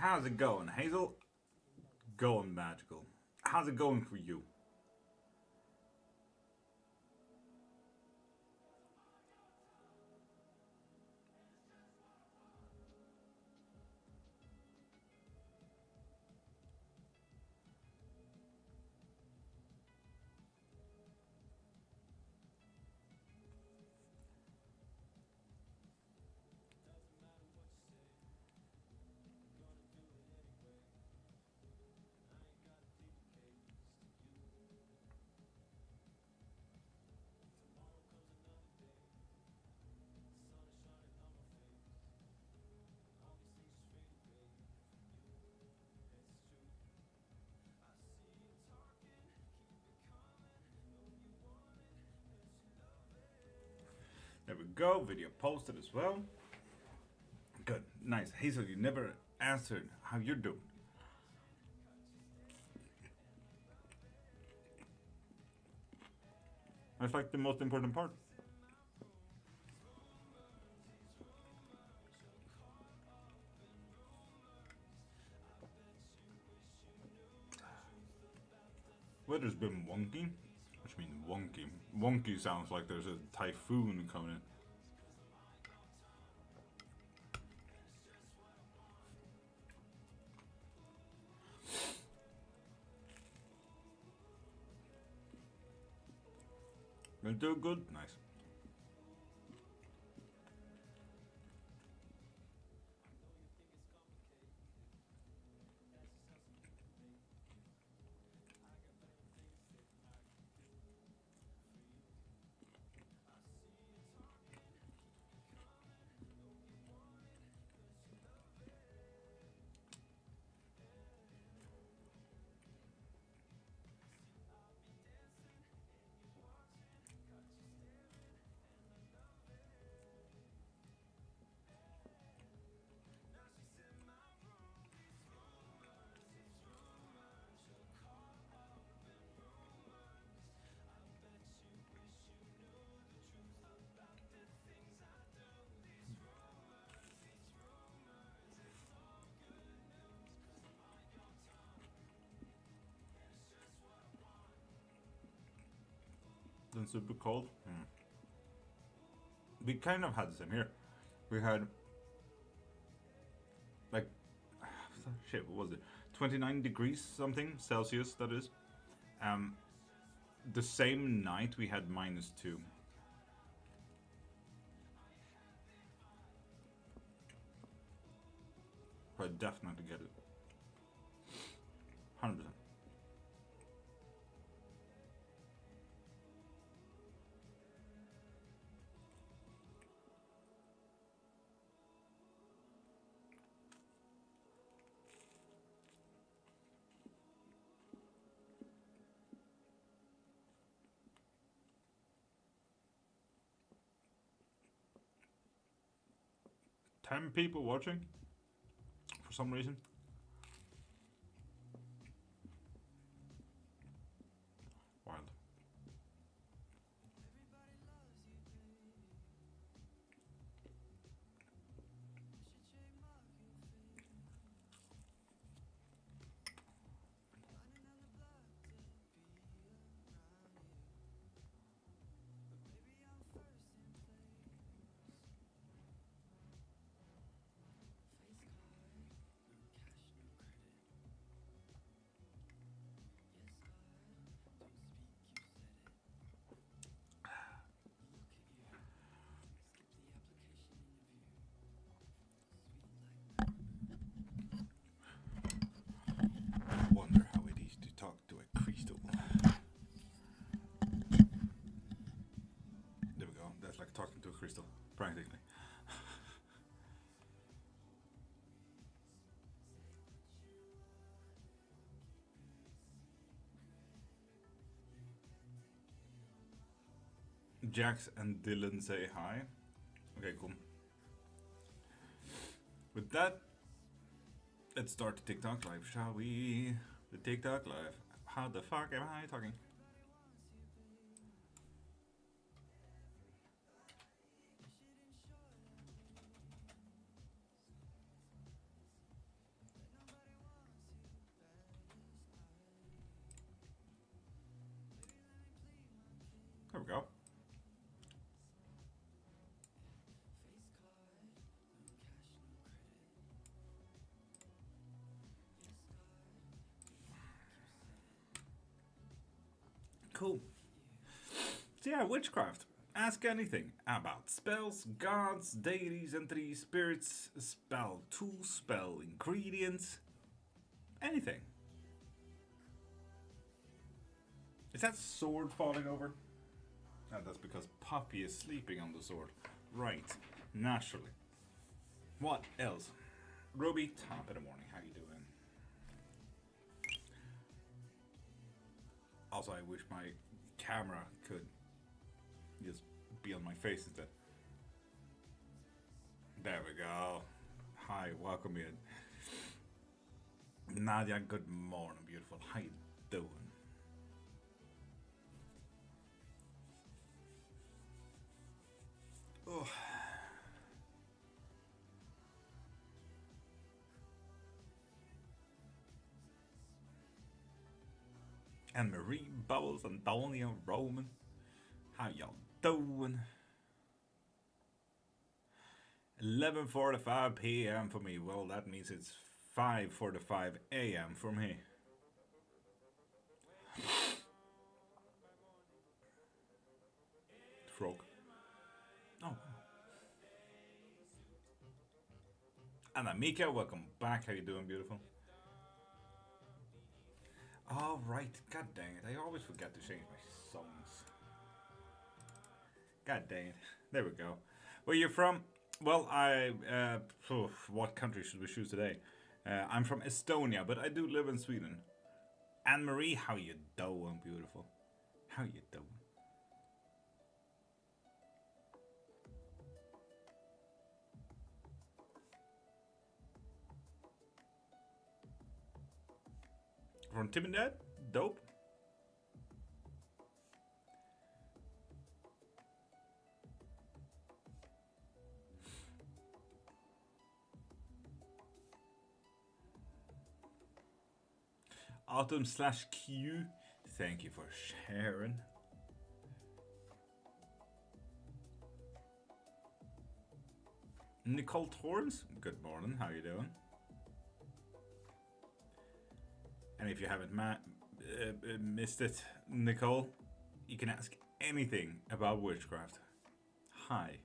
How's it going, Hazel? Going magical. How's it going for you? There we go, video posted as well. Good, nice. Hazel, you never answered how you're doing. That's like the most important part. Weather's been wonky. Which means wonky. Wonky sounds like there's a typhoon coming in. Gonna do good? Nice. Then super cold. We kind of had the same here. We had like shit. What was it? 29 degrees something Celsius. That is. The same night we had -2. I definitely get it. 100%. Ten people watching for some reason. Wild. Wonder how it is to talk to a crystal. There we go. That's like talking to a crystal, practically. Jax and Dylan say hi. Okay, cool. With that, let's start the TikTok live, shall we? The TikTok live. How the fuck am I talking? There we go. Cool. So yeah, witchcraft. Ask anything about spells, gods, deities, entities, spirits, spell tools, spell ingredients, anything. Is that sword falling over? Oh, that's because Poppy is sleeping on the sword. Right, naturally. What else? Ruby, top of the morning. How you doing? Also, I wish my camera could just be on my face instead. There we go. Hi, welcome in. Nadia, good morning, beautiful. How you doing? Oh. And Marie, Bubbles, Antonio, Roman. How y'all doing? 11:45 p.m. for me. Well, that means it's 5:45 a.m. for me. Frog. Oh. And Amika, welcome back. How you doing, beautiful? All right. God dang it. I always forget to change my songs. God dang it. There we go. Where you from? Well, what country should we choose today? I'm from Estonia, but I do live in Sweden. Anne Marie, how you doing, beautiful? How you doing? From Trinidad? Dope. Autumn/Q, thank you for sharing. Nicole Torrance, good morning, how you doing? And if you haven't missed it, Nicole, you can ask anything about witchcraft. Hi.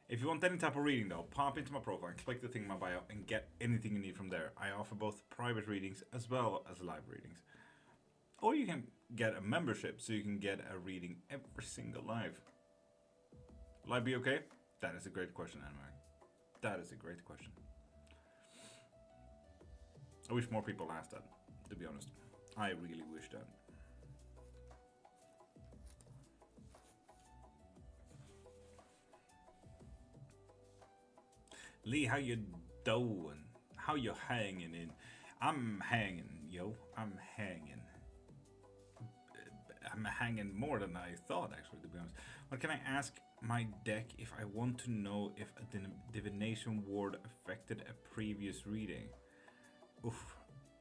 If you want any type of reading though, pop into my profile, click the thing in my bio, and get anything you need from there. I offer both private readings as well as live readings. Or you can get a membership so you can get a reading every single live. Will I be okay? That is a great question, Anne-Marie. That is a great question. I wish more people asked that, to be honest. I really wish that. Lee, how you doing? How you hanging in? I'm hanging, yo. I'm hanging. I'm hanging more than I thought, actually, to be honest. What can I ask my deck if I want to know if a divination ward affected a previous reading? Oof.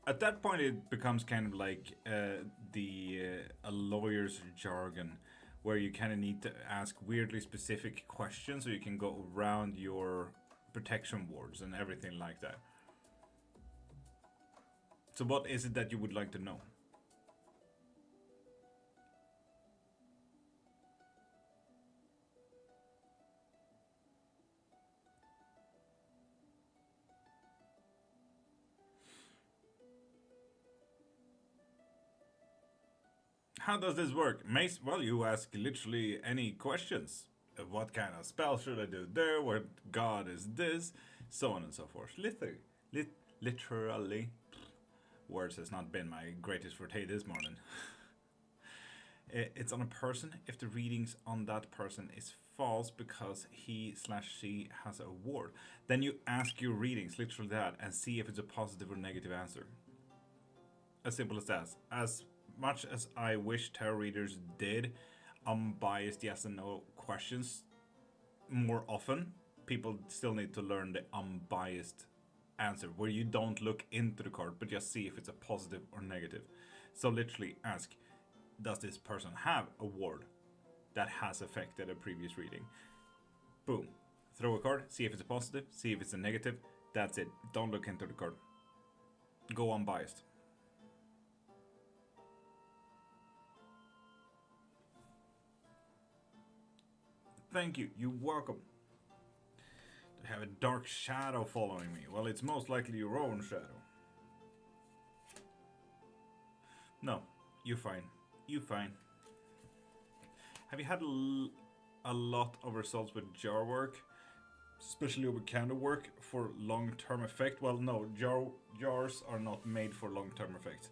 At that point, it becomes kind of like a lawyer's jargon, where you kind of need to ask weirdly specific questions so you can go around your protection wards and everything like that. So what is it that you would like to know? How does this work? Mace, well, you ask literally any questions. What kind of spell should I do there? What god is this? So on and so forth. Literally. Words has not been my greatest forte this morning. It's on a person if the readings on that person is false because he/she has a ward. Then you ask your readings, literally that, and see if it's a positive or negative answer. As simple as that. As much as I wish tarot readers did unbiased yes and no questions more often, people still need to learn the unbiased answer, where you don't look into the card but just see if it's a positive or negative. So literally ask, does this person have a ward? that has affected a previous reading. Boom. Throw a card, see if it's a positive, see if it's a negative. That's it. Don't look into the card. Go unbiased. Thank you. You're welcome. To have a dark shadow following me. Well, it's most likely your own shadow. No, you're fine. You're fine. Have you had a lot of results with jar work? Especially with candle work for long-term effect? Well, no. Jars are not made for long-term effect.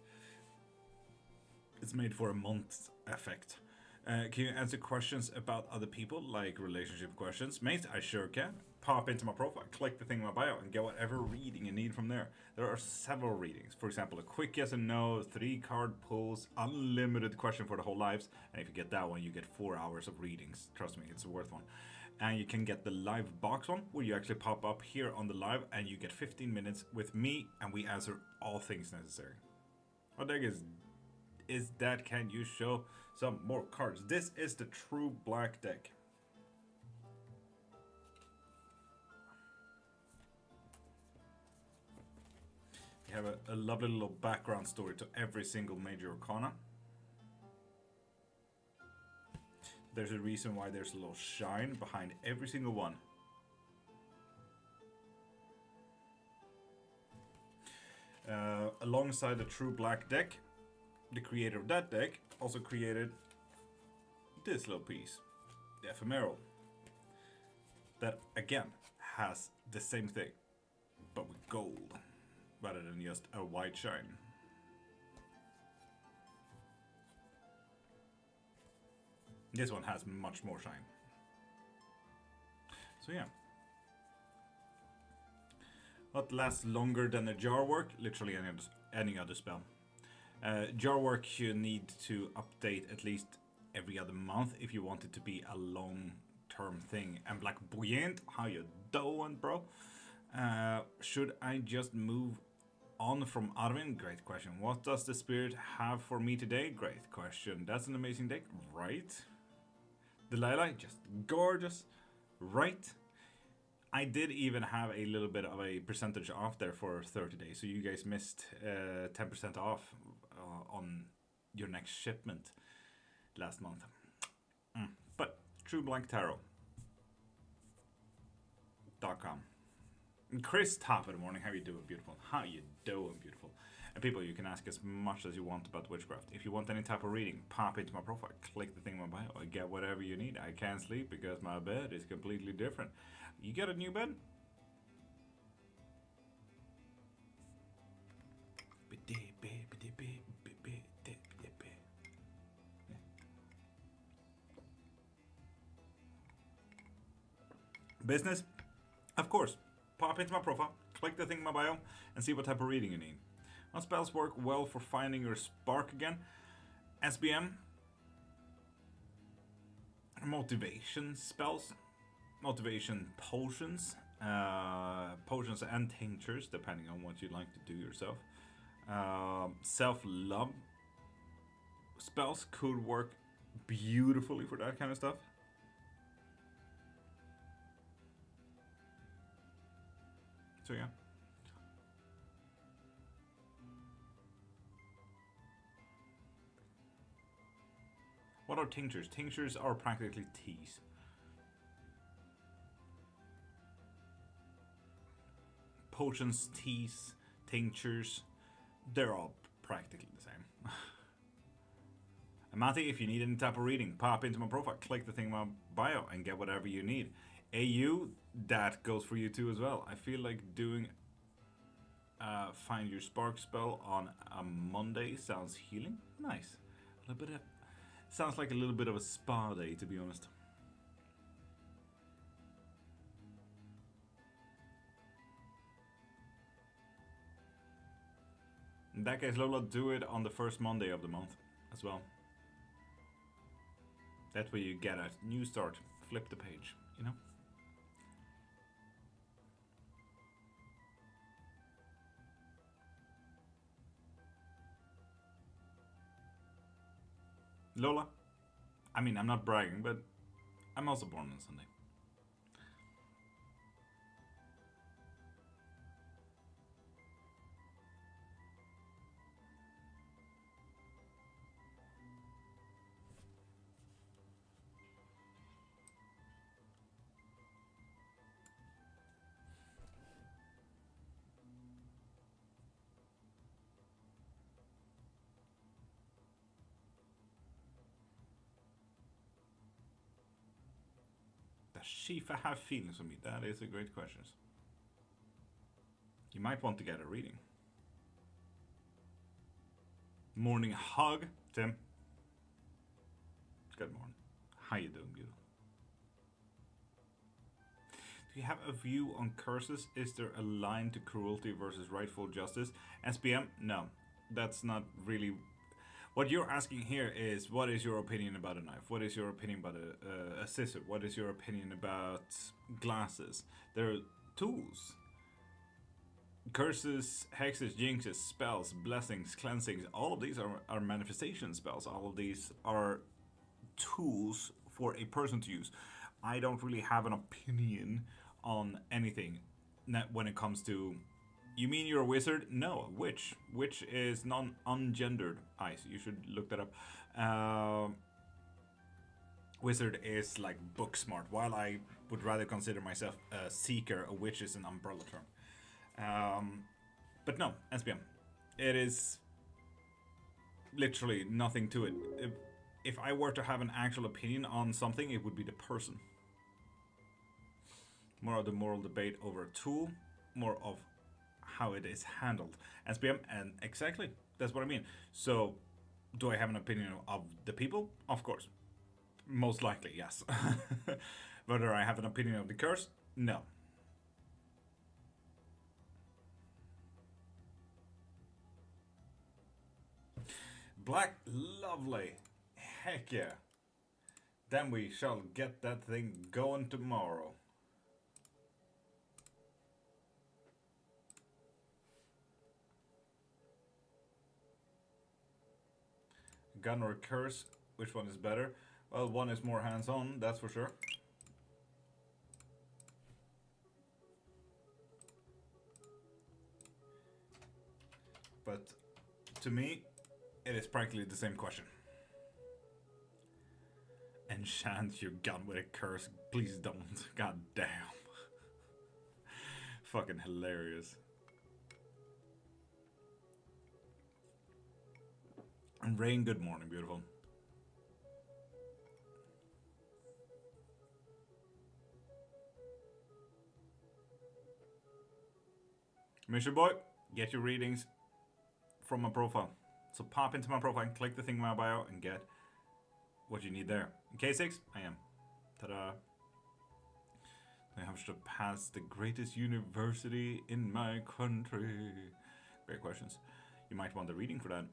It's made for a month's effect. Can you answer questions about other people, like relationship questions? Mate, I sure can. Pop into my profile, click the thing in my bio, and get whatever reading you need from there. There are several readings. For example, a quick yes and no, 3-card pulls, unlimited question for the whole lives. And if you get that one, you get 4 hours of readings. Trust me, it's a worth one. And you can get the live box one, where you actually pop up here on the live, and you get 15 minutes with me, and we answer all things necessary. What the heck is that? Can you show some more cards? This is the true black deck. You have a lovely little background story to every single major arcana. There's a reason why there's a little shine behind every single one. Alongside the true black deck, the creator of that deck also created this little piece, the ephemeral, that again has the same thing, but with gold rather than just a white shine. This one has much more shine. So yeah. What lasts longer than a jar work? Literally any other spell. Jar work you need to update at least every other month if you want it to be a long-term thing. And Black Buoyant, how you doing, bro? Should I just move on from Arvin? Great question. What does the spirit have for me today? Great question. That's an amazing deck, right? Delilah, just gorgeous, right? I did even have a little bit of a percentage off there for 30 days, so you guys missed 10% off on your next shipment last month. But trueblanktarot.com. Chris, top of the morning. How you doing, beautiful? How you doing, beautiful? And people, you can ask as much as you want about witchcraft. If you want any type of reading, pop into my profile, click the thing in my bio, I get whatever you need. I can't sleep because my bed is completely different. You get a new bed? Business? Of course. Pop into my profile, click the thing in my bio, and see what type of reading you need. What spells work well for finding your spark again? SBM. Motivation spells. Motivation potions. Potions and tinctures, depending on what you'd like to do yourself. Self-love spells could work beautifully for that kind of stuff. So yeah. What are tinctures? Tinctures are practically teas. Potions, teas, tinctures, they're all practically the same. And Matty, if you need any type of reading, pop into my profile, click the thing in my bio, and get whatever you need. AU, that goes for you too as well. I feel like doing Find Your Spark spell on a Monday sounds healing. Nice. A little bit of, sounds like a little bit of a spa day, to be honest. In that case, Lola, do it on the first Monday of the month as well. That way you get a new start. Flip the page, you know? Lola, I mean, I'm not bragging, but I'm also born on Sunday. Does Shifa have feelings for me? That is a great question. You might want to get a reading. Morning hug, Tim. Good morning. How you doing, beautiful? Do you have a view on curses? Is there a line to cruelty versus rightful justice? SPM? No, that's not really. What you're asking here is, what is your opinion about a knife? What is your opinion about a scissor? What is your opinion about glasses? They're tools. Curses, hexes, jinxes, spells, blessings, cleansings, all of these are manifestation spells. All of these are tools for a person to use. I don't really have an opinion on anything when it comes to. You mean you're a wizard? No, a witch. Witch is non-ungendered. You should look that up. Wizard is like book smart. While I would rather consider myself a seeker, a witch is an umbrella term. But no, SPM. It is literally nothing to it. If I were to have an actual opinion on something, it would be the person. More of the moral debate over a tool, more of how it is handled. SPM, and exactly, that's what I mean. So, do I have an opinion of the people? Of course. Most likely, yes. Whether I have an opinion of the curse? No. Black, lovely. Heck yeah. Then we shall get that thing going tomorrow. Gun or curse, which one is better? Well, one is more hands-on, that's for sure. But to me, it is practically the same question. Enchant your gun with a curse, please don't. God damn. Fucking hilarious. And Rain, good morning, beautiful. Mission boy, get your readings from my profile. So pop into my profile, click the thing in my bio, and get what you need there. In K6, I am. Ta-da. I have to pass the greatest university in my country. Great questions. You might want a reading for that.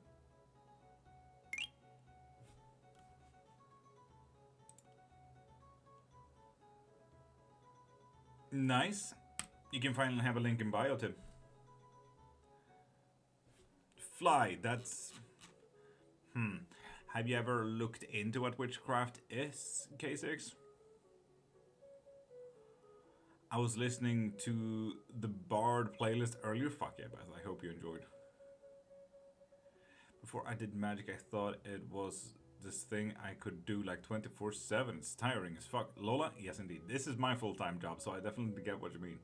Nice. You can finally have a link in bio, Tim. Fly, that's... Have you ever looked into what witchcraft is, K6? I was listening to the Bard playlist earlier. Fuck yeah, Beth. I hope you enjoyed. Before I did magic, I thought it was this thing I could do like 24/7. It's tiring as fuck. Lola, yes indeed. This is my full-time job, so I definitely get what you mean.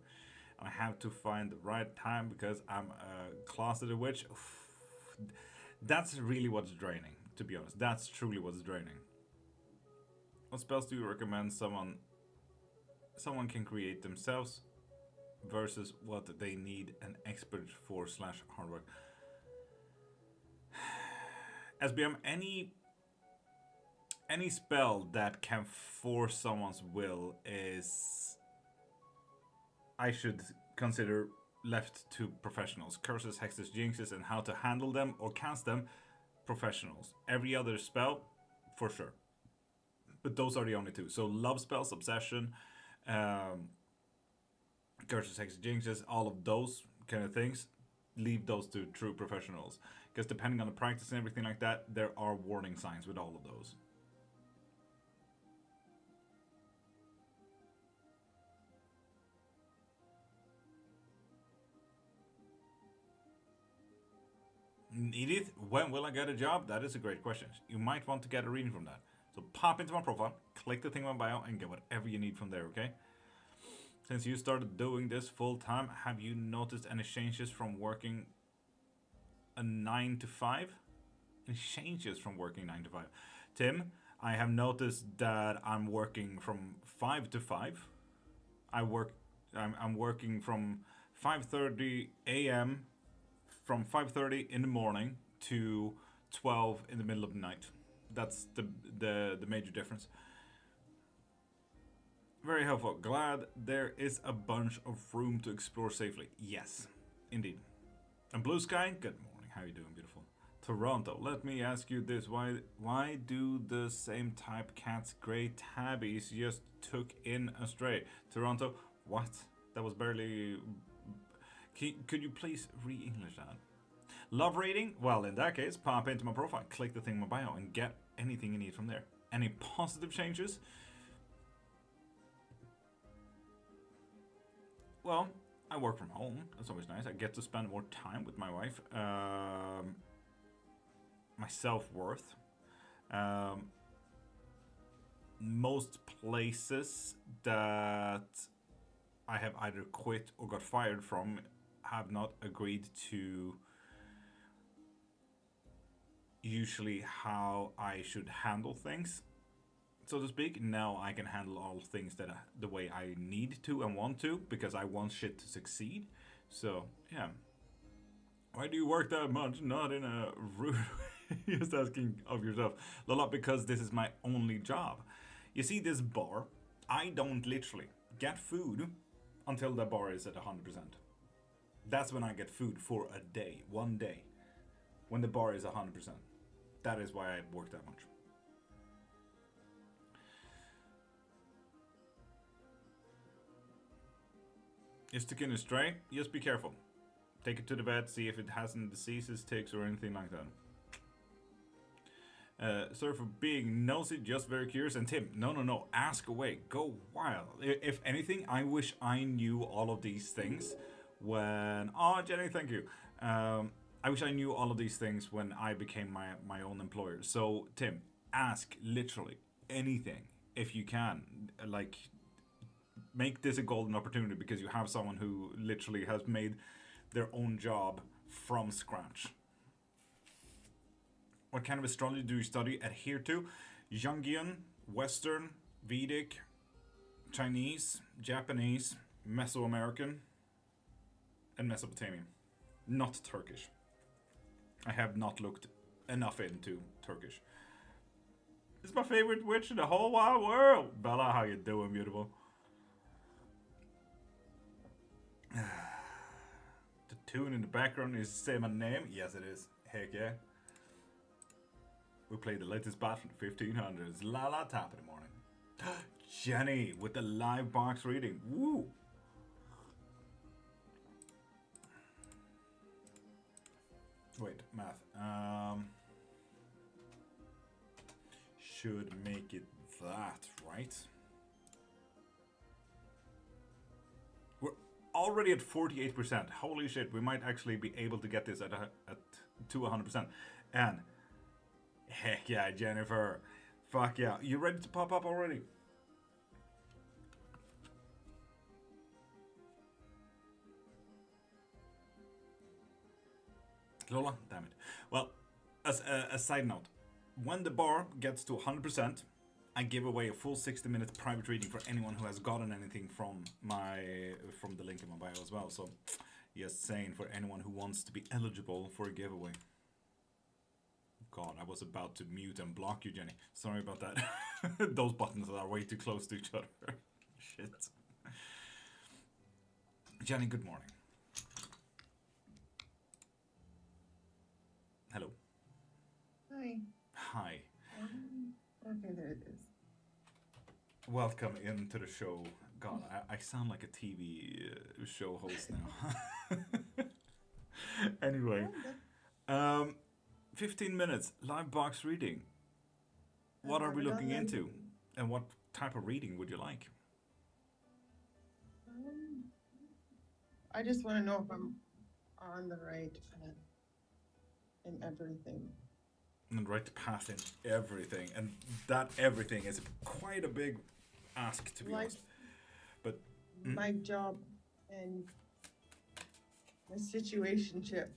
I have to find the right time because I'm a closeted witch. Oof. That's really what's draining, to be honest. That's truly what's draining. What spells do you recommend someone can create themselves versus what they need an expert for / hard work? SBM, any spell that can force someone's will is, I should consider, left to professionals. Curses, hexes, jinxes, and how to handle them or cast them, professionals. Every other spell, for sure. But those are the only two. So love spells, obsession, curses, hexes, jinxes, all of those kind of things, leave those to true professionals. Because depending on the practice and everything like that, there are warning signs with all of those. Need it? When will I get a job? That is a great question. You might want to get a reading from that. So pop into my profile, click the thing in my bio, and get whatever you need from there, okay? Since you started doing this full time, have you noticed any changes from working a 9 to 5? Any changes from working 9 to 5? Tim, I have noticed that I'm working from 5 to 5. I'm working from 5:30 a.m. from 5:30 in the morning to 12 in the middle of the night. That's the major difference. Very helpful. Glad there is a bunch of room to explore safely. Yes, indeed. And Blue Sky, good morning. How are you doing, beautiful? Toronto, let me ask you this. Why do the same type cats, grey tabbies, just took in a stray? Toronto, what? That was barely... Could you please re-English that? Love reading? Well, in that case, pop into my profile, click the thing in my bio, and get anything you need from there. Any positive changes? Well, I work from home. That's always nice. I get to spend more time with my wife. My self-worth. Most places that I have either quit or got fired from have not agreed to usually how I should handle things, so to speak. Now I can handle all things that the way I need to and want to, because I want shit to succeed. So yeah. Why do you work that much? Not in a rude way. Just asking of yourself. Lola, because this is my only job. You see this bar? I don't literally get food until the bar is at 100%. That's when I get food for a day, one day. When the bar is 100%. That is why I work that much. Is the kid stray? Just be careful. Take it to the vet, see if it has any diseases, ticks, or anything like that. Sorry for being nosy, just very curious. And Tim, no, ask away. Go wild. If anything, I wish I knew all of these things when... Oh, Jenny, thank you. I wish I knew all of these things when I became my own employer. So, Tim, ask literally anything if you can. Like, make this a golden opportunity because you have someone who literally has made their own job from scratch. What kind of astrology do you study? Adhere to? Jungian, Western, Vedic, Chinese, Japanese, Mesoamerican, and Mesopotamian. Not Turkish. I have not looked enough into Turkish. It's my favorite witch in the whole wide world. Bella, how you doing, beautiful? The tune in the background is Say My Name. Yes, it is. Heck yeah. We played the latest bat from the 1500s. La la top in the morning. Jenny with the live box reading. Woo! Wait, math. Should make it that, right? We're already at 48%. Holy shit, we might actually be able to get this to 100%. And heck yeah, Jennifer. Fuck yeah. You ready to pop up already? Lola, damn it. Well, as a side note, when the bar gets to 100%, I give away a full 60-minute private reading for anyone who has gotten anything from the link in my bio as well. So, just saying, for anyone who wants to be eligible for a giveaway. God, I was about to mute and block you, Jenny. Sorry about that. Those buttons are way too close to each other. Shit. Jenny, good morning. Hello. Hi. Hi. Okay, there it is. Welcome into the show. God, I sound like a TV show host now. Anyway, 15 minutes live box reading. What are we looking into? And what type of reading would you like? I just want to know if I'm on the right. in everything. And right path in everything. And that everything is quite a big ask, to be honest. But my job and my situationship.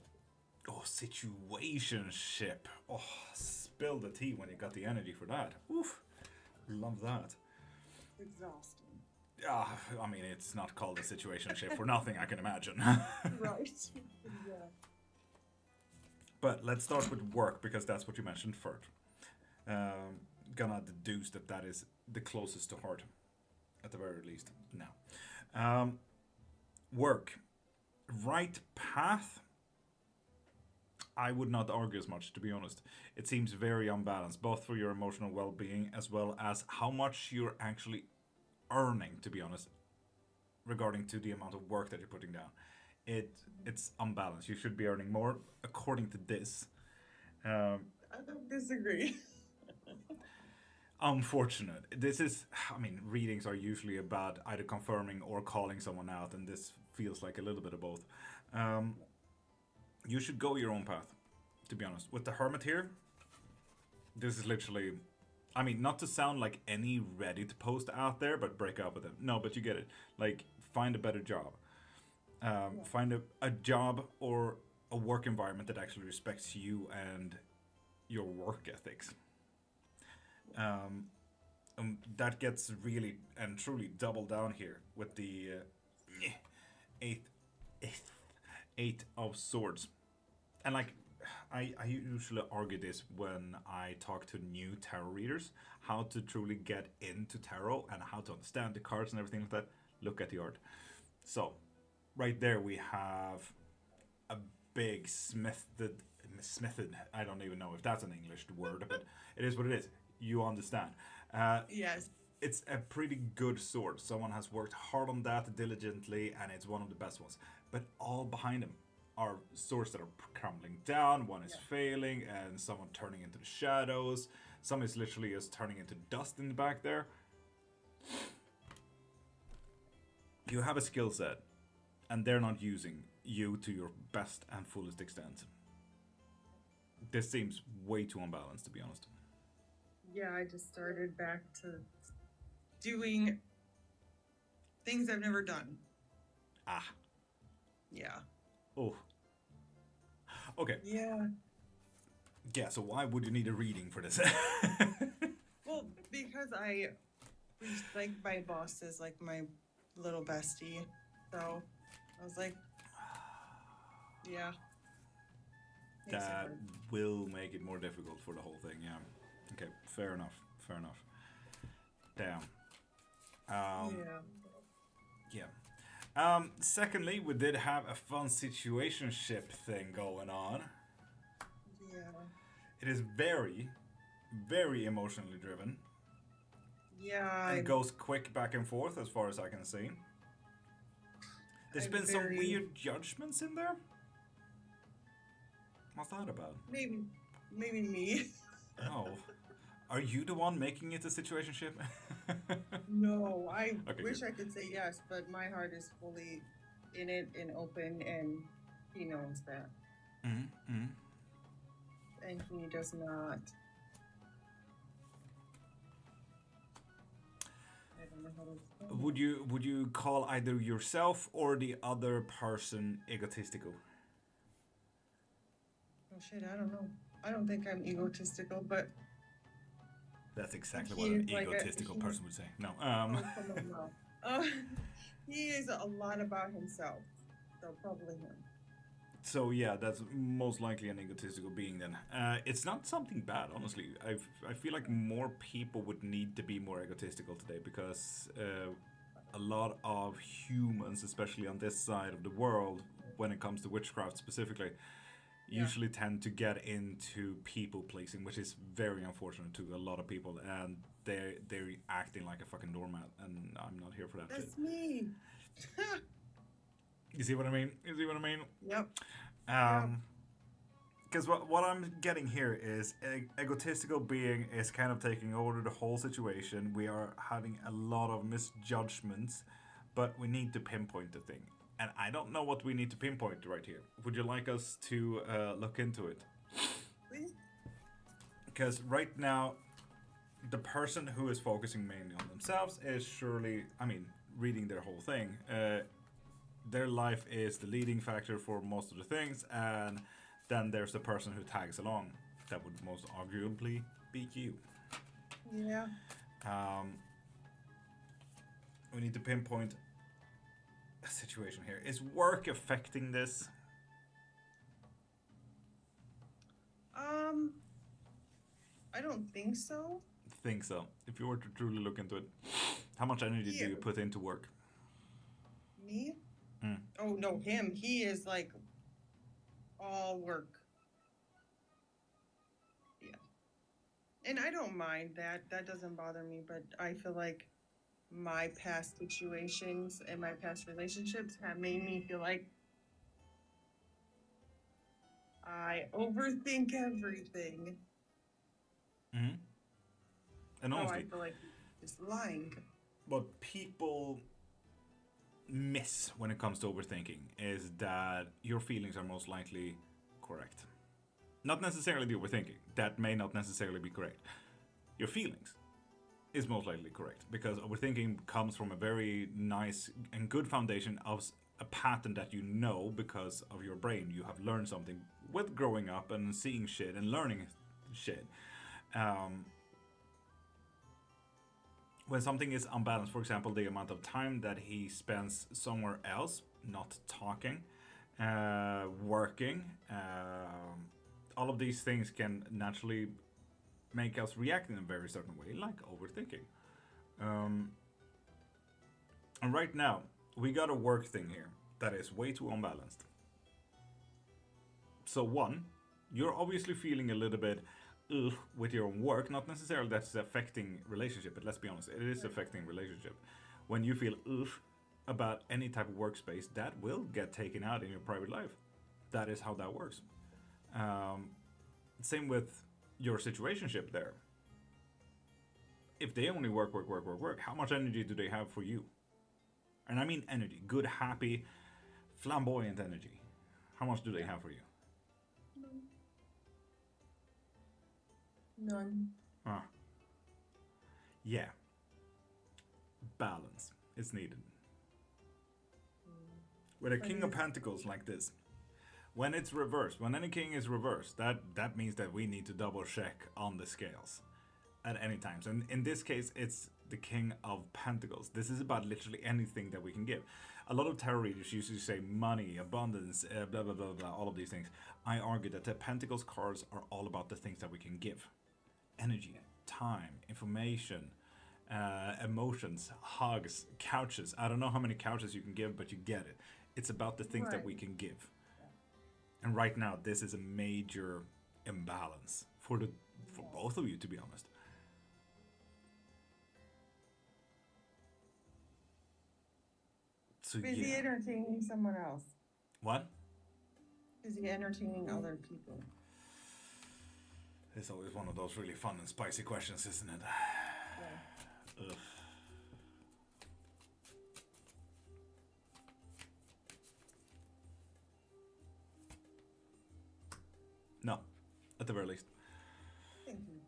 oh, situationship. Oh, spill the tea when you got the energy for that. Oof. Love that. It's exhausting. I mean, it's not called a situationship for nothing, I can imagine. Right. Yeah. But let's start with work, because that's what you mentioned first. Gonna deduce that that is the closest to heart, at the very least. Now, work. Right path. I would not argue as much, to be honest. It seems very unbalanced, both for your emotional well-being as well as how much you're actually earning, to be honest, regarding to the amount of work that you're putting down. It's unbalanced. You should be earning more, according to this. I don't disagree. Unfortunate. This is, I mean, readings are usually about either confirming or calling someone out, and this feels like a little bit of both. You should go your own path, to be honest. With the Hermit here, this is literally, I mean, not to sound like any Reddit post out there, but break up with them. No, but you get it. Like, find a better job. Find a job or a work environment that actually respects you and your work ethics. That gets really and truly doubled down here with the eighth, eight of swords. And like, I usually argue this when I talk to new tarot readers, how to truly get into tarot and how to understand the cards and everything like that. Look at the art. So, right there we have a big smithed, I don't even know if that's an English word, but it is what it is. You understand. Yes. It's a pretty good sword. Someone has worked hard on that diligently, and it's one of the best ones. But all behind him are swords that are crumbling down, one is failing, and someone turning into the shadows. Some is literally just turning into dust in the back there. You have a skill set, and they're not using you to your best and fullest extent. This seems way too unbalanced, to be honest. Yeah, I just started back to doing things I've never done. Ah. Yeah. Oh. Okay. Yeah. Yeah, so why would you need a reading for this? Well, because I like my boss is like my little bestie. So I was like, yeah. Makes it That hard. will make it more difficult for the whole thing, yeah. Okay, fair enough. Fair enough. Damn. Yeah. Secondly, we did have a fun situationship thing going on. Yeah. It is very, very emotionally driven. Yeah. And it goes quick back and forth as far as I can see. There's I'm been some very- weird judgments in there. What's that about? Maybe me. Oh. Are you the one making it a situationship? No, I Okay, wish good. I could say yes, but my heart is fully in it and open, and he knows that, Mm-hmm. and he does not. I don't know how to explain it. Would you call either yourself or the other person egotistical? Oh shit, I don't know. I don't think I'm egotistical, but That's exactly He what an is like a- egotistical he's- person would say. No. oh, come on now. He is a lot about himself, so probably him. So yeah, that's most likely an egotistical being then. It's not something bad, honestly. I feel like more people would need to be more egotistical today because a lot of humans, especially on this side of the world, when it comes to witchcraft specifically, usually tend to get into people pleasing, which is very unfortunate to a lot of people, and they're acting like a fucking doormat, and I'm not here for that shit. That's me. You see what I mean? You see what I mean? Yep. Because what I'm getting here is egotistical being is kind of taking over the whole situation. We are having a lot of misjudgments, but we need to pinpoint the thing. And I don't know what we need to pinpoint right here. Would you like us to look into it? Please? Because right now, the person who is focusing mainly on themselves is surely, I mean, reading their whole thing. Their life is the leading factor for most of the things, and then there's the person who tags along. That would most arguably be you. Yeah. We need to pinpoint a situation here. Is work affecting this? I don't think so. Think so. If you were to truly look into it, how much energy do you put into work? Me? Oh no, him. He is like all work. Yeah. And I don't mind that. That doesn't bother me, but I feel like my past situations and my past relationships have made me feel like I overthink everything. Mm-hmm. And No, honestly, I feel like just lying. what people miss when it comes to overthinking is that your feelings are most likely correct. Not necessarily the overthinking. That may not necessarily be correct. Your feelings is most likely correct because overthinking comes from a very nice and good foundation of a pattern that you know because of your brain. You have learned something with growing up and seeing shit and learning shit. When something is unbalanced, for example, the amount of time that he spends somewhere else, not talking, working, all of these things can naturally make us react in a very certain way, like overthinking. And right now, we got a work thing here that is way too unbalanced. So one, you're obviously feeling a little bit ugh with your own work. Not necessarily that's affecting relationship, but let's be honest, it is affecting relationship. When you feel ugh about any type of workspace, that will get taken out in your private life. That is how that works. Same with your situationship there. If they only work, how much energy do they have for you? And I mean energy, good, happy, flamboyant energy. How much do they have for you? None. Yeah. Balance is needed. With a King of Pentacles like this, when it's reversed, when any king is reversed, that means that we need to double check on the scales at any times. And in this case, it's the King of Pentacles. This is about literally anything that we can give. A lot of tarot readers usually say money, abundance, blah, blah, blah, blah, all of these things. I argue that the Pentacles cards are all about the things that we can give. Energy, time, information, emotions, hugs, couches. I don't know how many couches you can give, but you get it. It's about the things that we can give. And right now, this is a major imbalance for both of you, to be honest. So Is he entertaining someone else? What? Is he entertaining other people? It's always one of those really fun and spicy questions, isn't it? Yeah. Ugh. No, at the very least. Thank you.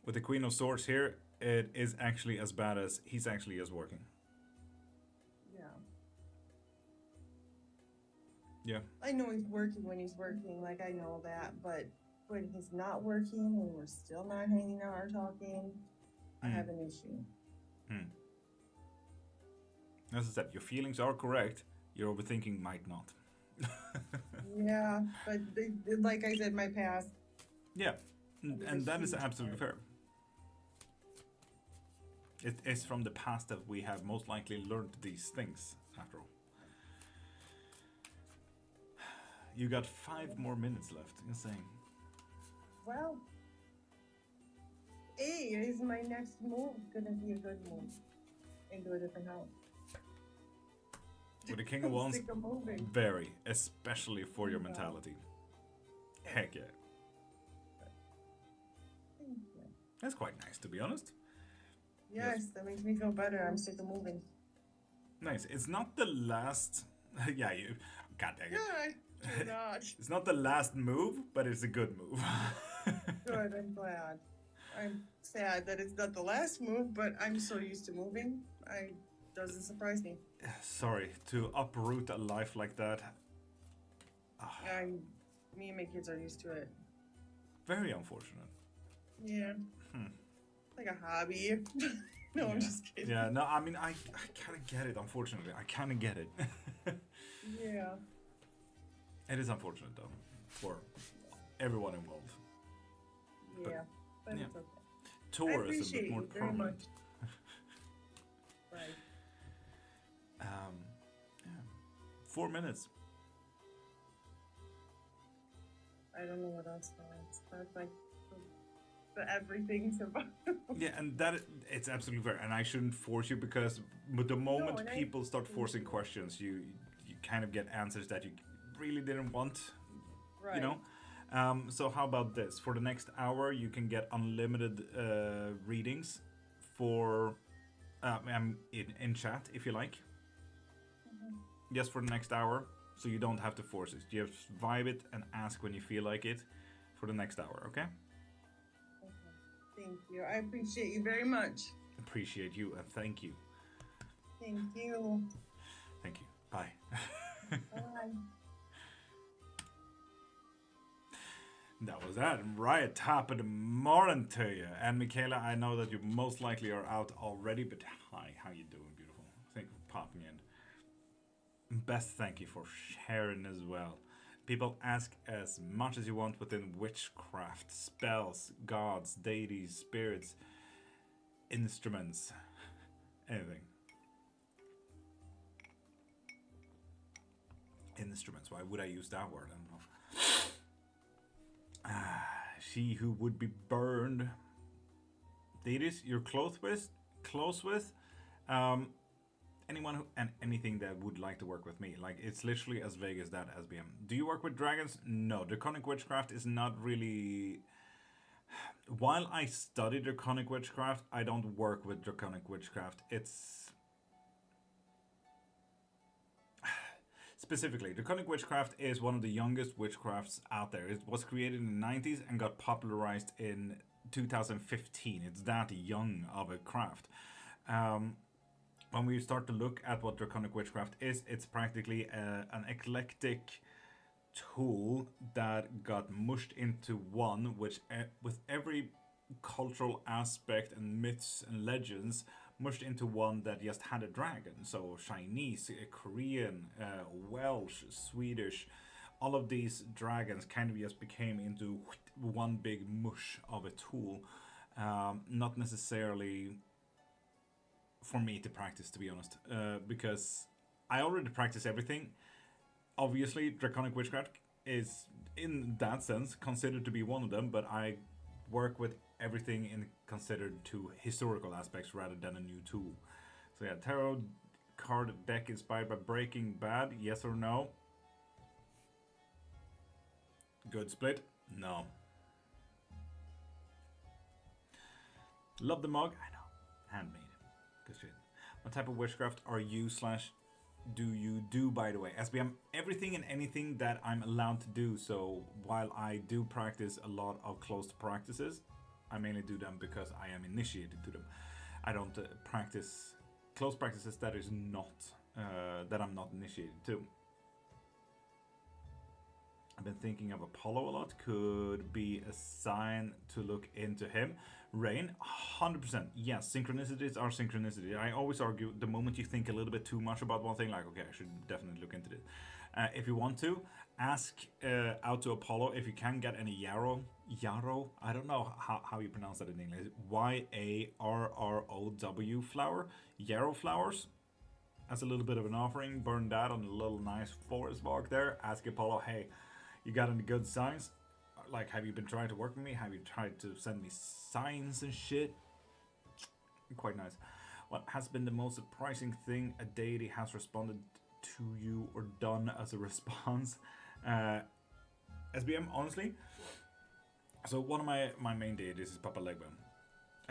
With the Queen of Swords here, it is actually as bad as he's actually is working. Yeah. Yeah. I know he's working when he's working, like I know that, but when he's not working, when we're still not hanging out or talking, I have an issue. As I said, your feelings are correct. Your overthinking might not. Yeah, but like I said, my past. Yeah, and that is absolutely fair. It is from the past that we have most likely learned these things, after all. You got 5 more minutes left. Insane. Well, is my next move gonna be a good move into a different house? With the King of Wands, Sick of moving. very, especially for your mentality. Heck yeah. Thank you. That's quite nice, to be honest. Yes, that makes me feel better. I'm sick of moving. Nice. It's not the last. Yeah, you. God dang it. Yeah, Do not. It's not the last move, but it's a good move. Good, I'm glad. I'm sad that it's not the last move, but I'm so used to moving. Doesn't surprise me. Sorry, to uproot a life like that. Me and my kids are used to it. Very unfortunate. Yeah. Like a hobby. No, Yeah. I'm just kidding. Yeah, no, I mean, I kind of get it, unfortunately. I kind of get it. Yeah. It is unfortunate, though, for everyone involved. Yeah. But yeah. it's okay. Tour is a appreciate bit more you very permanent. much. Right. Yeah. 4 minutes. I don't know what else that's like the everything's about. Yeah, and it's absolutely fair, and I shouldn't force you because the moment and people start forcing questions, you kind of get answers that you really didn't want. Right. You know. So how about this? For the next hour, you can get unlimited readings for in chat if you like. Just for the next hour, so you don't have to force it. You just vibe it and ask when you feel like it for the next hour. Okay. Thank you. I appreciate you very much. Appreciate you and thank you. Thank you. Thank you. Bye. Bye. That was that. Right, top of the morning to you. And Michaela, I know that you most likely are out already, but hi, how you doing, beautiful? Thank you for popping in. Best thank you for sharing as well. People ask as much as you want within witchcraft, spells, gods, deities, spirits, instruments, anything. Instruments, why would I use that word? I don't know. She who would be burned. Deities you're close with. Anyone who, and anything that would like to work with me. Like, it's literally as vague as that, SBM. Do you work with dragons? No. Draconic witchcraft is not really... While I study draconic witchcraft, I don't work with draconic witchcraft. It's... Specifically, draconic witchcraft is one of the youngest witchcrafts out there. It was created in the 90s and got popularized in 2015. It's that young of a craft. When we start to look at what draconic witchcraft is, it's practically an eclectic tool that got mushed into one, which with every cultural aspect and myths and legends mushed into one that just had a dragon. So Chinese, Korean, Welsh, Swedish, all of these dragons kind of just became into one big mush of a tool. Not necessarily for me to practice, to be honest, because I already practice everything. Obviously, draconic witchcraft is, in that sense, considered to be one of them, but I work with everything in considered to historical aspects rather than a new tool. So yeah, tarot card deck inspired by Breaking Bad, yes or no? Good split? No. Love the mug? I know. Handmade. Good shit. What type of witchcraft are you / do you do, by the way? SBM, everything and anything that I'm allowed to do. So while I do practice a lot of closed practices, I mainly do them because I am initiated to them. I don't practice closed practices that is not that I'm not initiated to. I've been thinking of Apollo a lot. Could be a sign to look into him. Rain, 100%. Yes, synchronicities are synchronicity. I always argue the moment you think a little bit too much about one thing, like, okay, I should definitely look into this. If you want to, ask out to Apollo if you can get any yarrow, I don't know how you pronounce that in English. YARROW flower, yarrow flowers. As a little bit of an offering, burn that on a little nice forest walk there. Ask Apollo, hey, you got any good signs? Like, have you been trying to work with me? Have you tried to send me signs and shit? Quite nice. What has been the most surprising thing a deity has responded to you or done as a response? SBM, honestly. So one of my main deities is Papa Legba.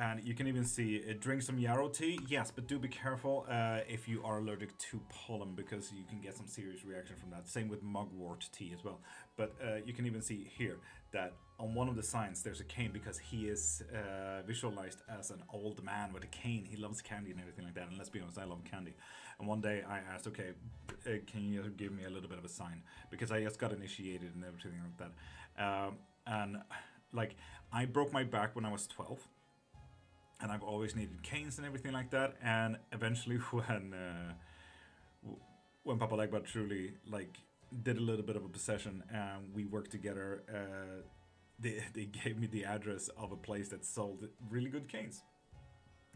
And you can even see drink some yarrow tea. Yes, but do be careful if you are allergic to pollen, because you can get some serious reaction from that. Same with mugwort tea as well. But you can even see here that on one of the signs there's a cane, because he is visualized as an old man with a cane. He loves candy and everything like that. And let's be honest, I love candy. And one day I asked, okay, can you give me a little bit of a sign? Because I just got initiated and everything like that. And like, I broke my back when I was 12. And I've always needed canes and everything like that. And eventually, when Papa Legba truly like did a little bit of a possession and we worked together, they gave me the address of a place that sold really good canes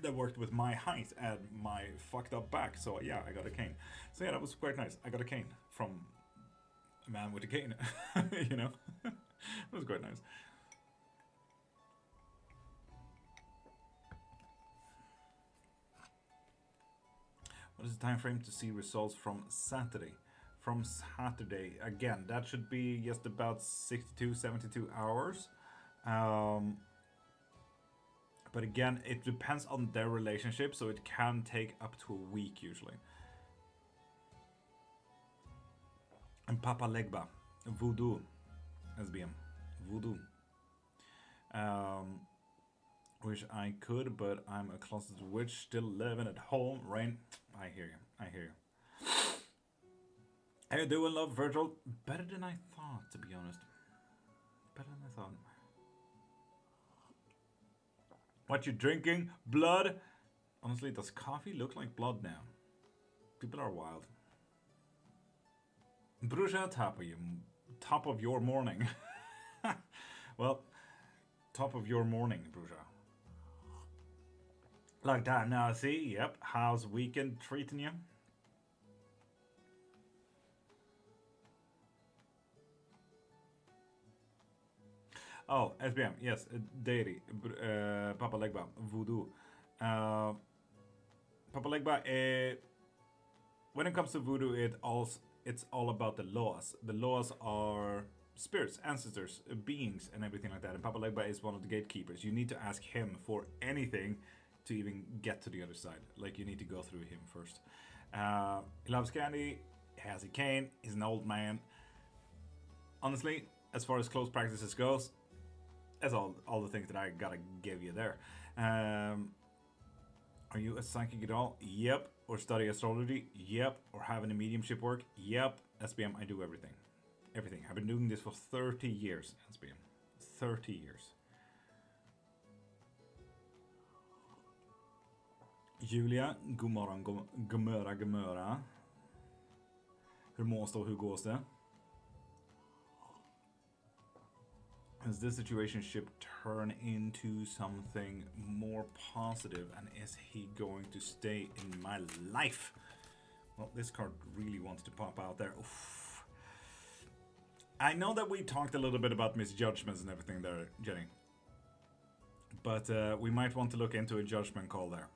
that worked with my height and my fucked up back. So yeah, I got a cane. So yeah, that was quite nice. I got a cane from a man with a cane. You know, it was quite nice. What is the time frame to see results from Saturday? From Saturday, again, that should be just about 62, 72 hours. But again, it depends on their relationship, so it can take up to a week usually. And Papa Legba, Voodoo, SBM, Voodoo. Wish I could, but I'm a closeted witch, still living at home. Rain, I hear you. I hear you. How you doing, love, Virgil? Better than I thought, to be honest. Better than I thought. What you drinking? Blood? Honestly, does coffee look like blood now? People are wild. Brusha, top of your morning. Well, top of your morning, Brusha. Long time now, see? Yep. How's weekend treating you? Oh, SBM, yes, deity, Papa Legba, Voodoo. Papa Legba, when it comes to Voodoo, it's all about the laws. The laws are spirits, ancestors, beings, and everything like that. And Papa Legba is one of the gatekeepers. You need to ask him for anything to even get to the other side. Like, you need to go through him first. He loves candy, he has a cane, he's an old man. Honestly, as far as close practices goes, that's all the things that I gotta give you there. Are you a psychic at all? Yep. Or study astrology? Yep. Or have any mediumship work? Yep. SBM, I do everything. Everything. I've been doing this for 30 years, SBM. 30 years. Julia, godmorgon. Hur mås det och hur gås det? Has this situationship turn into something more positive, and is he going to stay in my life? Well, this card really wants to pop out there. Oof. I know that we talked a little bit about misjudgments and everything there, Jenny. But we might want to look into a judgment call there.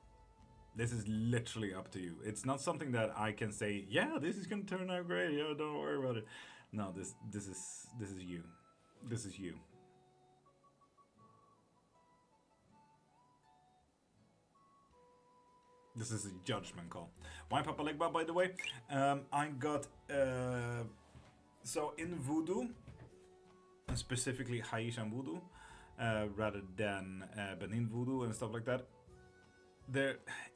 This is literally up to you. It's not something that I can say, yeah, this is going to turn out great. Yeah, don't worry about it. No, this is you. This is you. This is a judgment call. Why Papa Legba, by the way? I got... so in Voodoo, specifically Haitian Voodoo, rather than Benin Voodoo and stuff like that,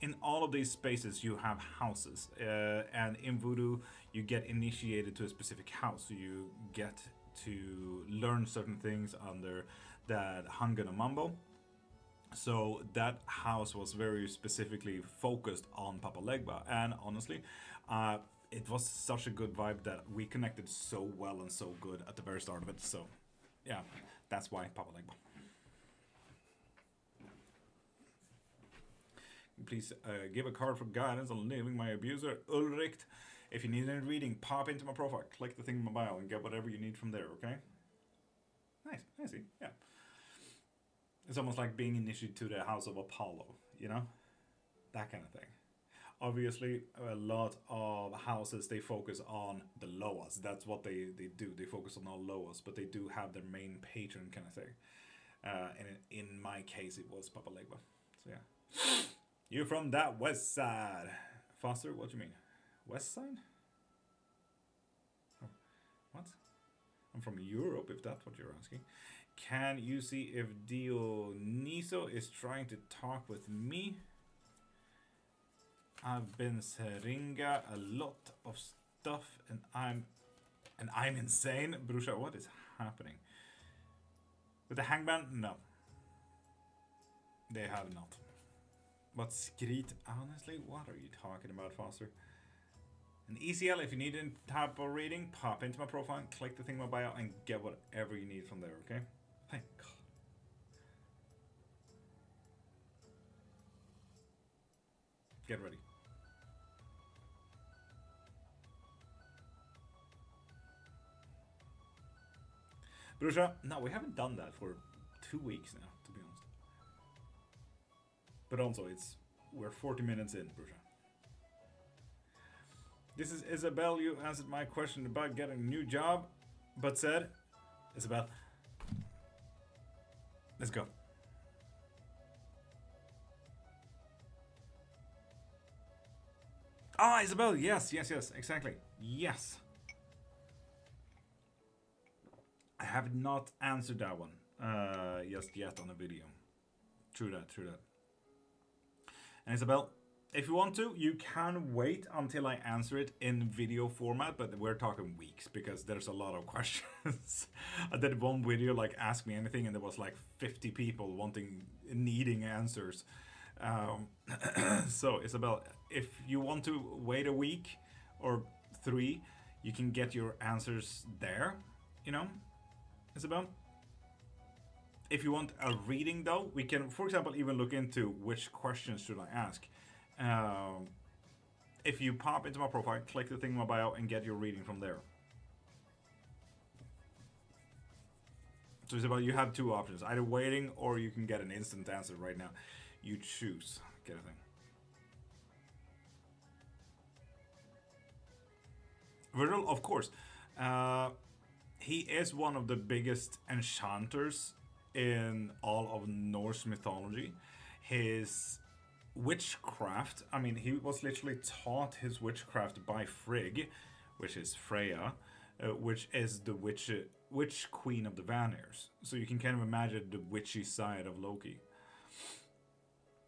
in all of these spaces you have houses. And in Voodoo, you get initiated to a specific house. So you get to learn certain things under that Hanga no Mambo. So that house was very specifically focused on Papa Legba, and honestly, it was such a good vibe that we connected so well and so good at the very start of it. So, yeah, that's why Papa Legba. Please give a card for guidance on leaving my abuser, Ulrich. If you need any reading, pop into my profile, click the thing in my bio, and get whatever you need from there, okay? Nice, I see, yeah. It's almost like being initiated to the House of Apollo, you know? That kind of thing. Obviously, a lot of houses, they focus on the Loas. That's what they do. They focus on all Loas, but they do have their main patron kind of thing. And in my case, it was Papa Legba. So yeah. You're from that west side. Foster, what do you mean? West side? Oh, what? I'm from Europe, if that's what you're asking. Can you see if Dioniso is trying to talk with me? I've been Seringa a lot of stuff and I'm insane. Brusha, what is happening? With the hangman? No. They have not. But Skrit, honestly, what are you talking about, Foster? An ECL, if you need a type of reading, pop into my profile, click the thing in my bio, and get whatever you need from there, okay? Thank God. Get ready. Brusha, no, we haven't done that for 2 weeks now, to be honest. But also, we're 40 minutes in, Brusha. This is Isabel. You answered my question about getting a new job, but said, Isabel, let's go. Ah, Isabel, yes, exactly. Yes. I have not answered that one just yet on a video. True that. And Isabel, if you want to, you can wait until I answer it in video format, but we're talking weeks because there's a lot of questions. I did one video like Ask Me Anything and there was like 50 people needing answers. So Isabel, if you want to wait a week or 3, you can get your answers there, Isabel. If you want a reading though, we can, for example, even look into which questions should I ask. If you pop into my profile, click the thing in my bio and get your reading from there. So Isabel, you have 2 options, either waiting or you can get an instant answer right now. You choose, get a thing. Virgil, of course. He is one of the biggest enchanters in all of Norse mythology. His witchcraft, I mean, he was literally taught his witchcraft by Frigg, which is Freya, which is the witch queen of the Vanir. So you can kind of imagine the witchy side of Loki.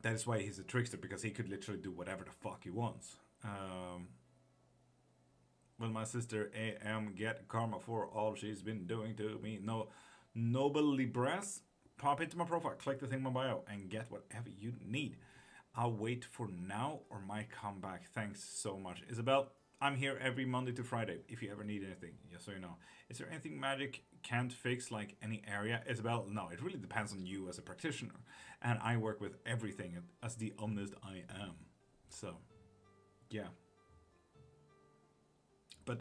That is why he's a trickster, because he could literally do whatever the fuck he wants. Will my sister AM get karma for all she's been doing to me? No, Noble Libres, pop into my profile, click the thing in my bio, and get whatever you need. I'll wait for now or might come back. Thanks so much. Isabel, I'm here every Monday to Friday if you ever need anything, just so you know. Is there anything magic can't fix, like any area? Isabel, no, it really depends on you as a practitioner. And I work with everything as the honest I am. So, yeah. But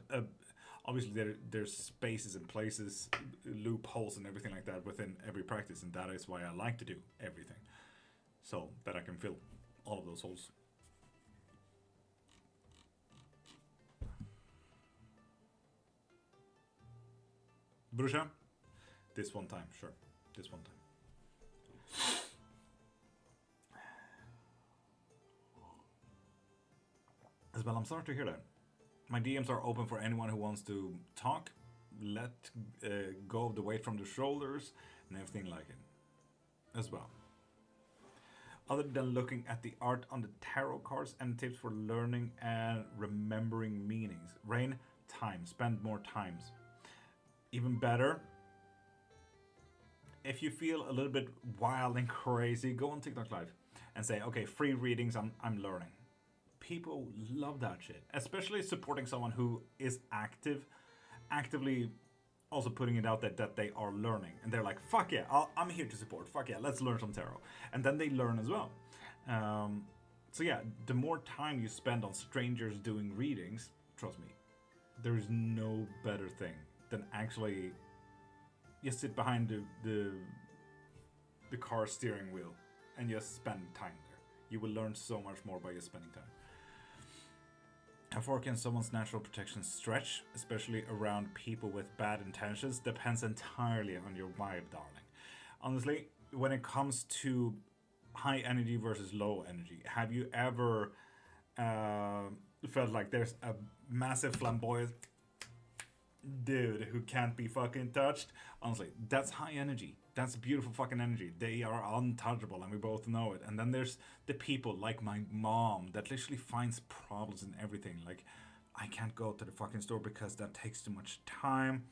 obviously there's spaces and places, loopholes and everything like that within every practice, and that is why I like to do everything, so that I can fill all of those holes. Brusha, this one time, sure, this one time. Isabel, I'm sorry to hear that. My DMs are open for anyone who wants to talk, let go of the weight from the shoulders, and everything like it, as well. Other than looking at the art on the tarot cards and tips for learning and remembering meanings. Rain, time. Spend more times. Even better, if you feel a little bit wild and crazy, go on TikTok Live and say, okay, free readings, I'm learning. People love that shit, especially supporting someone who is actively also putting it out that they are learning, and they're like, fuck yeah, I'm here to support, fuck yeah, let's learn some tarot, and then they learn as well. So yeah, the more time you spend on strangers doing readings, trust me, there's no better thing than actually just sit behind the car steering wheel and just spend time there. You will learn so much more by just spending time. How far can someone's natural protection stretch, especially around people with bad intentions? Depends entirely on your vibe, darling. Honestly, when it comes to high energy versus low energy. Have you ever felt like there's a massive flamboyant dude who can't be fucking touched? Honestly, that's high energy. That's beautiful fucking energy. They are untouchable, and we both know it. And then there's the people like my mom that literally finds problems in everything. Like, I can't go to the fucking store because that takes too much time.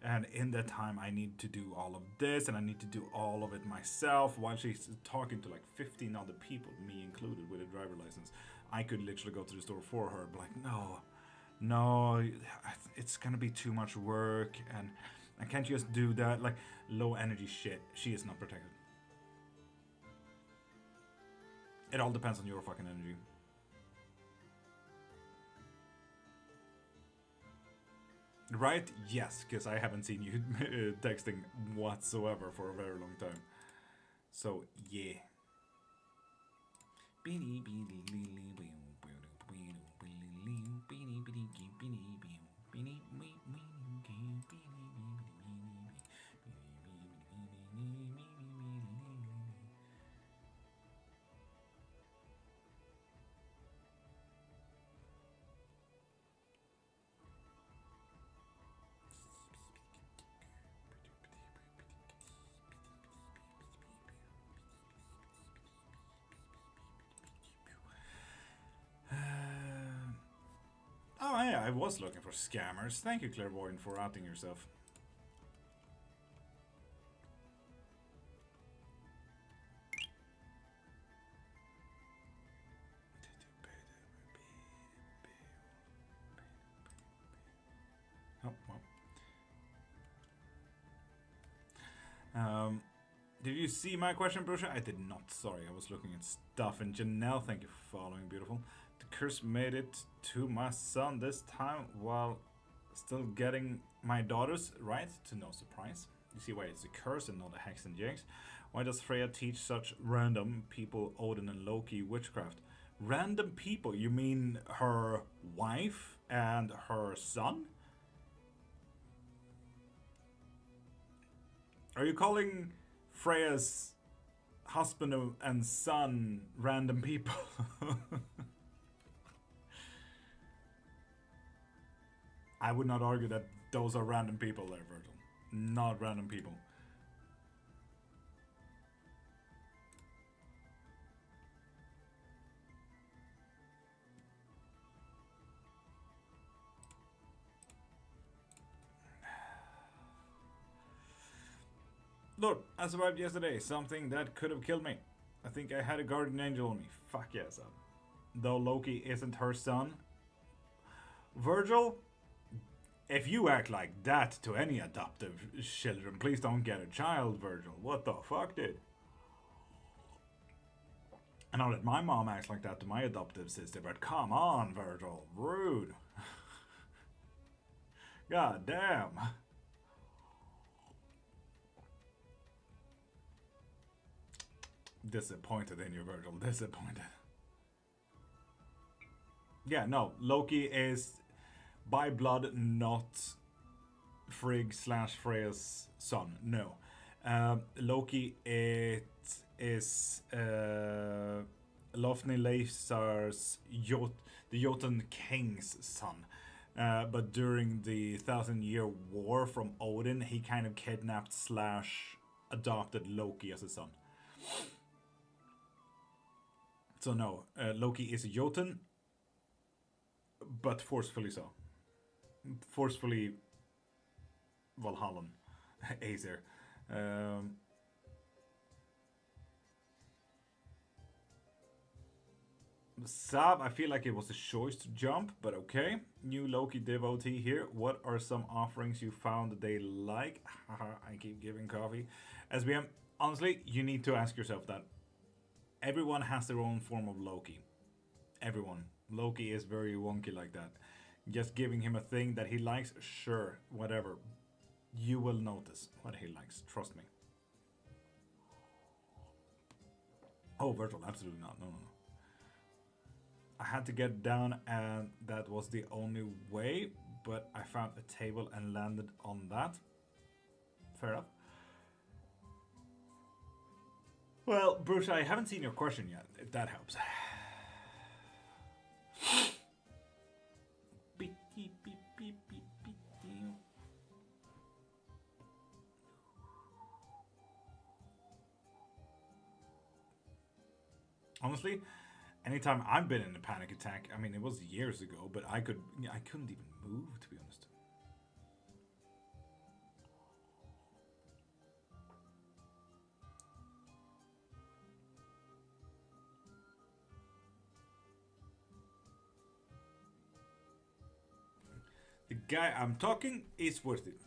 And in that time, I need to do all of this, and I need to do all of it myself while she's talking to like 15 other people, me included, with a driver license. I could literally go to the store for her, but like, no, it's gonna be too much work, and I can't just do that. Like, low energy shit, she is not protected. It all depends on your fucking energy. Right? Yes, because I haven't seen you texting whatsoever for a very long time. So, yeah. Oh yeah, I was looking for scammers. Thank you, Clairvoyant, for outing yourself. Oh, well. Did you see my question, Brusha? I did not. Sorry, I was looking at stuff. And Janelle, thank you for following. Beautiful. The curse made it to my son this time while still getting my daughters right, to no surprise. You see why it's a curse and not a hex and jinx. Why does Freya teach such random people Odin and Loki witchcraft? Random people? You mean her wife and her son? Are you calling Freya's husband and son random people? I would not argue that those are random people there, Virgil. Not random people. Lord, I survived yesterday. Something that could have killed me. I think I had a guardian angel on me. Fuck yes. Though Loki isn't her son. Virgil, if you act like that to any adoptive children, please don't get a child, Virgil. What the fuck, dude? I know that my mom acts like that to my adoptive sister, but come on, Virgil. Rude. God damn. Disappointed in you, Virgil. Disappointed. Yeah, no. Loki is by blood not Frigg / Freya's son. No. Loki is Lofni Leifsar's the Jotun King's son. But during the 1,000-year war from Odin, he kind of kidnapped / adopted Loki as a son. So no, Loki is a Jotun, but forcefully so. Forcefully Valhallan. Aesir. Sab, I feel like it was a choice to jump, but okay. New Loki devotee here. What are some offerings you found that they like? I keep giving coffee. SBM, honestly, you need to ask yourself that. Everyone has their own form of Loki. Everyone. Loki is very wonky like that. Just giving him a thing that he likes, sure, whatever. You will notice what he likes. Trust me. Oh, Virtual, absolutely not. No. I had to get down and that was the only way, but I found a table and landed on that. Fair enough. Well, Bruce, I haven't seen your question yet, if that helps. Beep, beep, beep, beep, beep, beep, beep. Honestly, anytime I've been in a panic attack, I mean, it was years ago, but I couldn't even move, to be honest. The guy I'm talking is worth it.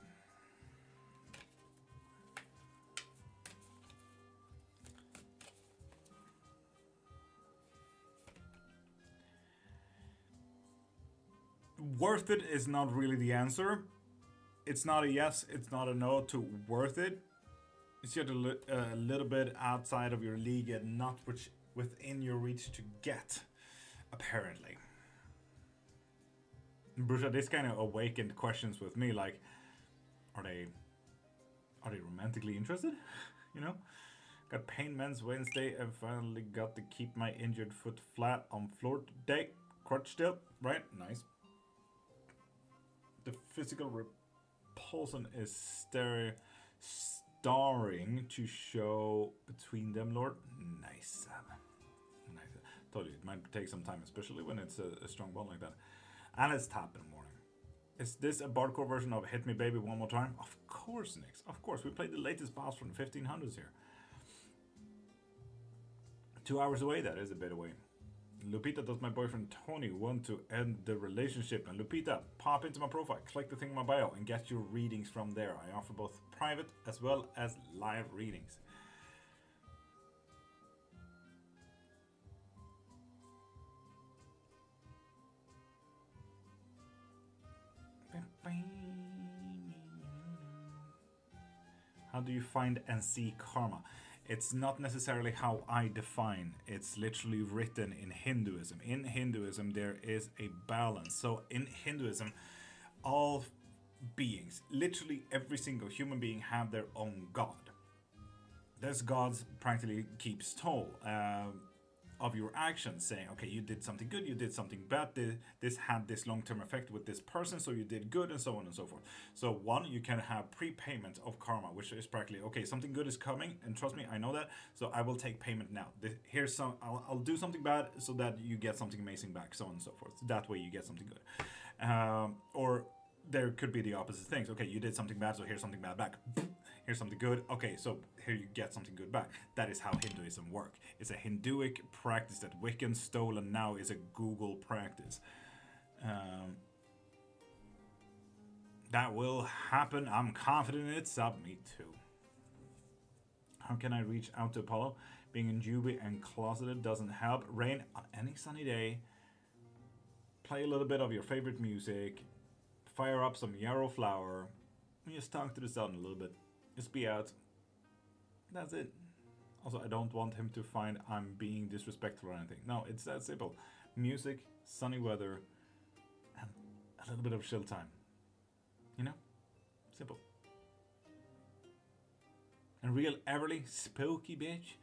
Worth it is not really the answer. It's not a yes, it's not a no to worth it. It's just a little bit outside of your league and not within your reach to get, apparently. Bruce, this kind of awakened questions with me, like, are they romantically interested? You know? Got pain meds Wednesday and finally got to keep my injured foot flat on floor today. Crutch still, right? Nice. The physical repulsion is starring to show between them, Lord. Nice. Nice. Told you, it might take some time, especially when it's a strong bond like that. And it's top in the morning. Is this a hardcore version of Hit Me Baby One More Time? Of course, Nix. Of course. We played the latest boss from the 1500s here. 2 hours away, that is a bit away. Lupita, does my boyfriend Tony want to end the relationship? And Lupita, pop into my profile, click the thing in my bio, and get your readings from there. I offer both private as well as live readings. How do you find and see karma? It's not necessarily how I define. It's literally written in Hinduism. In Hinduism, there is a balance. So in Hinduism, all beings, literally every single human being, have their own god. This god practically keeps toll of your actions, saying, okay, you did something good, you did something bad, this had this long-term effect with this person, so you did good, and so on and so forth. So one, you can have prepayment of karma, which is practically, okay, something good is coming, and trust me, I know that, so I will take payment now. Here's some, I'll do something bad so that you get something amazing back, so on and so forth. That way you get something good. Or there could be the opposite things. Okay, you did something bad, so here's something bad back. Here's something good. Okay, so here you get something good back. That is how Hinduism works. It's a Hinduic practice that Wiccan stole and now is a Google practice. That will happen. I'm confident it's up. Me too. How can I reach out to Apollo? Being in Juby and closeted doesn't help. Rain, on any sunny day, play a little bit of your favorite music, fire up some yarrow flower, and just talk to the sun a little bit. Just be out. That's it. Also, I don't want him to find I'm being disrespectful or anything. No, it's that simple. Music, sunny weather, and a little bit of chill time. You know? Simple. And real Everly, spooky bitch,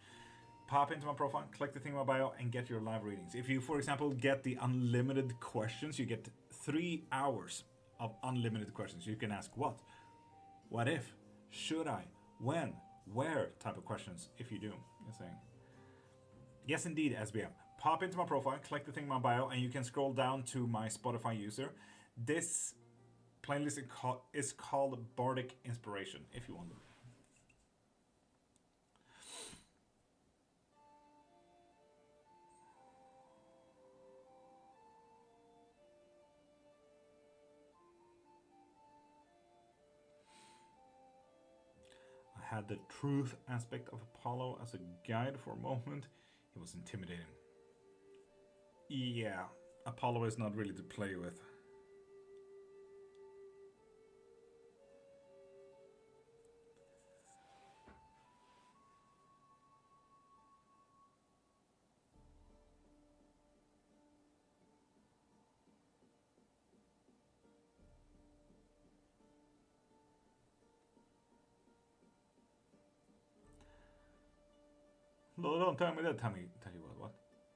pop into my profile, click the thing in my bio, and get your live readings. If you, for example, get the unlimited questions, you get 3 hours of unlimited questions. You can ask what? What if? Should I? When? Where? Type of questions, if you do. You're saying. Yes, indeed, SBM. Pop into my profile, click the thing in my bio, and you can scroll down to my Spotify user. This playlist is called Bardic Inspiration, if you want it. Had the truth aspect of Apollo as a guide for a moment. It was intimidating. Yeah, Apollo is not really to play with. No, don't tell me that. Tell you what?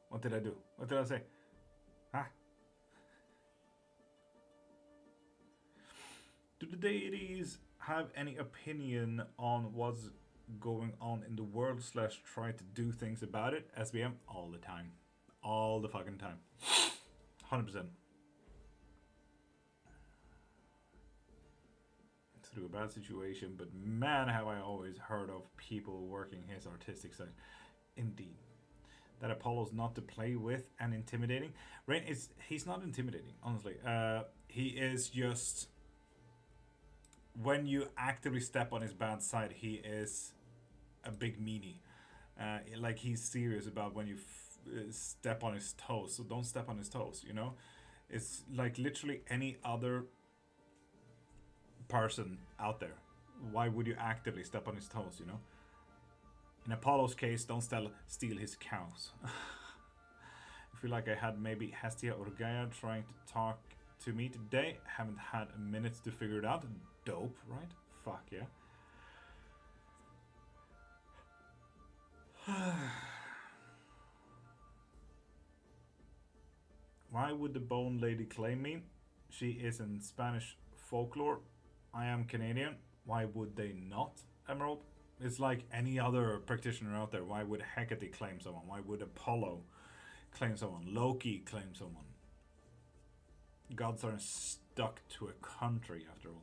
What did I do? What did I say? Huh? Do the deities have any opinion on what's going on in the world / try to do things about it? SBM all the time. All the fucking time. 100%. Through a bad situation, but man, have I always heard of people working his artistic side. Indeed. That Apollo's not to play with and intimidating. Rain is he's not intimidating, honestly. He is just, when you actively step on his bad side, he is a big meanie. Like he's serious about when you step on his toes. So don't step on his toes, you know? It's like literally any other person out there. Why would you actively step on his toes, you know? In Apollo's case, don't steal his cows. I feel like I had maybe Hestia or Gaia trying to talk to me today. Haven't had a minute to figure it out. Dope, right? Fuck yeah. Why would the Bone Lady claim me? She is in Spanish folklore. I am Canadian. Why would they not, Emerald? It's like any other practitioner out there. Why would Hecate claim someone? Why would Apollo claim someone? Loki claim someone? Gods aren't stuck to a country, after all.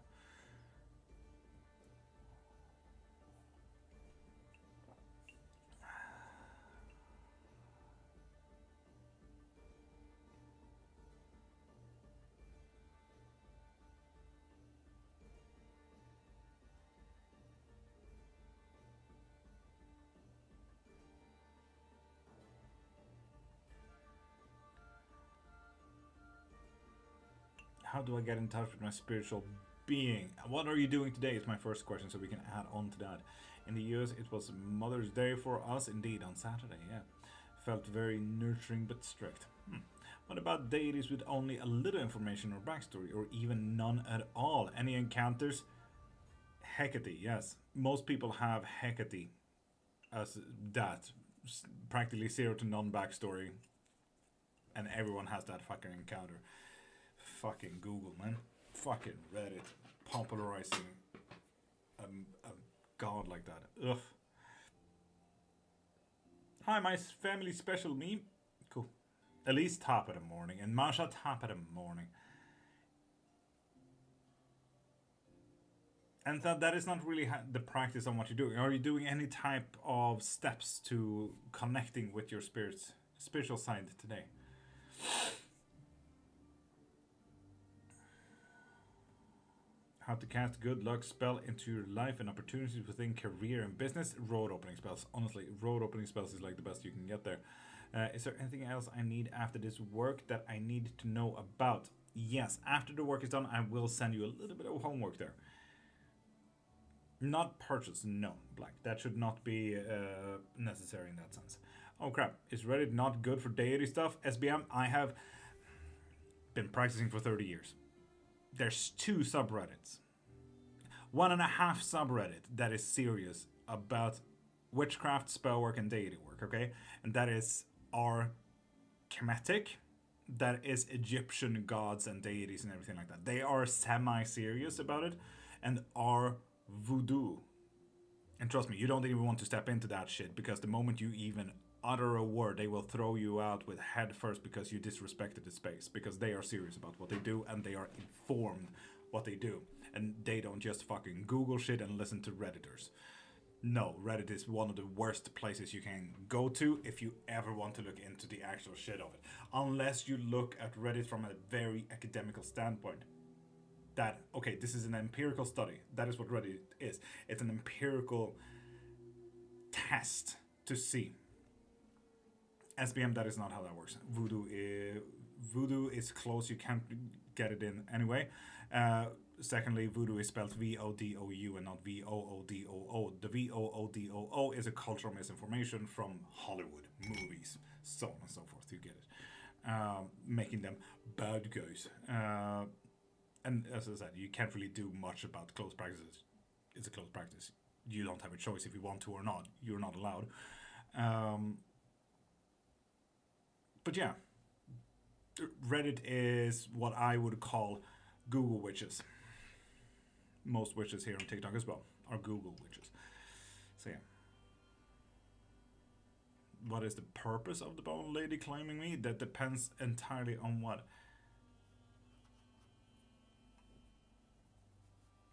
How do I get in touch with my spiritual being? What are you doing today is my first question, so we can add on to that. In the US, it was Mother's Day for us, indeed, on Saturday, yeah. Felt very nurturing but strict. What about deities with only a little information or backstory, or even none at all? Any encounters? Hecate, yes. Most people have Hecate as that. Practically zero to none backstory. And everyone has that fucking encounter. Fucking Google, man. Fucking Reddit. Popularizing a god like that. Ugh. Hi, my family special me. Cool. Elise top of the morning. And Masha top of the morning. And that is not really the practice on what you're doing. Are you doing any type of steps to connecting with your spiritual side today? How to cast good luck spell into your life and opportunities within career and business. Road opening spells. Honestly, road opening spells is like the best you can get there. Is there anything else I need after this work that I need to know about? Yes, after the work is done, I will send you a little bit of homework there. Not purchase, no, Black. That should not be necessary in that sense. Oh crap, is Reddit not good for deity stuff? SBM, I have been practicing for 30 years. There's 2 subreddits. 1.5 subreddit that is serious about witchcraft, spellwork, and deity work, okay? And that is our Kemetic, that is Egyptian gods and deities and everything like that. They are semi-serious about it, and our voodoo. And trust me, you don't even want to step into that shit, because the moment you even utter a word, they will throw you out with head first because you disrespected the space, because they are serious about what they do and they are informed what they do, and they don't just fucking Google shit and listen to Redditors. No, Reddit is one of the worst places you can go to if you ever want to look into the actual shit of it, unless you look at Reddit from a very academical standpoint. That, okay, this is an empirical study. That is what Reddit is. It's an empirical test to see. SBM, that is not how that works. Voodoo is close. You can't get it in anyway. Secondly, voodoo is spelled V-O-D-O-U and not V-O-O-D-O-O. The V-O-O-D-O-O is a cultural misinformation from Hollywood movies, so on and so forth. You get it, making them bad guys. And as I said, you can't really do much about closed practices. It's a closed practice. You don't have a choice if you want to or not. You're not allowed. But yeah, Reddit is what I would call Google witches. Most witches here on TikTok as well are Google witches. So yeah. What is the purpose of the bone lady claiming me? That depends entirely on what.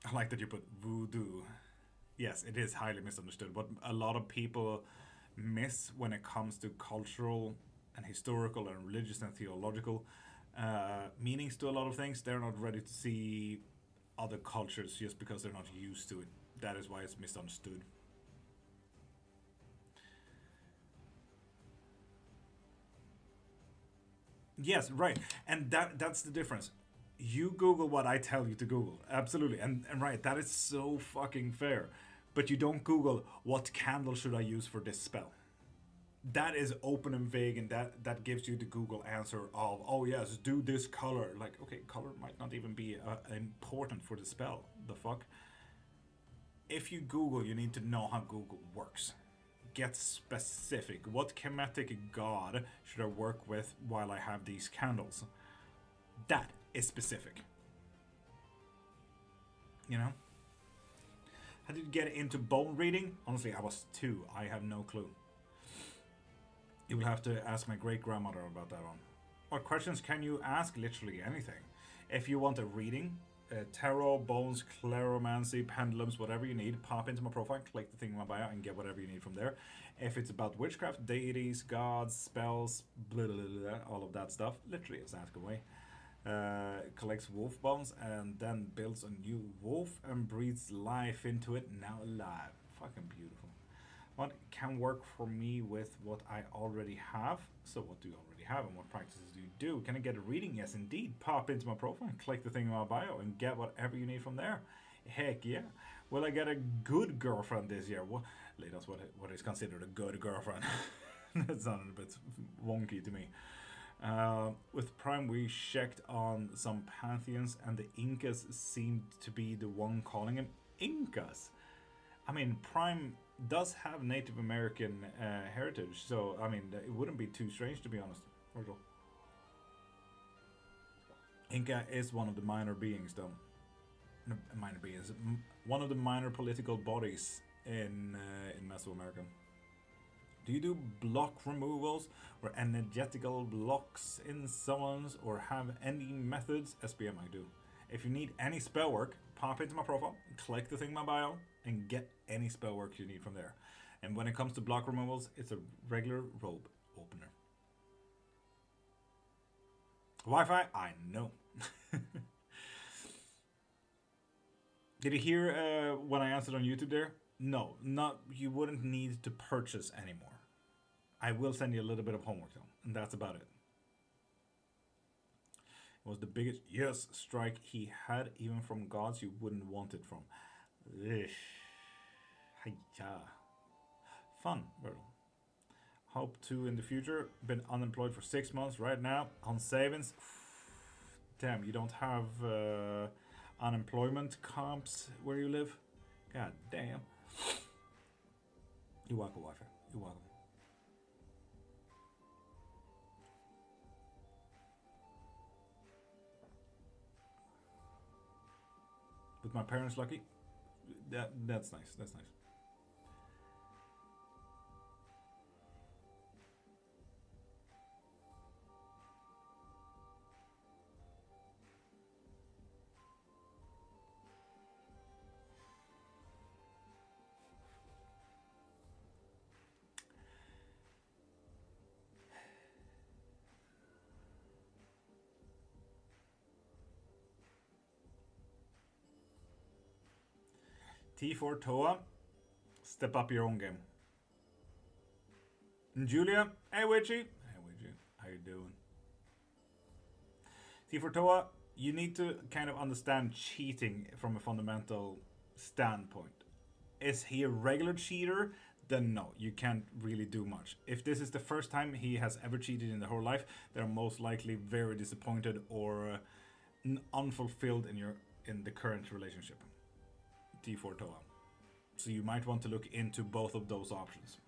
I like that you put voodoo. Yes, it is highly misunderstood. What a lot of people miss when it comes to cultural and historical and religious and theological meanings to a lot of things, they're not ready to see other cultures just because they're not used to it. That is why it's misunderstood. Yes, right. And that's the difference. You Google what I tell you to Google. Absolutely. And right, that is so fucking fair. But you don't Google what candle should I use for this spell. That is open and vague, and that gives you the Google answer of, oh yes, do this color. Like, okay, color might not even be important for the spell. The fuck? If you Google, you need to know how Google works. Get specific. What chematic god should I work with while I have these candles? That is specific. You know? How did you get into bone reading? Honestly, I was 2. I have no clue. You will have to ask my great grandmother about that one. What questions can you ask? Literally anything. If you want a reading, tarot, bones, claromancy, pendulums, whatever you need, pop into my profile, click the thing in my bio, and get whatever you need from there. If it's about witchcraft, deities, gods, spells, blah, blah, blah, all of that stuff, literally just ask away. Collects wolf bones and then builds a new wolf and breathes life into it, now alive. Fucking beautiful. What can work for me with what I already have? So what do you already have and what practices do you do? Can I get a reading? Yes, indeed. Pop into my profile, click the thing in my bio, and get whatever you need from there. Heck yeah. Will I get a good girlfriend this year? Well, that's what is considered a good girlfriend. That sounded a bit wonky to me. With Prime, we checked on some pantheons, and the Incas seemed to be the one calling him Incas. I mean, Prime does have Native American heritage, so I mean, it wouldn't be too strange, to be honest. Virgil. Inca is one of the minor beings, though. No, minor beings, one of the minor political bodies in Mesoamerica. Do you do block removals or energetical blocks in summons or have any methods? SBM, I do. If you need any spell work, pop into my profile, click the thing in my bio, and get any spell work you need from there. And when it comes to block removals, it's a regular robe opener. Wi-Fi? I know. Did you hear when I answered on YouTube there? No, not. You wouldn't need to purchase anymore. I will send you a little bit of homework though, and that's about it. It was the biggest strike he had, even from gods you wouldn't want it from. Hiya. Fun, Virgil. Hope to in the future. Been unemployed for 6 months right now on savings. Damn, you don't have unemployment comps where you live? God damn. You're welcome, Wi-Fi. You're welcome. With my parents lucky? That's nice. That's nice. T4 Toa, step up your own game. And Julia, hey Witchy. Hey Witchy, how you doing? T4 Toa, you need to kind of understand cheating from a fundamental standpoint. Is he a regular cheater? Then no, you can't really do much. If this is the first time he has ever cheated in their whole life, they're most likely very disappointed or unfulfilled in the current relationship. T4 Toa. So you might want to look into both of those options.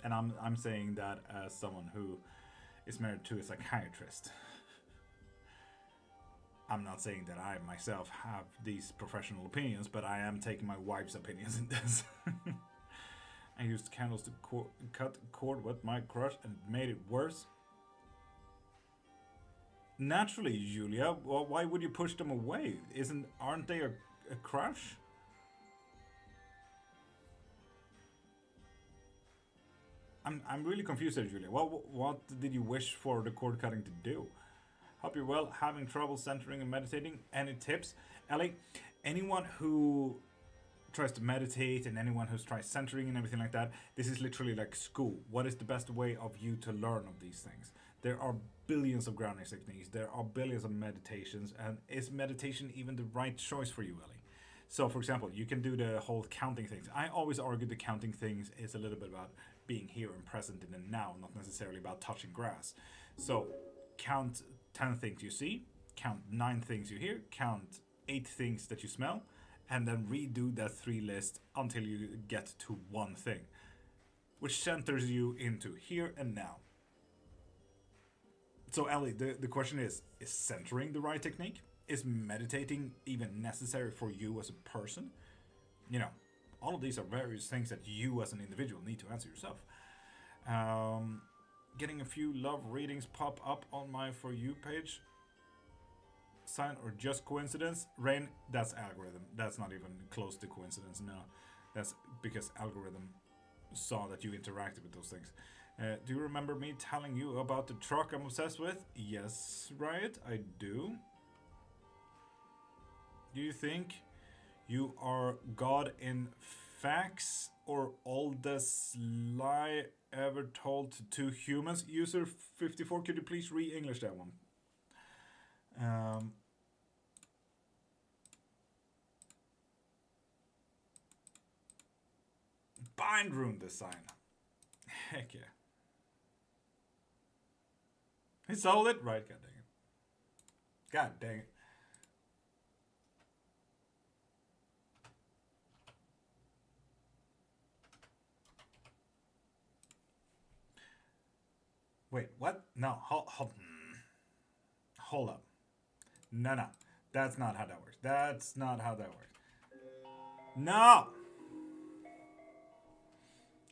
And I'm saying that as someone who is married to a psychiatrist. I'm not saying that I myself have these professional opinions, but I am taking my wife's opinions in this. I used candles to cut cord with my crush and made it worse. Naturally, Julia. Well, why would you push them away? Aren't they a crush? I'm really confused there, Julia. What did you wish for the cord cutting to do? Hope you're well. Having trouble centering and meditating? Any tips, Ellie? Anyone who tries to meditate and anyone who tries centering and everything like that, this is literally like school. What is the best way of you to learn of these things? There are billions of grounding techniques. There are billions of meditations, and is meditation even the right choice for you, Ellie? So, for example, you can do the whole counting things. I always argue the counting things is a little bit about being here and present in the now, not necessarily about touching grass. So, count 10 things you see, count 9 things you hear, count 8 things that you smell, and then redo that 3 list until you get to one thing, which centers you into here and now. So, Ellie, the question is centering the right technique? Is meditating even necessary for you as a person? You know, all of these are various things that you as an individual need to answer yourself. Getting a few love readings pop up on my For You page. Sign or just coincidence? Rain, that's algorithm. That's not even close to coincidence, no. That's because algorithm saw that you interacted with those things. Do you remember me telling you about the truck I'm obsessed with? Yes, Riot, I do. Do you think you are God in facts or oldest lie ever told to 2 humans? User 54, could you please re-English that one? Bind rune design. Heck yeah. He sold it? Right, god dang it. God dang it. Wait, what? No, hold up. No. That's not how that works. That's not how that works. No!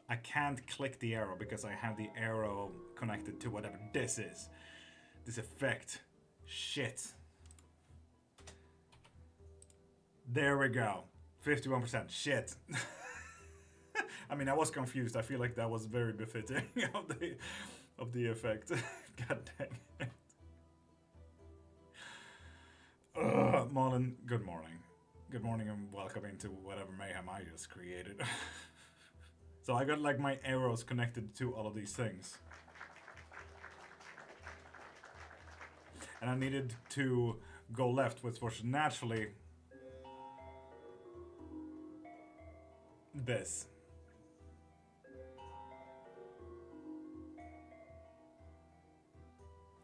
I can't click the arrow because I have the arrow connected to whatever this is. This effect. Shit. There we go. 51%. Shit. I mean, I was confused. I feel like that was very befitting of the effect. God dang it. Marlon, good morning. Good morning and welcome into whatever mayhem I just created. So I got like my arrows connected to all of these things. And I needed to go left, which was naturally this.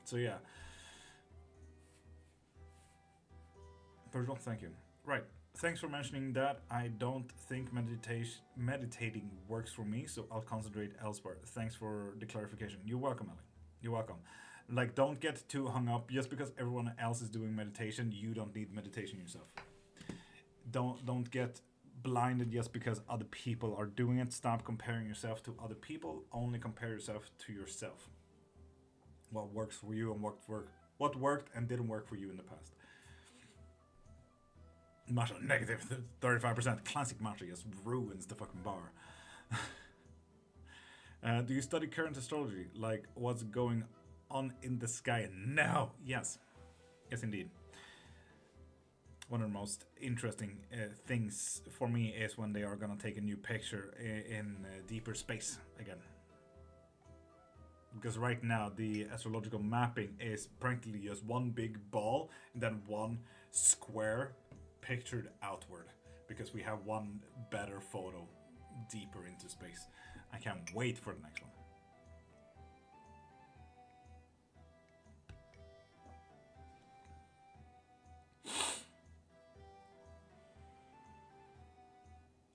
So yeah. Virgil, thank you. Right. Thanks for mentioning that. I don't think meditating works for me, so I'll concentrate elsewhere. Thanks for the clarification. You're welcome, Ellie. You're welcome. Like, don't get too hung up. Just because everyone else is doing meditation, you don't need meditation yourself. Don't get blinded just because other people are doing it. Stop comparing yourself to other people. Only compare yourself to yourself. What works for you and what worked and didn't work for you in the past. Masha, negative 35%. Classic Masha just ruins the fucking bar. Do you study current astrology? Like what's going on in the sky now? Yes. Yes, indeed. One of the most interesting things for me is when they are going to take a new picture in deeper space again. Because right now the astrological mapping is practically just one big ball and then one square pictured outward, because we have one better photo deeper into space. I can't wait for the next one.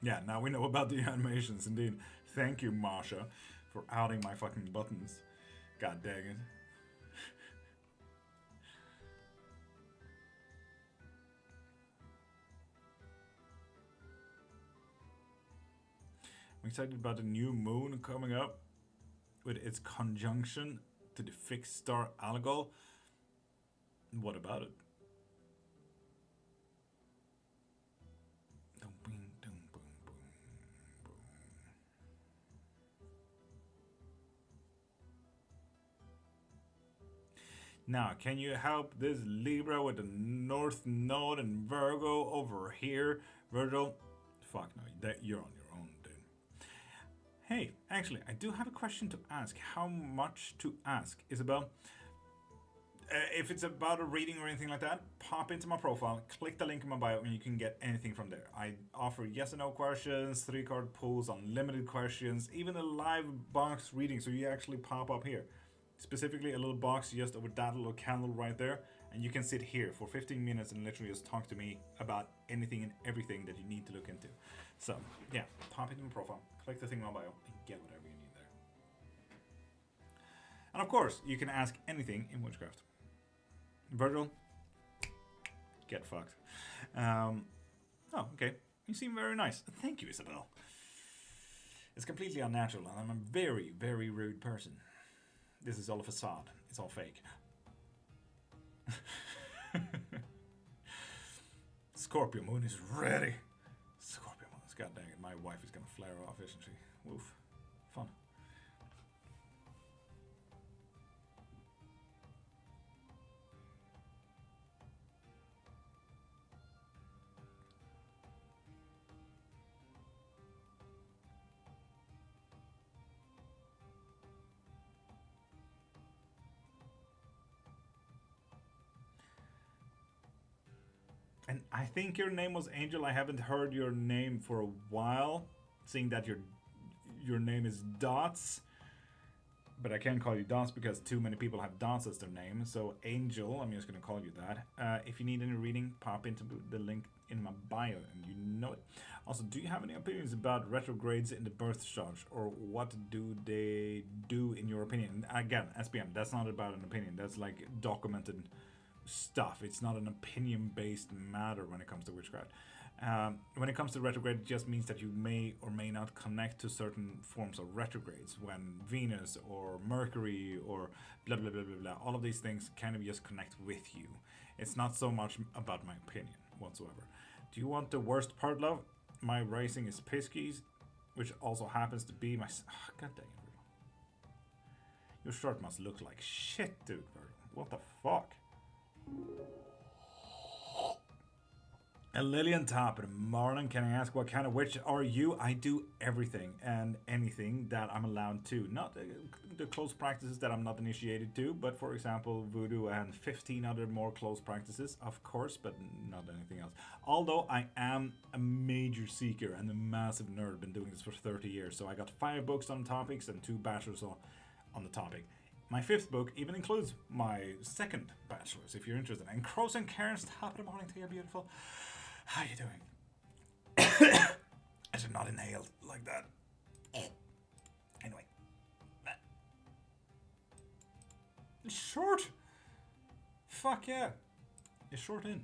Yeah, now we know about the animations, indeed. Thank you, Marsha, for outing my fucking buttons. God dang it. I'm excited about the new moon coming up with its conjunction to the fixed star Algol. What about it? Now, can you help this Libra with the North Node and Virgo over here, Virgil? Fuck no, you're on your own, dude. Hey, actually, I do have a question to ask. How much to ask, Isabel? If it's about a reading or anything like that, pop into my profile, click the link in my bio, and you can get anything from there. I offer yes and no questions, 3-card pulls, unlimited questions, even a live box reading, so you actually pop up here. Specifically, a little box just with that little candle right there, and you can sit here for 15 minutes and literally just talk to me about anything and everything that you need to look into. So, yeah, pop into my profile, click the thing in my bio, and get whatever you need there. And of course, you can ask anything in Witchcraft. Virgil, get fucked. Oh, okay. You seem very nice. Thank you, Isabel. It's completely unnatural, and I'm a very, very rude person. This is all a facade. It's all fake. Scorpio moon is ready. Scorpio moon. God dang it. My wife is gonna flare off, isn't she? Woof. Fun. And I think your name was Angel. I haven't heard your name for a while, seeing that your name is Dots. But I can't call you Dots because too many people have Dots as their name. So Angel, I'm just going to call you that. If you need any reading, pop into the link in my bio and you know it. Also, do you have any opinions about retrogrades in the birth chart, or what do they do in your opinion? Again, SPM, that's not about an opinion. That's like documented stuff. It's not an opinion-based matter when it comes to witchcraft. When it comes to retrograde, it just means that you may or may not connect to certain forms of retrogrades when Venus or Mercury or blah blah blah blah blah. All of these things kind of just connect with you. It's not so much about my opinion whatsoever. Do you want the worst part, love? My rising is Pisces, which also happens to be my... Oh, God dang it, Virgo. Your shirt must look like shit, dude, Virgo. What the fuck? And Lillian Top in the morning, can I ask what kind of witch are you? I do everything and anything that I'm allowed to. Not the close practices that I'm not initiated to, but for example, voodoo and 15 other more close practices, of course, but not anything else. Although I am a major seeker and a massive nerd, been doing this for 30 years, so I got 5 books on topics and 2 bachelors on the topic. My 5th book even includes my 2nd bachelor's, if you're interested. And Crows and Cairns, top of the morning to you, beautiful. How you doing? I should not inhale like that. Anyway. Short? Fuck yeah. It's short in.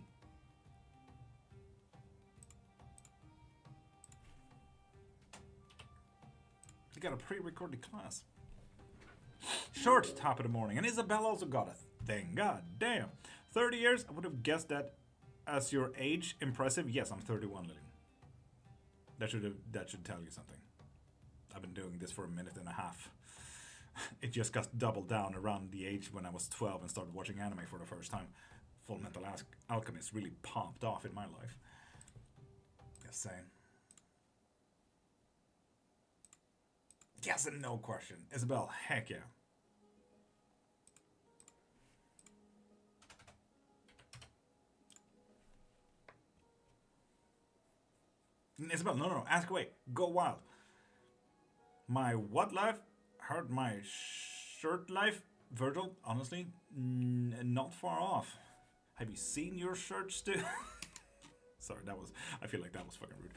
You got a pre-recorded class. Short top of the morning. And Isabel also got a thing. God damn. 30 years? I would have guessed that as your age. Impressive. Yes, I'm 31, Lillian. That should tell you something. I've been doing this for a minute and a half. It just got doubled down around the age when I was 12 and started watching anime for the first time. Full Metal Alchemist really popped off in my life. Just saying. Yes and no question. Isabel, heck yeah. Isabel, no, ask away. Go wild. My what life? Heard my shirt life? Virgil, honestly, not far off. Have you seen your shirt still? Sorry, I feel like that was fucking rude.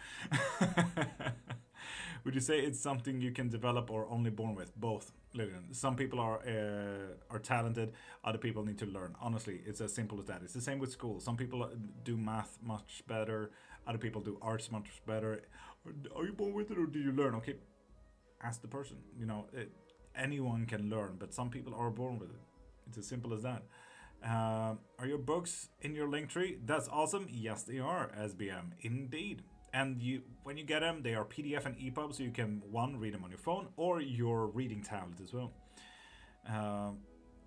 Would you say it's something you can develop or only born with? Both, Lillian. Some people are talented. Other people need to learn. Honestly, it's as simple as that. It's the same with school. Some people do math much better. Other people do arts much better. Are you born with it or do you learn? Okay, ask the person. You know, anyone can learn, but some people are born with it. It's as simple as that. Are your books in your link tree? That's awesome. Yes, they are, SBM. Indeed. And when you get them, they are PDF and EPUB, so you can, one, read them on your phone or your reading tablet as well.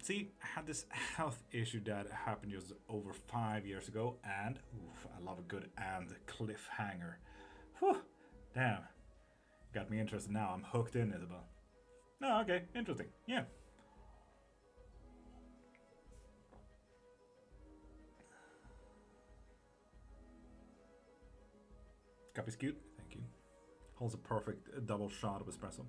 See, I had this health issue that happened just over 5 years ago, and oof, I love a good and cliffhanger. Whew, damn. Got me interested now. I'm hooked in, Isabel. Oh, okay, interesting. Yeah. Cup is cute. Thank you. Holds a perfect double shot of espresso.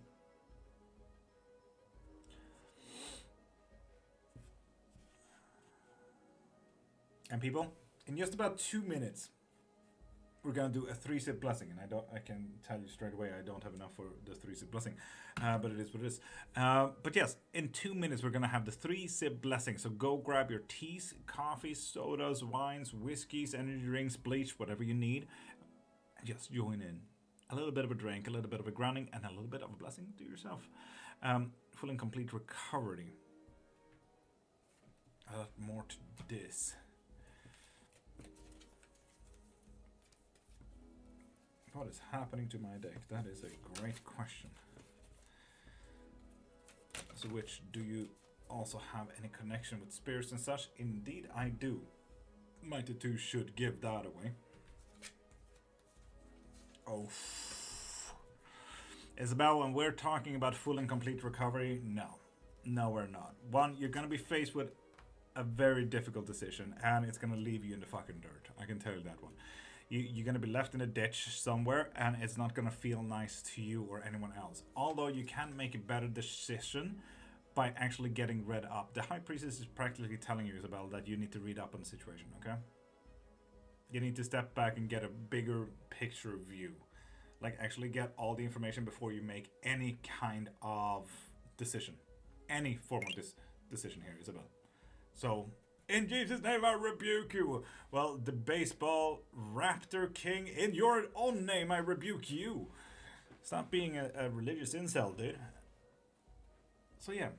And people, in just about 2 minutes, we're gonna do a 3-sip blessing, and I can tell you straight away I don't have enough for the 3-sip blessing, but it is what it is. But yes, in 2 minutes we're gonna have the 3-sip blessing. So go grab your teas, coffees, sodas, wines, whiskeys, energy drinks, bleach, whatever you need, and just join in. A little bit of a drink, a little bit of a grounding, and a little bit of a blessing to yourself. Full and complete recovery. A lot more to this. What is happening to my deck? That is a great question. So, which do you also have any connection with spirits and such? Indeed, I do. Mighty 2 should give that away. Oh. Isabel, when we're talking about full and complete recovery, no. No, we're not. One, you're going to be faced with a very difficult decision, and it's going to leave you in the fucking dirt. I can tell you that one. You're going to be left in a ditch somewhere, and it's not going to feel nice to you or anyone else. Although you can make a better decision by actually getting read up. The High Priestess is practically telling you, Isabel, that you need to read up on the situation, okay? You need to step back and get a bigger picture view. Like, actually get all the information before you make any kind of decision. Any form of this decision here, Isabel. So, in Jesus' name I rebuke you. Well, the baseball Raptor King, in your own name I rebuke you. Stop being a religious incel, dude. So yeah.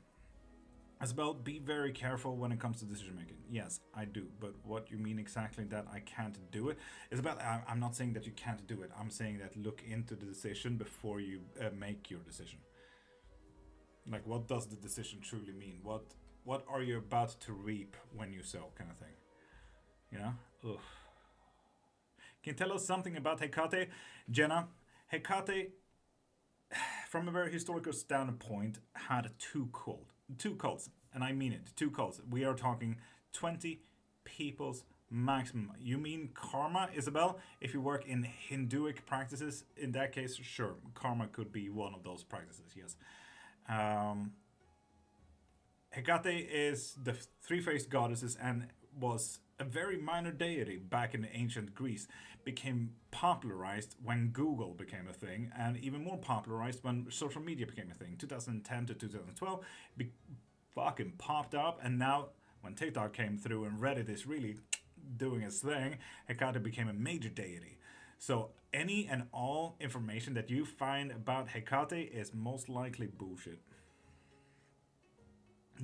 Isabel, be very careful when it comes to decision making. Yes, I do. But what you mean exactly that I can't do it? Isabel, I'm not saying that you can't do it. I'm saying that look into the decision before you make your decision. Like, what does the decision truly mean? What are you about to reap when you sow, kind of thing? You know? Ugh. Can you tell us something about Hecate? Jenna, Hecate, from a very historical standpoint, had two cults, and I mean it, 2 cults. We are talking 20 people's maximum. You mean karma, Isabel? If you work in Hinduic practices, in that case, sure, karma could be one of those practices, yes. Hecate is the 3-faced goddesses and was a very minor deity back in ancient Greece. Became popularized when Google became a thing, and even more popularized when social media became a thing. 2010 to 2012, fucking popped up, and now when TikTok came through and Reddit is really doing its thing, Hecate became a major deity. So any and all information that you find about Hecate is most likely bullshit.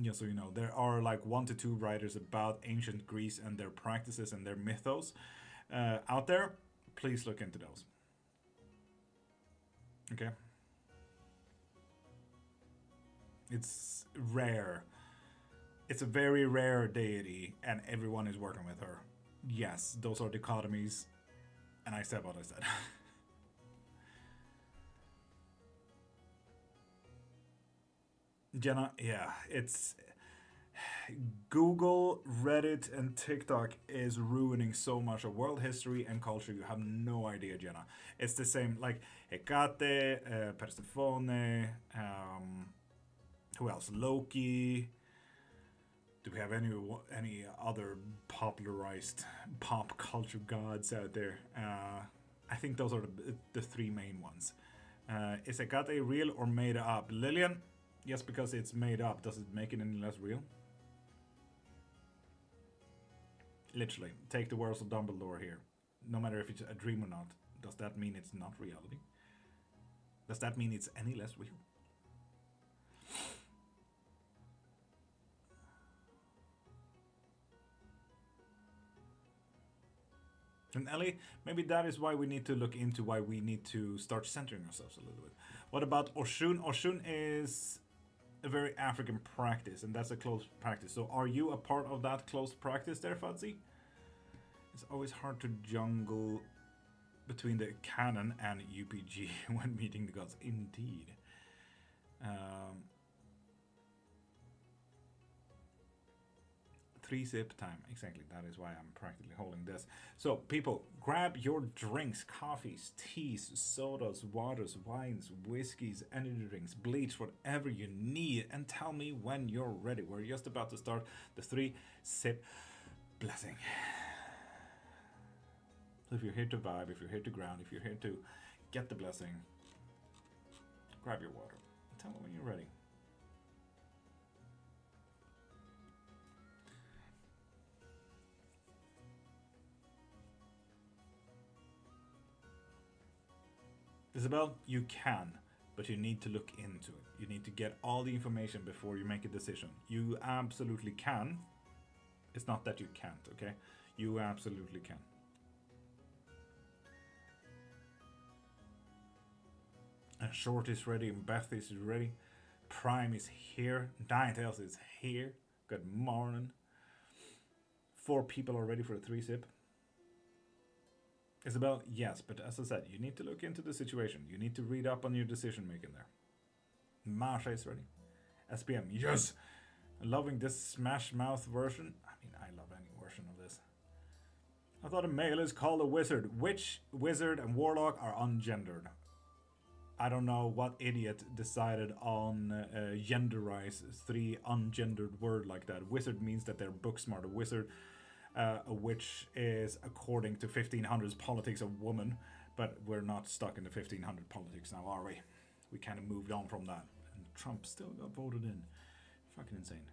Just so you know, there are like 1 to 2 writers about ancient Greece and their practices and their mythos out there. Please look into those. Okay? It's rare. It's a very rare deity, and everyone is working with her. Yes, those are dichotomies, and I said what I said. Jenna, yeah, it's Google, Reddit, and TikTok is ruining so much of world history and culture. You have no idea, Jenna. It's the same, like Hecate, Persephone, who else? Loki. Do we have any other popularized pop culture gods out there? I think those are the 3 main ones. Is Hecate real or made up? Lillian, just because it's made up, does it make it any less real? Literally, take the words of Dumbledore here. No matter if it's a dream or not, does that mean it's not reality? Does that mean it's any less real? And Ellie, maybe that is why we need to look into why we need to start centering ourselves a little bit. What about Oshun? Oshun is a very African practice, and that's a close practice. So are you a part of that close practice there, Fadzi? It's always hard to jungle between the canon and UPG when meeting the gods. Indeed. 3-sip time. Exactly. That is why I'm practically holding this. So, people, grab your drinks, coffees, teas, sodas, waters, wines, whiskeys, energy drinks, bleach, whatever you need, and tell me when you're ready. We're just about to start the 3-sip blessing. So if you're here to vibe, if you're here to ground, if you're here to get the blessing, grab your water. Tell me when you're ready. Isabel, you can, but you need to look into it. You need to get all the information before you make a decision. You absolutely can. It's not that you can't, okay? You absolutely can. And Short is ready, and Beth is ready. Prime is here. Ninetales is here. Good morning. 4 people are ready for a 3-sip. Isabel, yes, but as I said, you need to look into the situation. You need to read up on your decision making there. Marsha is ready. SPM, yes! Loving this smash mouth version. I mean, I love any version of this. I thought a male is called a wizard. Witch, wizard, and warlock are ungendered. I don't know what idiot decided on genderize 3 ungendered word like that. Wizard means that they're book smart. A wizard, a witch is, according to 1500s politics, a woman. But we're not stuck in the 1500 politics now, are we? We kind of moved on from that. And Trump still got voted in. Fucking insane.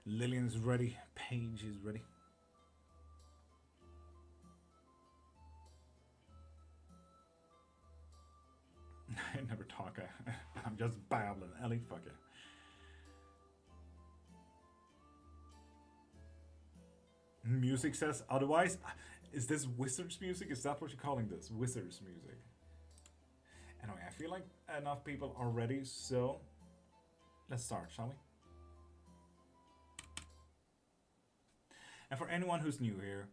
Lillian's ready. Paige is ready. I never talk. I'm just babbling. Ellie, fuck it. Music says otherwise. Is this wizard's music? Is that what you're calling this? Wizard's music. Anyway, I feel like enough people are ready, so let's start, shall we? And for anyone who's new here,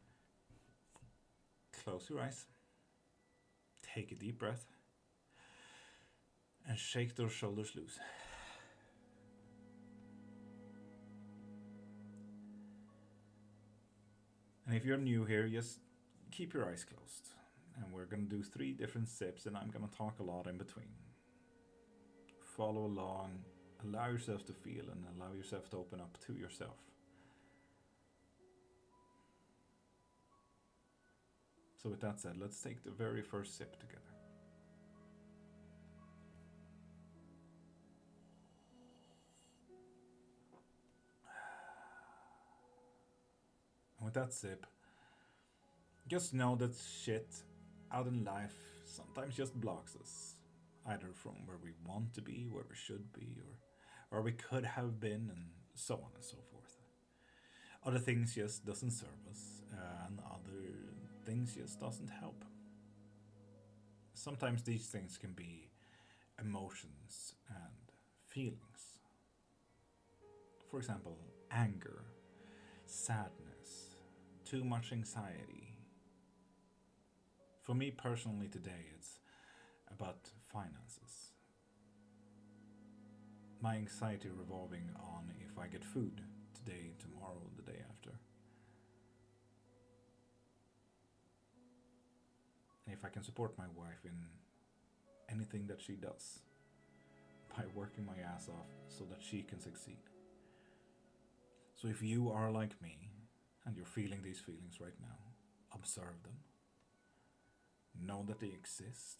close your eyes, take a deep breath, and shake those shoulders loose. And if you're new here, just keep your eyes closed. And we're going to do 3 different sips, and I'm going to talk a lot in between. Follow along, allow yourself to feel, and allow yourself to open up to yourself. So with that said, let's take the very first sip together. And with that sip, just know that shit out in life sometimes just blocks us. Either from where we want to be, where we should be, or where we could have been, and so on and so forth. Other things just doesn't serve us, and other things just doesn't help. Sometimes these things can be emotions and feelings. For example, anger, sadness, too much anxiety. For me personally today, it's about finances. My anxiety revolving on if I get food today, tomorrow, the day after. And if I can support my wife in anything that she does by working my ass off so that she can succeed. So if you are like me and you're feeling these feelings right now, observe them. Know that they exist.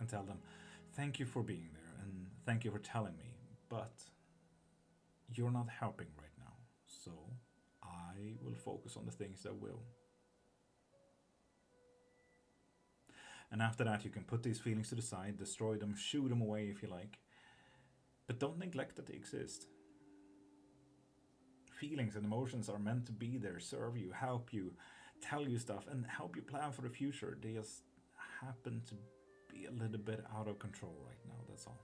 and tell them, thank you for being there and thank you for telling me, but you're not helping right now, so I will focus on the things that will. And after that, you can put these feelings to the side, destroy them, shoo them away if you like, but don't neglect that they exist. Feelings and emotions are meant to be there, serve you, help you, tell you stuff, and help you plan for the future. They just happen to be a little bit out of control right now, that's all.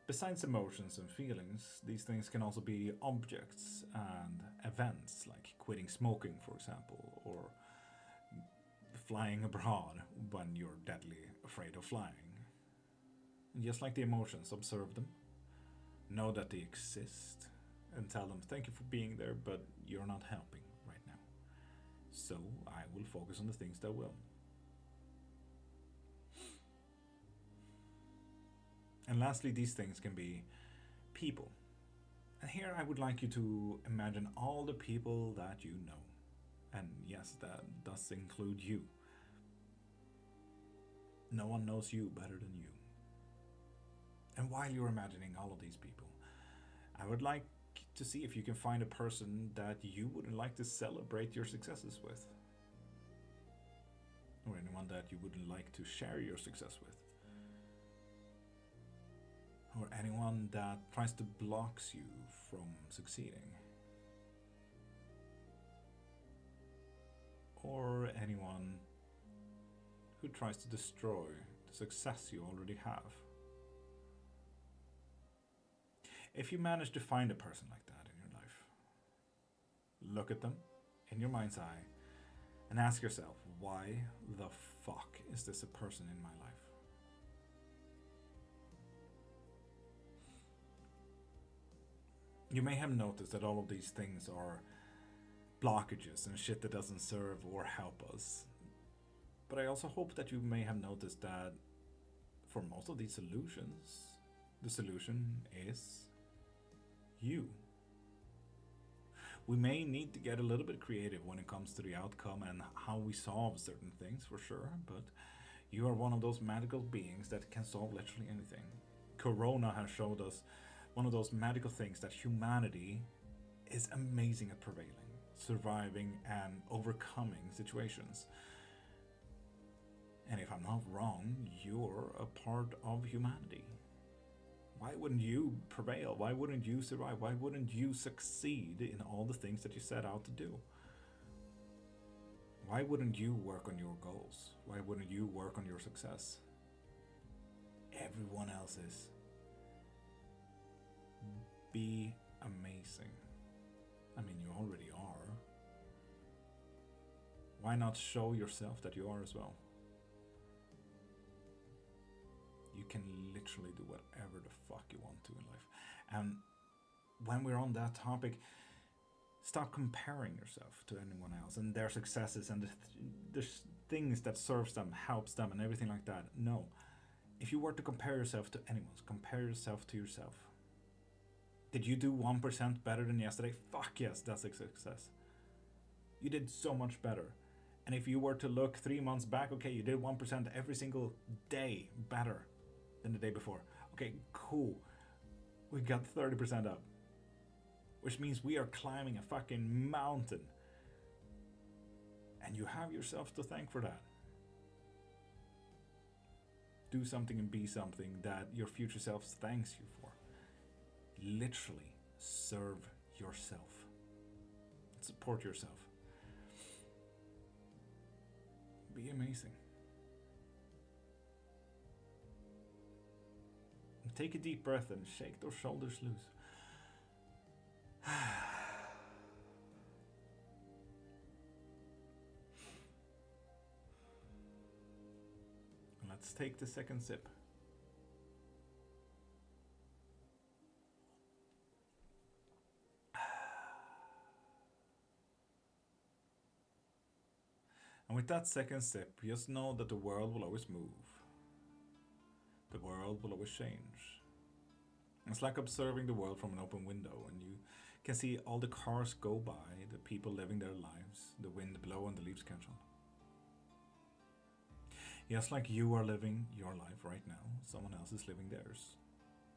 Besides emotions and feelings, these things can also be objects and events, like quitting smoking, for example, or flying abroad when you're deadly afraid of flying. And just like the emotions, observe them, know that they exist, and tell them thank you for being there, but you're not helping right now. So I will focus on the things that will. And lastly, these things can be people. And here I would like you to imagine all the people that you know. And yes, that does include you. No one knows you better than you. And while you're imagining all of these people, I would like to see if you can find a person that you would like to celebrate your successes with. Or anyone that you would like to share your success with. Or anyone that tries to block you from succeeding. Or anyone who tries to destroy the success you already have. If you manage to find a person like that in your life, look at them in your mind's eye and ask yourself, why the fuck is this a person in my life? You may have noticed that all of these things are blockages and shit that doesn't serve or help us. But I also hope that you may have noticed that for most of these solutions, the solution is you. We may need to get a little bit creative when it comes to the outcome and how we solve certain things, for sure, but you are one of those magical beings that can solve literally anything. Corona has showed us one of those magical things that humanity is amazing at prevailing, surviving and overcoming situations. And if I'm not wrong, you're a part of humanity. Why wouldn't you prevail? Why wouldn't you survive? Why wouldn't you succeed in all the things that you set out to do? Why wouldn't you work on your goals? Why wouldn't you work on your success? Everyone else is. Be amazing. I mean, you already are. Why not show yourself that you are as well? You can literally do whatever the fuck you want to in life. And when we're on that topic, stop comparing yourself to anyone else and their successes and the things that serves them, helps them, and everything like that. No. If you were to compare yourself to anyone, compare yourself to yourself. Did you do 1% better than yesterday? Fuck yes, that's a success. You did so much better. And if you were to look 3 months back, okay, you did 1% every single day better than the day before. Okay, cool. We got 30% up. Which means we are climbing a fucking mountain. And you have yourself to thank for that. Do something and be something that your future self thanks you for. Literally serve yourself. Support yourself. Be amazing. Take a deep breath and shake those shoulders loose. Let's take the second sip. And with that second sip, just know that the world will always move. The world will always change. It's like observing the world from an open window, and you Can see all the cars go by, the people living their lives, the wind blow and the leaves catch on. Just like you are living your life right now, someone else is living theirs.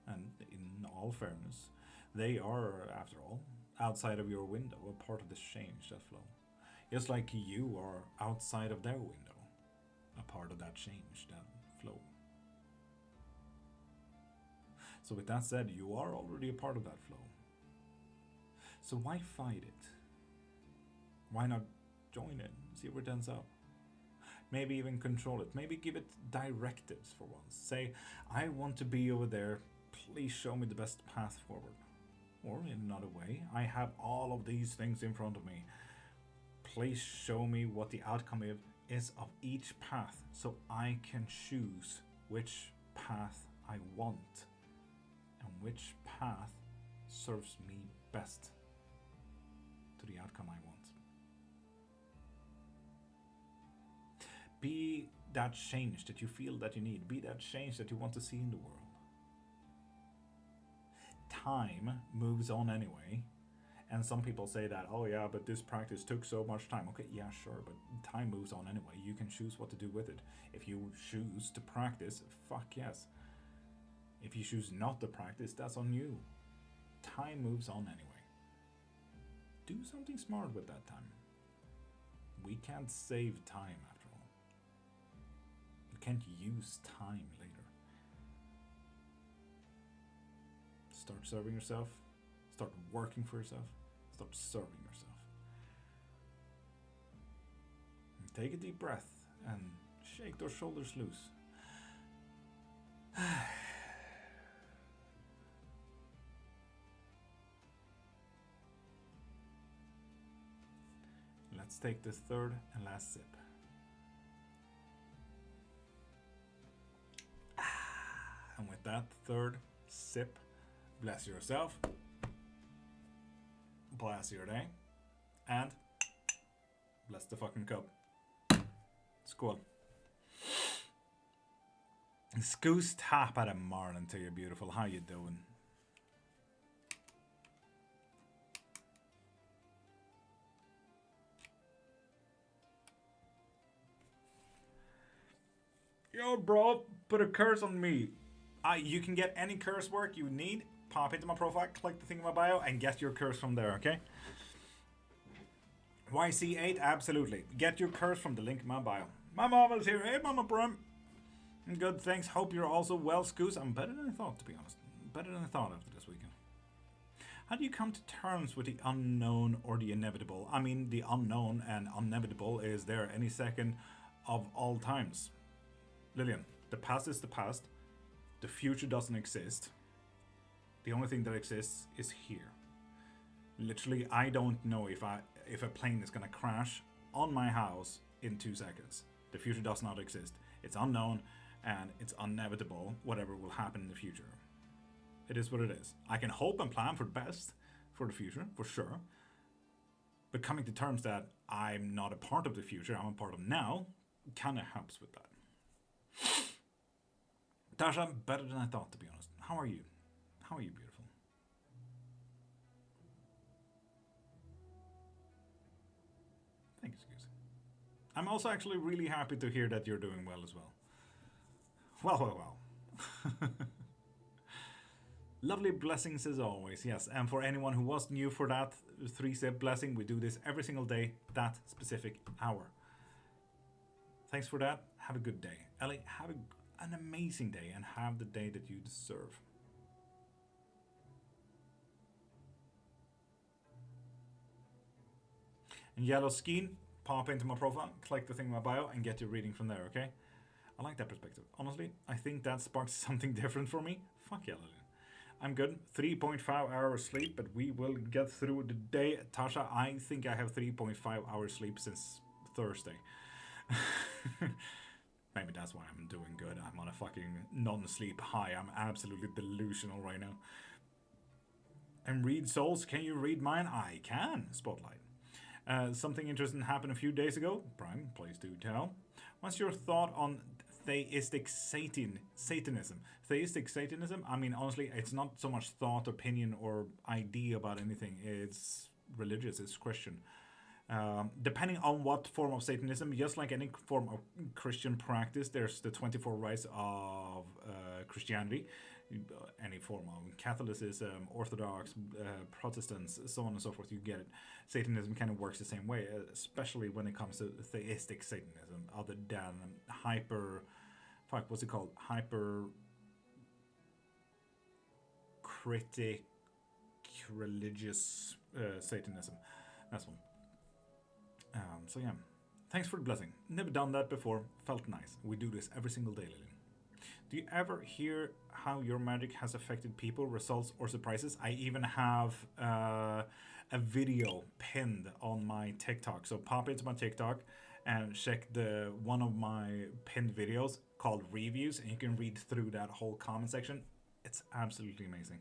And in all fairness, they are, after all, outside of your window, a part of the change that flow. Just like you are outside of their window, a part of that change, that flow. So with that said, you are already a part of that flow. So why fight it? Why not join it? See where it ends up. Maybe even control it. Maybe give it directives for once. Say, I want to be over there. Please show me the best path forward. Or in another way, I have all of these things in front of me. Please show me what the outcome is of each path so I can choose which path I want and which path serves me best to the outcome I want. Be that change that you feel that you need. Be that change that you want to see in the world. Time moves on anyway. And some people say that, oh yeah, but this practice took so much time. Okay, yeah, sure, but time moves on anyway. You can choose what to do with it. If you choose to practice, fuck yes. If you choose not to practice, that's on you. Time moves on anyway. Do something smart with that time. We can't save time after all. You can't use time later. Start serving yourself. Start working for yourself. Start serving yourself. And take a deep breath and shake those shoulders loose. Let's take the third and last sip. And with that third sip, bless yourself, bless your day, and bless the fucking cup. Skål. Skoos tappade morgon to you, beautiful. How you doing? Yo, bro, put a curse on me. You can get any curse work you need. Pop into my profile, click the thing in my bio, and get your curse from there, okay? YC8, absolutely. Get your curse from the link in my bio. My mom is here. Hey, Mama Brum. Good, thanks. Hope you're also well, Scoos. I'm better than I thought, to be honest. Better than I thought after this weekend. How do you come to terms with the unknown or the inevitable? I mean, the unknown and inevitable is there any second of all times. Lillian, the past is the past. The future doesn't exist. The only thing that exists is here. Literally, I don't know if a plane is gonna crash on my house in 2 seconds. The future does not exist. It's unknown and it's inevitable, whatever will happen in the future. It is what it is. I can hope and plan for the best for the future, for sure. But coming to terms that I'm not a part of the future, I'm a part of now, kind of helps with that. Tasha, better than I thought, to be honest. How are you? How are you, beautiful? Thank you, Suze. I'm also actually really happy to hear that you're doing well as well. Well. Lovely blessings as always, yes. And for anyone who was new for that 3-step blessing, we do this every single day, that specific hour. Thanks for that. Have a good day. Ellie, have an amazing day and have the day that you deserve. And Yellow Skin, pop into my profile, click the thing in my bio, and get your reading from there, okay? I like that perspective. Honestly, I think that sparks something different for me. Fuck yeah, I'm good. 3.5 hours sleep, but we will get through the day. Tasha, I think I have 3.5 hours sleep since Thursday. Maybe that's why I'm doing good. I'm on a fucking non-sleep high. I'm absolutely delusional right now. And read souls. Can you read mine? I can. Spotlight. Something interesting happened a few days ago. Prime, please do tell. What's your thought on theistic Satanism. Theistic Satanism, I mean, honestly, it's not so much thought, opinion, or idea about anything. It's religious, it's Christian. Depending on what form of Satanism, just like any form of Christian practice, there's the 24 rites of Christianity, any form of Catholicism, Orthodox, Protestants, so on and so forth, you get it. Satanism kind of works the same way, especially when it comes to theistic Satanism, other than what's it called? Hyper critic religious Satanism. That's one. So yeah, thanks for the blessing. Never done that before. Felt nice. We do this every single day, Lily. Do you ever hear how your magic has affected people, results, or surprises? I even have a video pinned on my TikTok. So pop into my TikTok and check one of my pinned videos called Reviews, and you can read through that whole comment section. It's absolutely amazing.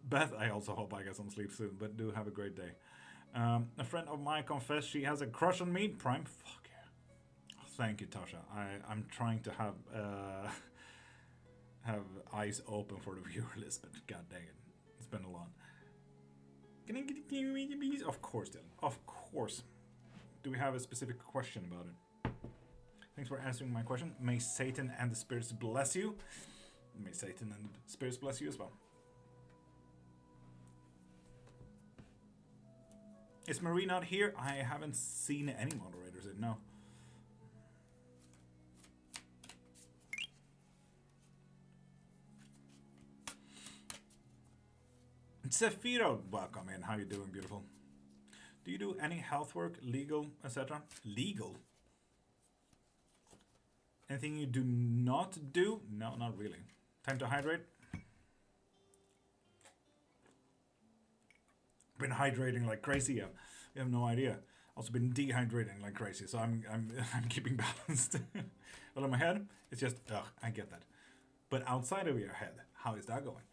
Beth, I also hope I get some sleep soon, but do have a great day. A friend of mine confessed she has a crush on me. Prime, fuck yeah. Thank you, Tasha. I'm trying to have eyes open for the viewer list, but god dang it, it's been a lot. Can I get a please? Of course, Dylan. Of course. Do we have a specific question about it? Thanks for answering my question. May Satan and the spirits bless you. May Satan and the spirits bless you as well. Is Marie not here? I haven't seen any moderators in, no. Zephyro, welcome in. How you doing, beautiful? Do you do any health work, legal, etc.? Legal? Anything you do not do? No, not really. Time to hydrate. Been hydrating like crazy. You have no idea. Also been dehydrating like crazy, so I'm keeping balanced. Well, in my head, it's just I get that. But outside of your head, how is that going?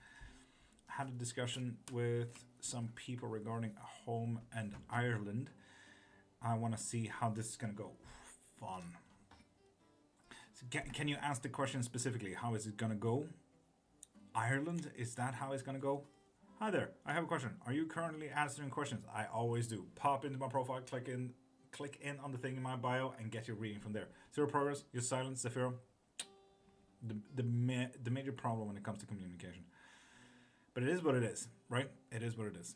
I had a discussion with some people regarding a home and Ireland. I want to see how this is gonna go. Fun. So can you ask the question specifically? How is it gonna go? Ireland, is that how it's gonna go? Hi there, I have a question. Are you currently answering questions? I always do. Pop into my profile, click in on the thing in my bio, and get your reading from there. Zero progress, just silence, Zephyro. The major problem when it comes to communication. But it is what it is, right? It is what it is.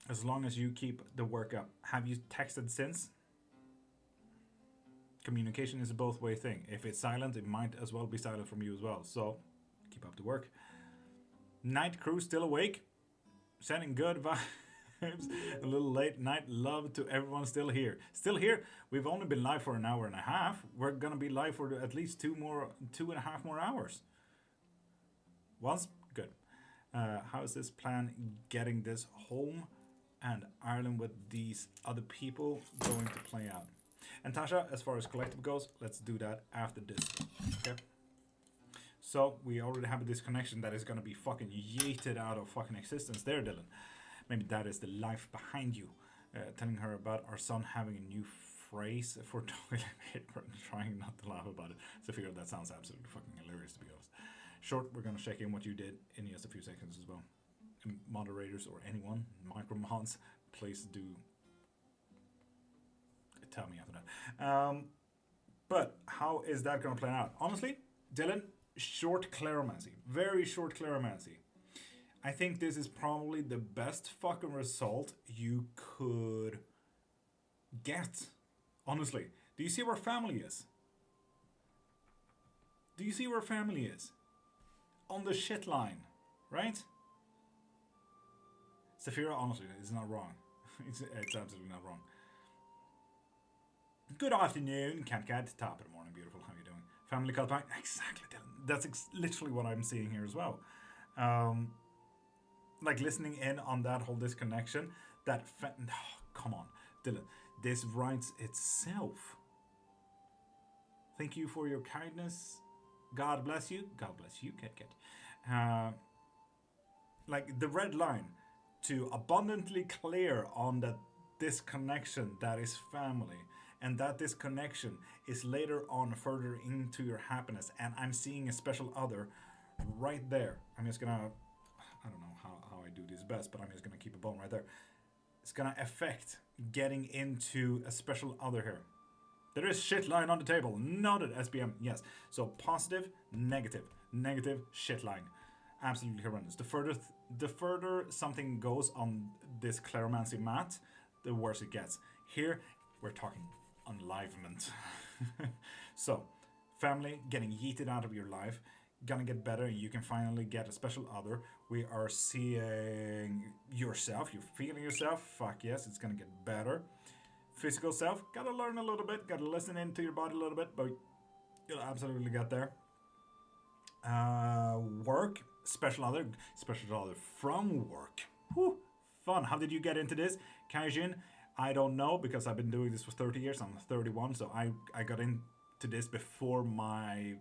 As long as you keep the work up. Have you texted since? Communication is a both-way thing. If it's silent, it might as well be silent from you as well. So, keep up the work. Night crew still awake, sending good vibes. A little late night love to everyone still here. Still here. We've only been live for an hour and a half. We're gonna be live for at least 2.5 more hours. Once good. How is this plan getting this home and Ireland with these other people going to play out? And Tasha, as far as collective goes, let's do that after this. Okay. So, we already have a disconnection that is going to be fucking yeeted out of fucking existence there, Dylan. Maybe that is the life behind you. Telling her about our son having a new phrase for toilet paper and trying not to laugh about it. So, I figure that sounds absolutely fucking hilarious, to be honest. Short, we're going to check in what you did in just a few seconds as well. And moderators or anyone, micro mods, please do tell me after that. But how is that going to play out? Honestly, Dylan, short claromancy. Very short claromancy. I think this is probably the best fucking result you could get. Honestly. Do you see where family is? Do you see where family is? On the shit line. Right? Saphira, honestly, is not wrong. It's absolutely not wrong. Good afternoon, Cat, top of the morning, beautiful. How are you doing? Family cut back. Exactly. That's literally what I'm seeing here as well. Like listening in on that whole disconnection. Come on, Dylan. This writes itself. Thank you for your kindness. God bless you. God bless you, Cat. Like the red line. to abundantly clear on that disconnection that is family, and that disconnection is later on further into your happiness. And I'm seeing a special other right there. I'm just gonna, I don't know how I do this best, but I'm just gonna keep a bone right there. It's gonna affect getting into a special other here. There is shit lying on the table. Noted, SPM. Yes. So positive, negative, negative, shit lying. Absolutely horrendous. The further something goes on this claromancy mat, the worse it gets. Here, we're talking enlivenment. So, family getting yeeted out of your life, gonna get better. You can finally get a special other. We are seeing yourself. You're feeling yourself. Fuck yes, it's gonna get better. Physical self, gotta learn a little bit, gotta listen into your body a little bit, but you'll absolutely get there. Work, special other from work. Whew, fun. How did you get into this, Kaijin? I don't know, because I've been doing this for 30 years. I'm 31, so I got into this before my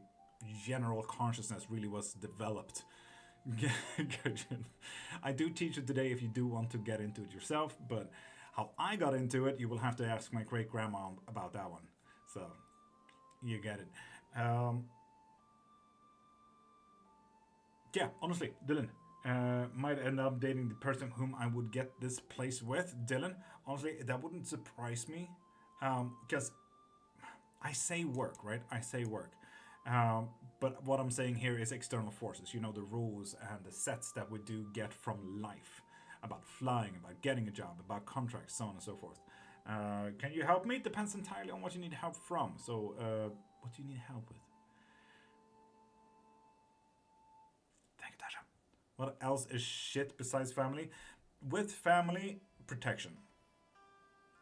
general consciousness really was developed. I do teach it today if you do want to get into it yourself, but how I got into it, you will have to ask my great-grandma about that one. So, you get it. Yeah, honestly, Dylan, might end up dating the person whom I would get this place with. Dylan, honestly, that wouldn't surprise me. Because I say work, right? I say work. But what I'm saying here is external forces. You know, the rules and the sets that we do get from life. About flying, about getting a job, about contracts, so on and so forth. Can you help me? Depends entirely on what you need help from. So, what do you need help with? Thank you, Tasha. What else is shit besides family? With family, protection.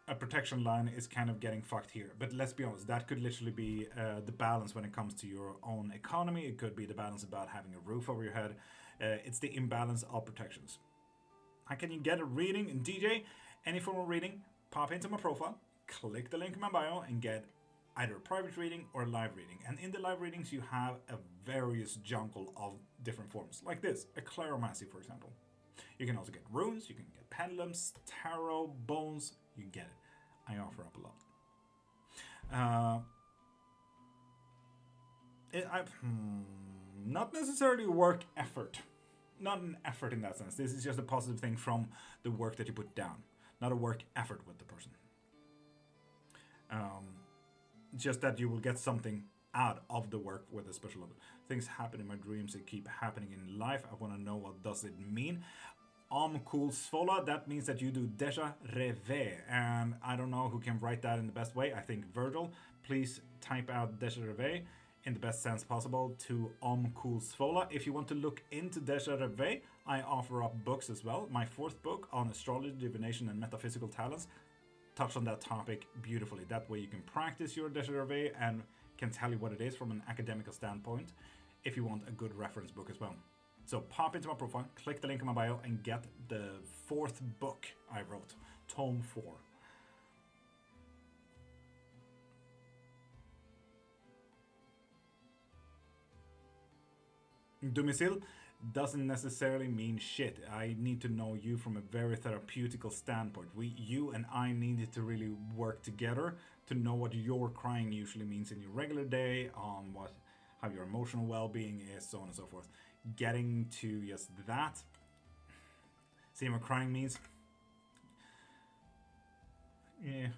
A protection line is kind of getting fucked here. But let's be honest, that could literally be the balance when it comes to your own economy. It could be the balance about having a roof over your head. It's the imbalance of protections. How can you get a reading in DJ? Any form of reading, pop into my profile, click the link in my bio, and get either a private reading or a live reading. And in the live readings, you have a various jungle of different forms, like this, a claromancy, for example. You can also get runes, you can get pendulums, tarot, bones, you get it. I offer up a lot. Not necessarily work effort. Not an effort in that sense. This is just a positive thing from the work that you put down. Not a work effort with the person. Just that you will get something out of the work with a special other. Things happen in my dreams. They keep happening in life. I want to know what does it mean. Cool Svola, that means that you do déjà rêvé. And I don't know who can write that in the best way. I think Virgil. Please type out déjà rêvé in the best sense possible to Cool Svola. If you want to look into déjà rêvé, I offer up books as well. My 4th book on astrology, divination, and metaphysical talents touch on that topic beautifully. That way you can practice your déjà rêvé and can tell you what it is from an academical standpoint if you want a good reference book as well. So pop into my profile, click the link in my bio, and get the 4th book I wrote, Tome 4. Domicile doesn't necessarily mean shit. I need to know you from a very therapeutical standpoint. You and I needed to really work together to know what your crying usually means in your regular day, on how your emotional well-being is, so on and so forth. Getting to yes that. See what crying means? Yeah.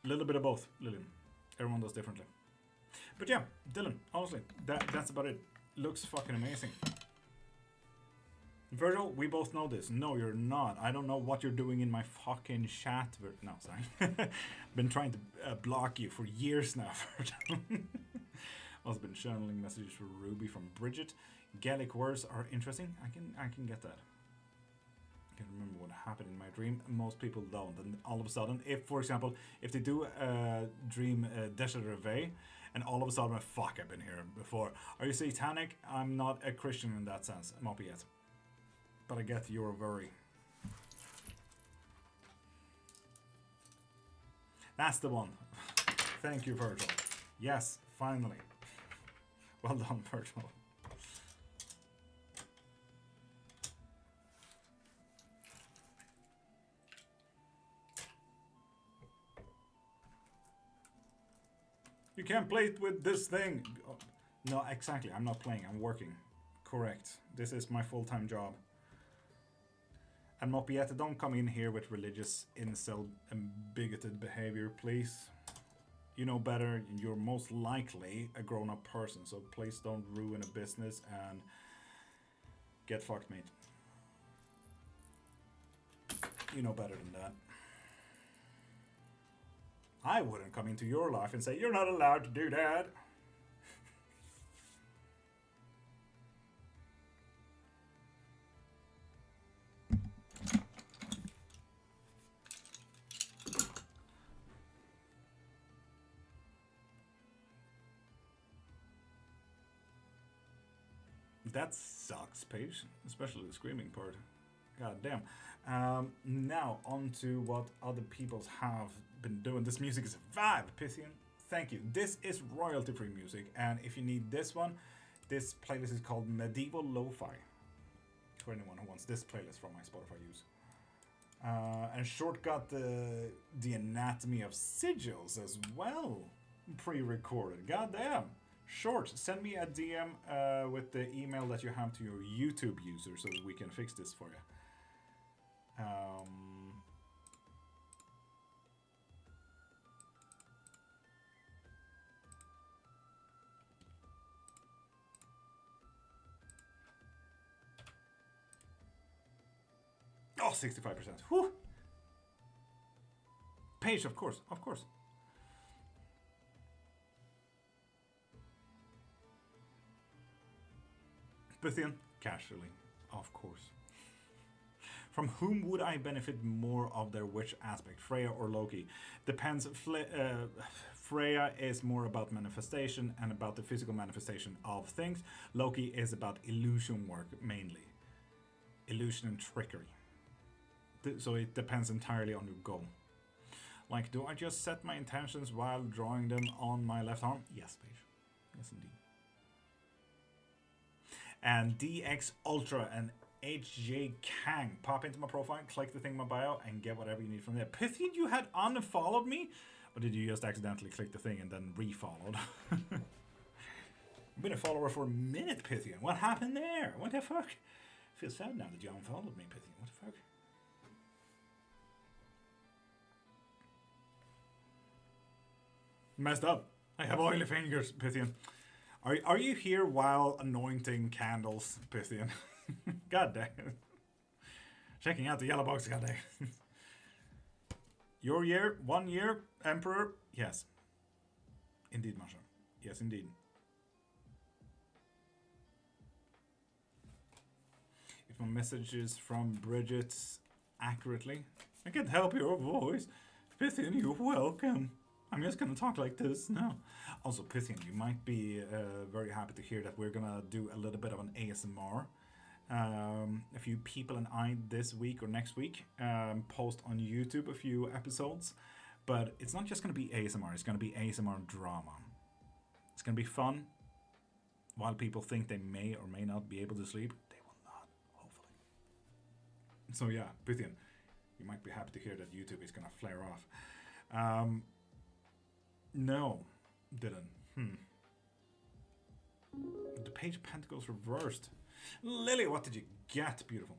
A little bit of both, Lillian. Everyone does differently. But yeah, Dylan, honestly, that's about it. Looks fucking amazing. Virgil, we both know this. No, you're not. I don't know what you're doing in my fucking chat. No, sorry. Been trying to block you for years now, Virgil. Also been channeling messages for Ruby from Bridget. Gaelic words are interesting. I can get that. I can remember what happened in my dream. Most people don't. And all of a sudden, if, for example, if they do a dream déjà rêvé, and all of a sudden, fuck, I've been here before. Are you satanic? I'm not a Christian in that sense. I'm not yet. But I get your worry. That's the one. Thank you, Virgil. Yes, finally. Well done, Virgil. You can't play it with this thing. Oh, no, exactly. I'm not playing. I'm working. Correct. This is my full-time job. And Mopietta, don't come in here with religious incel and bigoted behavior, please. You know better. You're most likely a grown-up person, so please don't ruin a business and get fucked, mate. You know better than that. I wouldn't come into your life and say, you're not allowed to do that. That sucks, Paige. Especially the screaming part. God damn. Now, on to what other peoples have been doing. This music is a vibe, Pythian. Thank you. This is royalty-free music, and if you need this one, this playlist is called Medieval Lo-Fi. For anyone who wants this playlist from my Spotify use. And Short got the Anatomy of Sigils as well, pre-recorded. God damn. Short, send me a DM with the email that you have to your YouTube user so that we can fix this for you. Oh, 65%. Whew. Page, of course, of course. Pythian, casually, of course. From whom would I benefit more of their witch aspect, Freya or Loki? Depends. Freya is more about manifestation and about the physical manifestation of things. Loki is about illusion work mainly. Illusion and trickery. So it depends entirely on your goal. Like, do I just set my intentions while drawing them on my left arm? Yes, Paige. Yes, indeed. And DX Ultra and HJ Kang. Pop into my profile, click the thing in my bio, and get whatever you need from there. Pythian, you had unfollowed me? Or did you just accidentally click the thing and then refollowed? I've been a follower for a minute, Pythian. What happened there? What the fuck? I feel sad now that you unfollowed me, Pythian. What the fuck? Messed up. I have oily fingers, Pythian. Are you here while anointing candles, Pythian? God damn. Checking out the yellow box, god damn. Your year, 1 year, Emperor? Yes. Indeed, Masha. Yes, indeed. If my message is from Bridget accurately, I can help your voice. Pythian, you're welcome. I'm just gonna talk like this now. Also, Pythian, you might be very happy to hear that we're gonna do a little bit of an ASMR. A few people and I this week or next week post on YouTube a few episodes. But it's not just gonna be ASMR, it's gonna be ASMR drama. It's gonna be fun. While people think they may or may not be able to sleep, they will not, hopefully. So yeah, Pythian, you might be happy to hear that YouTube is gonna flare off. No, didn't. The Page of Pentacles reversed. Lily, what did you get? Beautiful.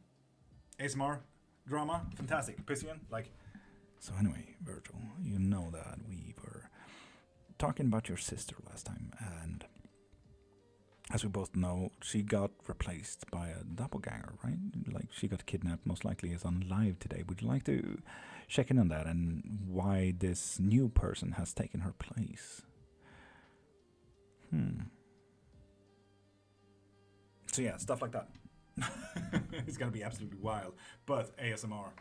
ASMR, drama, fantastic. Pythian, like. So anyway, Virgil, you know that we were talking about your sister last time, and as we both know, she got replaced by a doppelganger, right? Like, she got kidnapped, most likely is on live today. Would you like to check in on that and why this new person has taken her place? So yeah, stuff like that. It's gonna be absolutely wild, but ASMR.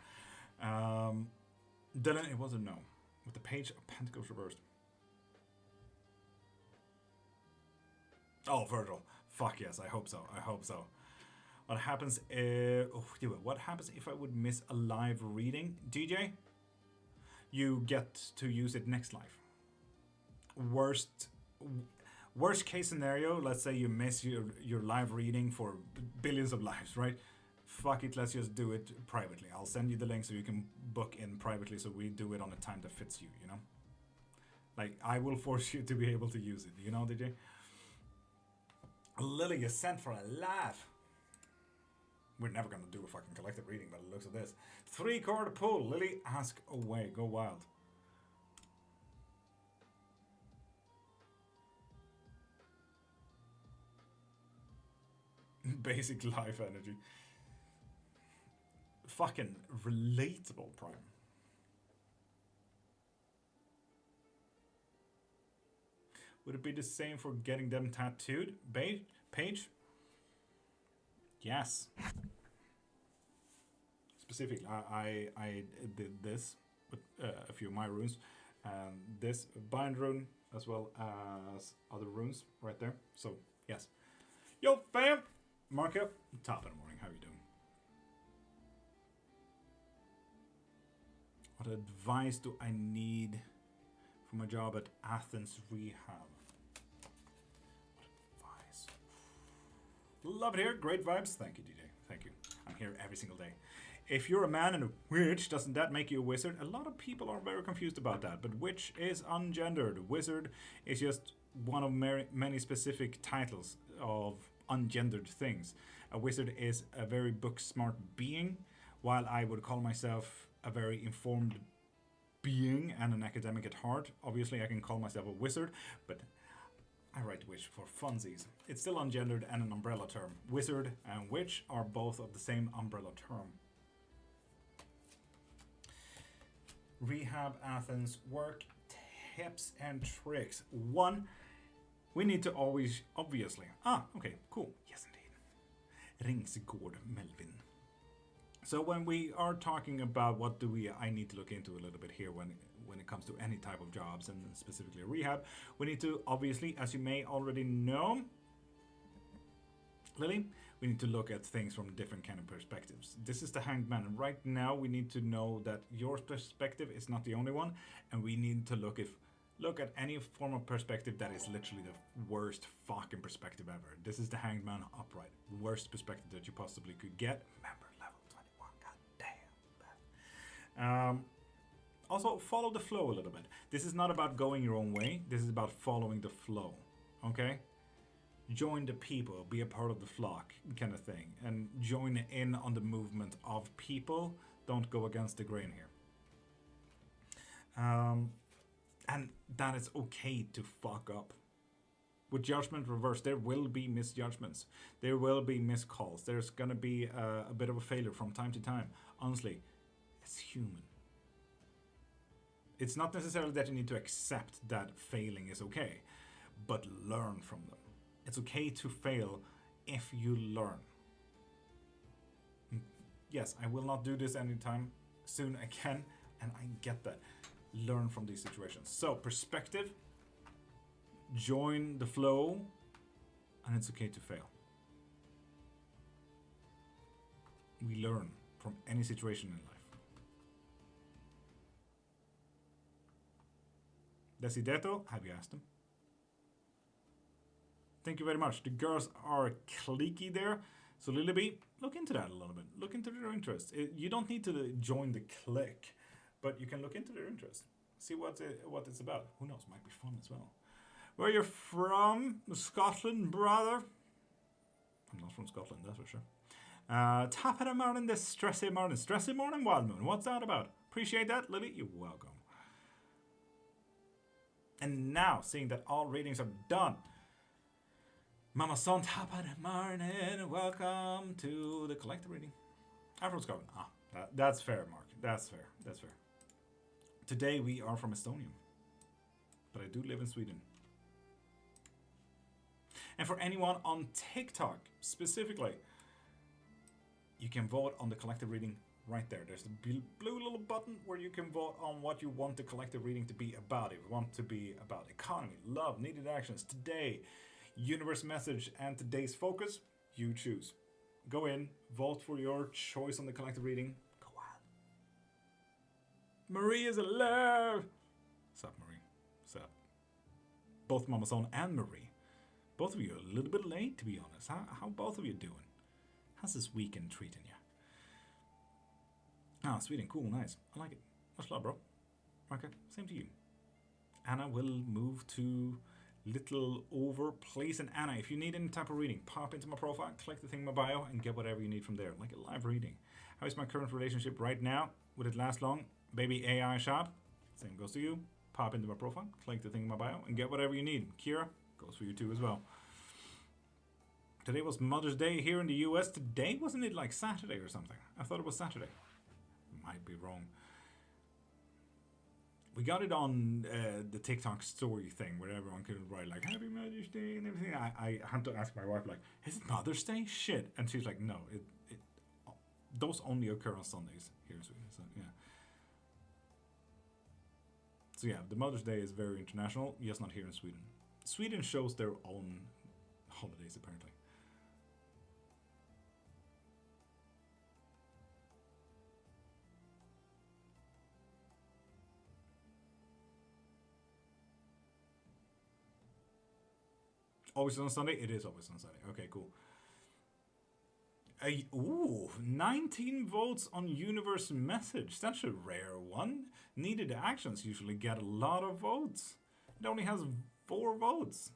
Dylan, it was a no. With the Page of Pentacles reversed. Oh, Virgil. Fuck yes, I hope so. I hope so. What happens if... what happens if I would miss a live reading? DJ? You get to use it next live. Worst case scenario, let's say you miss your live reading for billions of lives, right? Fuck it, let's just do it privately. I'll send you the link so you can book in privately so we do it on a time that fits you, you know? Like, I will force you to be able to use it. You know, DJ? Lily is sent for a laugh. We're never going to do a fucking collective reading by the looks of this. 3-card pull. Lily, ask away. Go wild. Basic life energy. Fucking relatable, Prime. Would it be the same for getting them tattooed? Paige? Yes. Specifically, I did this with a few of my runes. And this bind rune as well as other runes right there. So, yes. Yo, fam! Marco, top of the morning. How you doing? What advice do I need for my job at Athens Rehab? What advice? Love it here. Great vibes. Thank you, DJ. Thank you. I'm here every single day. If you're a man and a witch, doesn't that make you a wizard? A lot of people are very confused about that, but witch is ungendered. Wizard is just one of many specific titles of ungendered things. A wizard is a very book-smart being, while I would call myself a very informed being and an academic at heart. Obviously, I can call myself a wizard, but I write witch for funsies. It's still ungendered and an umbrella term. Wizard and witch are both of the same umbrella term. Rehab Athens work tips and tricks. 1, we need to always, obviously. Okay, cool. Yes, indeed. Ringsgård Melvin. So when we are talking about what do I need to look into a little bit here when it comes to any type of jobs and specifically rehab, we need to obviously, as you may already know, Lily, we need to look at things from different kind of perspectives. This is the Hanged Man, and right now we need to know that your perspective is not the only one, and we need to look at any form of perspective that is literally the worst fucking perspective ever. This is the Hanged Man upright. Worst perspective that you possibly could get. Remember, level 21. God damn. Also, follow the flow a little bit. This is not about going your own way. This is about following the flow. Okay? Join the people. Be a part of the flock kind of thing. And join in on the movement of people. Don't go against the grain here. And that it's okay to fuck up. With judgment reversed, there will be misjudgments. There will be miscalls. There's gonna be a bit of a failure from time to time. Honestly, it's human. It's not necessarily that you need to accept that failing is okay, but learn from them. It's okay to fail if you learn. Yes, I will not do this anytime soon again, and I get that. Learn from these situations. So, perspective, join the flow, and it's okay to fail. We learn from any situation in life. Desideto, have you asked him? Thank you very much. The girls are cliquey there. So Lilybee, look into that a little bit. Look into their interests. You don't need to join the clique, but you can look into their interests. See what it's about. Who knows? Might be fun as well. Where you're from? Scotland, brother? I'm not from Scotland, that's for sure. Top of the morning, this stressy morning. Stressy morning, Wild Moon. What's that about? Appreciate that, Lily. You're welcome. And now, seeing that all readings are done, Mama Son, top of the morning, welcome to the collective reading. I'm from Scotland. That's fair, Mark. That's fair. That's fair. Today we are from Estonia, but I do live in Sweden. And for anyone on TikTok specifically, you can vote on the collective reading right there. There's a blue little button where you can vote on what you want the collective reading to be about. If you want to be about economy, love, needed actions, today, universe message, and today's focus, you choose. Go in, vote for your choice on the collective reading. Go wild. Marie is alive. What's up, Marie? What's up? Both Mama Son and Marie. Both of you are a little bit late, to be honest. How both of you doing? How's this weekend treating you? Sweden, cool, nice. I like it. Much love, bro. Okay, same to you. Anna will move to little over place. And Anna, if you need any type of reading, pop into my profile, click the thing in my bio, and get whatever you need from there, like a live reading. How is my current relationship right now? Would it last long? Baby AI shop, same goes to you. Pop into my profile, click the thing in my bio, and get whatever you need. Kira, goes for you too as well. Today was Mother's Day here in the US. Today, wasn't it like Saturday or something? I thought it was Saturday. Might be wrong. We got it on the TikTok story thing where everyone could write like Happy Mother's Day and everything. I had to ask my wife like, is it Mother's Day? Shit. And she's like, no, those only occur on Sundays here in Sweden. So yeah. So yeah, the Mother's Day is very international, just not here in Sweden. Sweden shows their own holidays apparently. Always on Sunday? It is always on Sunday. Okay, cool. 19 votes on universe message. That's a rare one. Needed actions usually get a lot of votes. It only has 4 votes.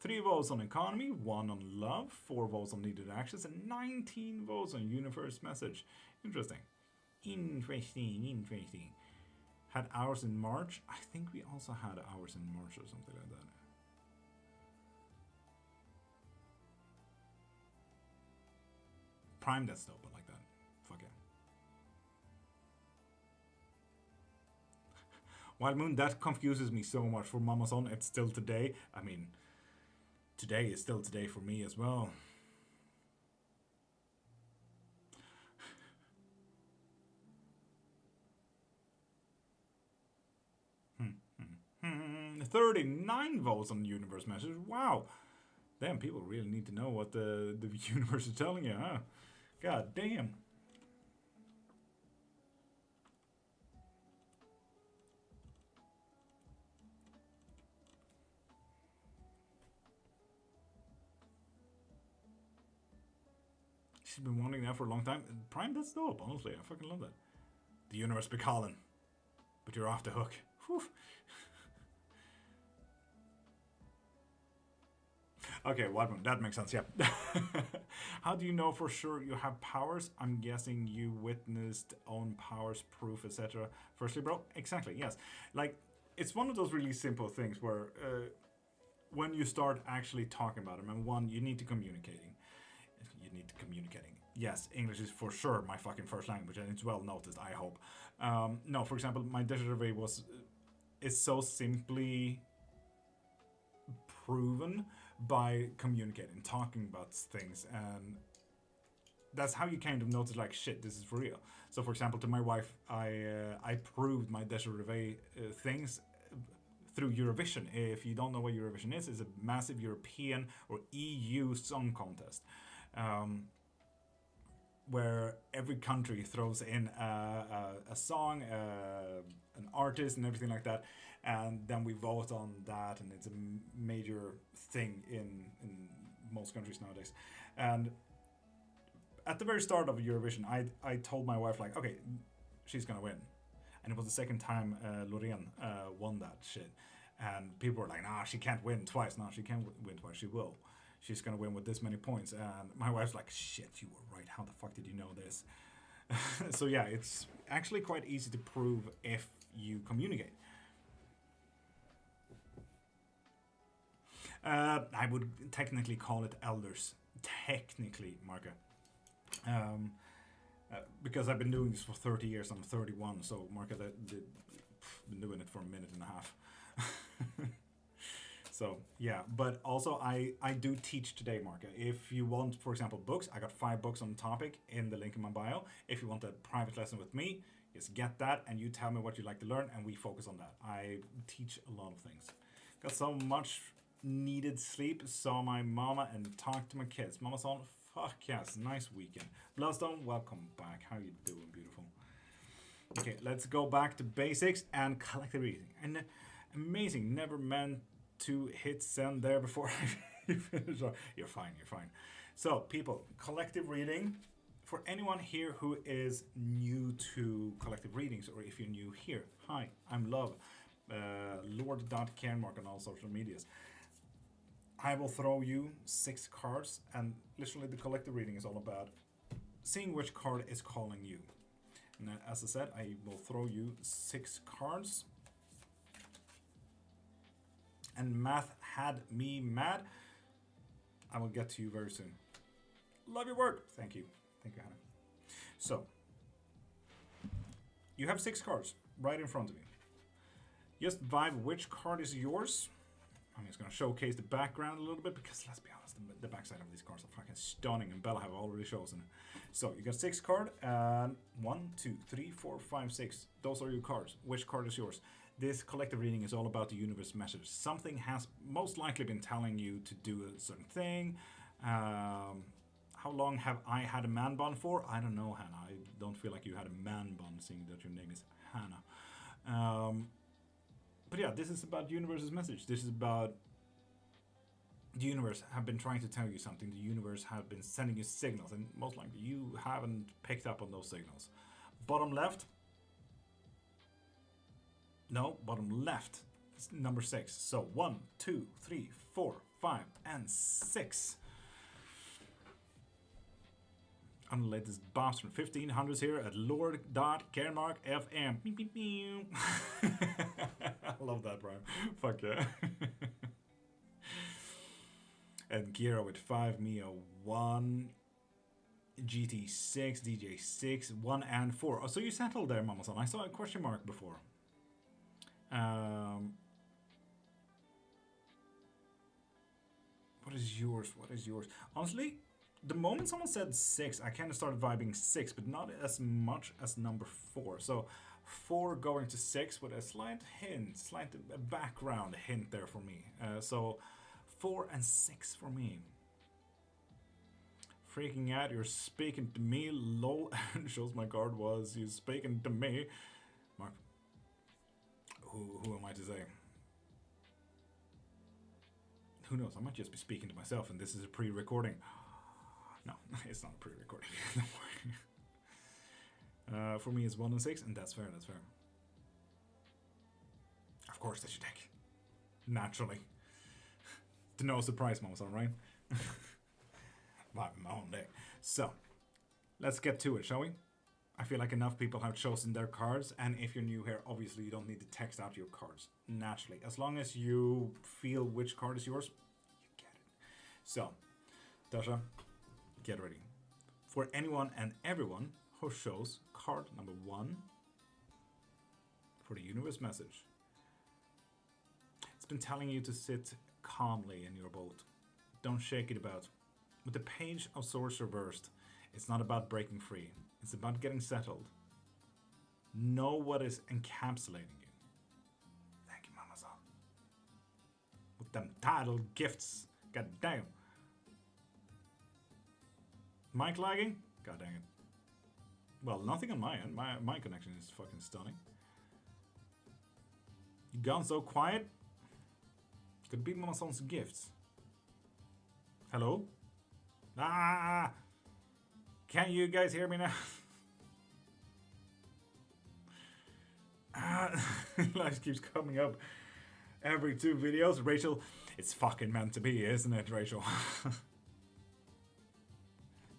3 votes on economy, 1 on love, 4 votes on needed actions, and 19 votes on universe message. Interesting. Interesting. Had hours in March. I think we also had hours in March or something like that. Prime that stuff, but like that. Fuck yeah. Wild Moon, that confuses me so much. For Mama's On, it's still today. I mean, today is still today for me as well. Hmm. 39 votes on the universe message. Wow. Damn, people really need to know what the universe is telling you, huh? God damn. She's been wanting that for a long time. Prime, that's dope, honestly. I fucking love that. The universe be calling, but you're off the hook. Whew. Okay, Wadman, that makes sense, yeah. How do you know for sure you have powers? I'm guessing you witnessed own powers, proof, etc. Firstly, bro, exactly, yes. Like, it's one of those really simple things where when you start actually talking about them, and one, you need to communicating. You need to communicating. Yes, English is for sure my fucking first language, and it's well noticed, I hope. No, for example, my dissertation is so simply proven by communicating, talking about things, and that's how you kind of notice like, shit, this is for real. So for example, to my wife, I proved my dissertation things through Eurovision. If you don't know what Eurovision is, it's a massive European or EU song contest, where every country throws in a song, an artist, and everything like that, and then we vote on that, and it's a major thing in most countries nowadays. And at the very start of Eurovision, I told my wife like, okay, she's gonna win, and it was the second time Loreen won that shit, and people were like, nah, she can't win twice. No, she can't win twice. She will. She's gonna win with this many points. And my wife's like, shit, you were right. How the fuck did you know this? So yeah, it's actually quite easy to prove if you communicate. I would technically call it elders. Technically, Marka. Because I've been doing this for 30 years. I'm 31, so Marka, been doing it for a minute and a half. So yeah, but also I do teach today, Marka. If you want, for example, books, I got 5 books on the topic in the link in my bio. If you want a private lesson with me, just get that and you tell me what you'd like to learn and we focus on that. I teach a lot of things. Got so much needed sleep, saw my mama and talked to my kids. Mama's on, fuck yes, nice weekend. Bloodstone, welcome back. How you doing, beautiful? Okay, let's go back to basics and collective reading. And amazing, never meant to hit send there before I finish. You're fine, you're fine. So, people, collective reading. For anyone here who is new to collective readings, or if you're new here, hi, I'm Love. Lord.Cairnmark on all social medias. I will throw you 6 cards, and literally the collective reading is all about seeing which card is calling you. And as I said, I will throw you 6 cards. And math had me mad. I will get to you very soon. Love your work. Thank you. Thank you, Hannah. So, you have 6 cards right in front of you. Just vibe which card is yours. I'm just going to showcase the background a little bit because let's be honest, the backside of these cards are fucking stunning, and Bella have already chosen. So you got 6 cards, and 1, 2, 3, 4, 5, 6. Those are your cards. Which card is yours? This collective reading is all about the universe message. Something has most likely been telling you to do a certain thing. How long have I had a man bun for? I don't know, Hannah. I don't feel like you had a man bun, seeing that your name is Hannah. But yeah, this is about the universe's message. This is about the universe have been trying to tell you something. The universe have been sending you signals, and most likely you haven't picked up on those signals. Bottom left. No, bottom left. It's number 6. So 1, 2, 3, 4, 5, and 6. On the latest bombs from 1500s here at Lord.Cairnmark FM. I love that, Brian. Fuck yeah. And Gira with 5, Mia 1, GT6, DJ6, 1 and 4. Oh, so you settled there, Mama-san. I saw a question mark before. What is yours? What is yours? Honestly, the moment someone said 6, I kind of started vibing 6, but not as much as number 4. So 4 going to 6 with a slight hint, slight background hint there for me. So 4 and 6 for me. Freaking out, you're speaking to me, lol. Shows my card was, you speaking to me. Mark, who am I to say? Who knows, I might just be speaking to myself, and this is a pre-recording. No, it's not a pre-recording. Don't worry. For me, it's 1 and 6, and that's fair, that's fair. Of course, that's your deck. Naturally. To no surprise, Mama, right? My own deck. So, let's get to it, shall we? I feel like enough people have chosen their cards, and if you're new here, obviously you don't need to text out your cards. Naturally. As long as you feel which card is yours, you get it. So, Tasha, get ready. For anyone and everyone who shows card number 1 for the universe message. It's been telling you to sit calmly in your boat. Don't shake it about. With the Page of Swords reversed, it's not about breaking free. It's about getting settled. Know what is encapsulating you. Thank you, Mama-san. With them title gifts. God damn. Mic lagging? God dang it. Well, nothing on my end. My connection is fucking stunning. You gone so quiet? Could be Mama-san's gifts. Hello? Ah! Can you guys hear me now? Life keeps coming up every 2 videos. Rachel, it's fucking meant to be, isn't it, Rachel?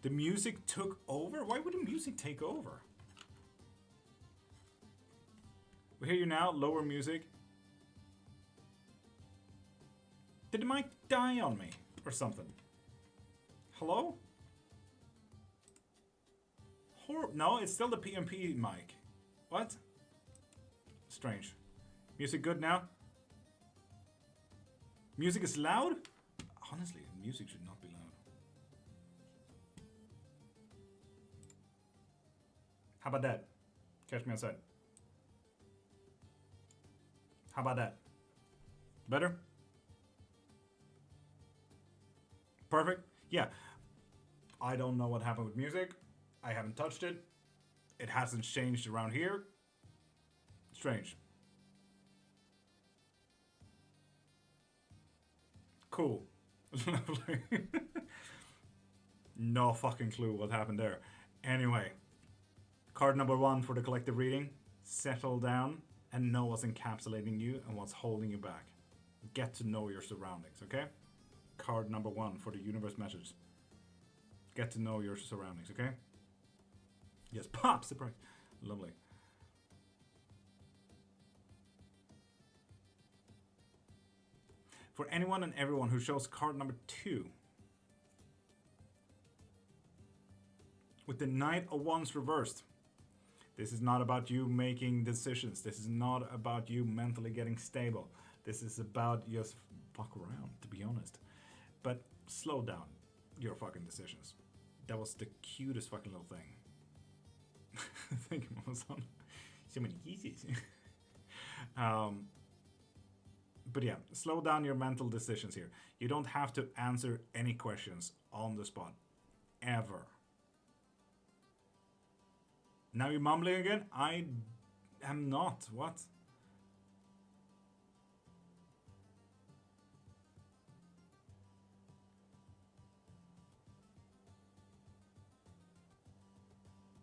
The music took over? Why would the music take over? We hear you now. Lower music. Did the mic die on me or something? Hello? No, it's still the PMP mic. What? Strange. Music good now? Music is loud? Honestly, music should not be loud. How about that? Catch me outside. How about that? Better? Perfect? Yeah. I don't know what happened with music. I haven't touched it. It hasn't changed around here. Strange. Cool. Lovely. No fucking clue what happened there. Anyway. Card number 1 for the collective reading. Settle down. and know what's encapsulating you and what's holding you back. Get to know your surroundings, okay? Card number 1 for the universe message. Get to know your surroundings, okay? Yes, pop! Surprise! Lovely. For anyone and everyone who shows card number 2, with the Knight of Wands reversed, this is not about you making decisions. This is not about you mentally getting stable. This is about just fuck around, to be honest. But slow down your fucking decisions. That was the cutest fucking little thing. Thank you, Mama-san. So many kisses. But yeah, slow down your mental decisions here. You don't have to answer any questions on the spot. Ever. Now you're mumbling again? I am not. What?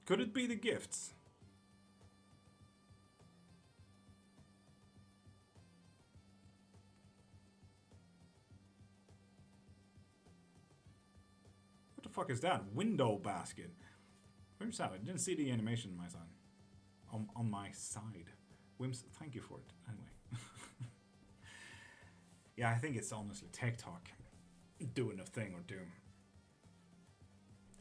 Could it be the gifts? What the fuck is that? Window basket. Where's that? I didn't see the animation on my side. On my side. Wims, thank you for it. Anyway. Yeah, I think it's honestly TikTok doing a thing or two.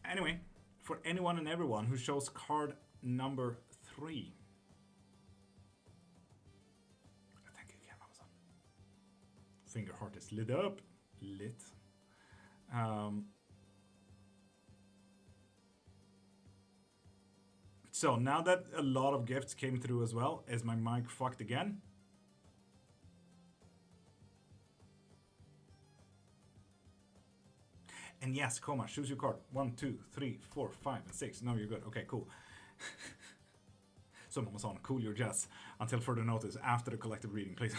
Anyway, for anyone and everyone who shows card number 3. Thank you again, Amazon. Finger heart is lit up. Lit. So now that a lot of gifts came through as well, is my mic fucked again? And yes, Koma, choose your card. 1, 2, 3, 4, 5, and 6. No, you're good. Okay, cool. So, Mama-san, cool your jets until further notice after the collective reading, please.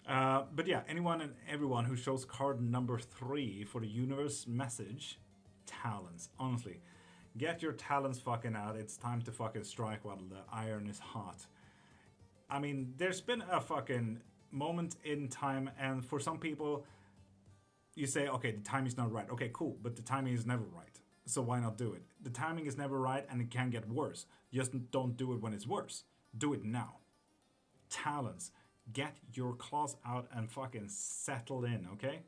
But yeah, anyone and everyone who shows card number 3 for the universe message, talents. Honestly, get your talents fucking out. It's time to fucking strike while the iron is hot. I mean, there's been a fucking moment in time, and for some people, you say, okay, the timing is not right. Okay, cool, but the timing is never right. So why not do it? The timing is never right, and it can get worse. Just don't do it when it's worse. Do it now. Talents. Get your claws out and fucking settle in, okay?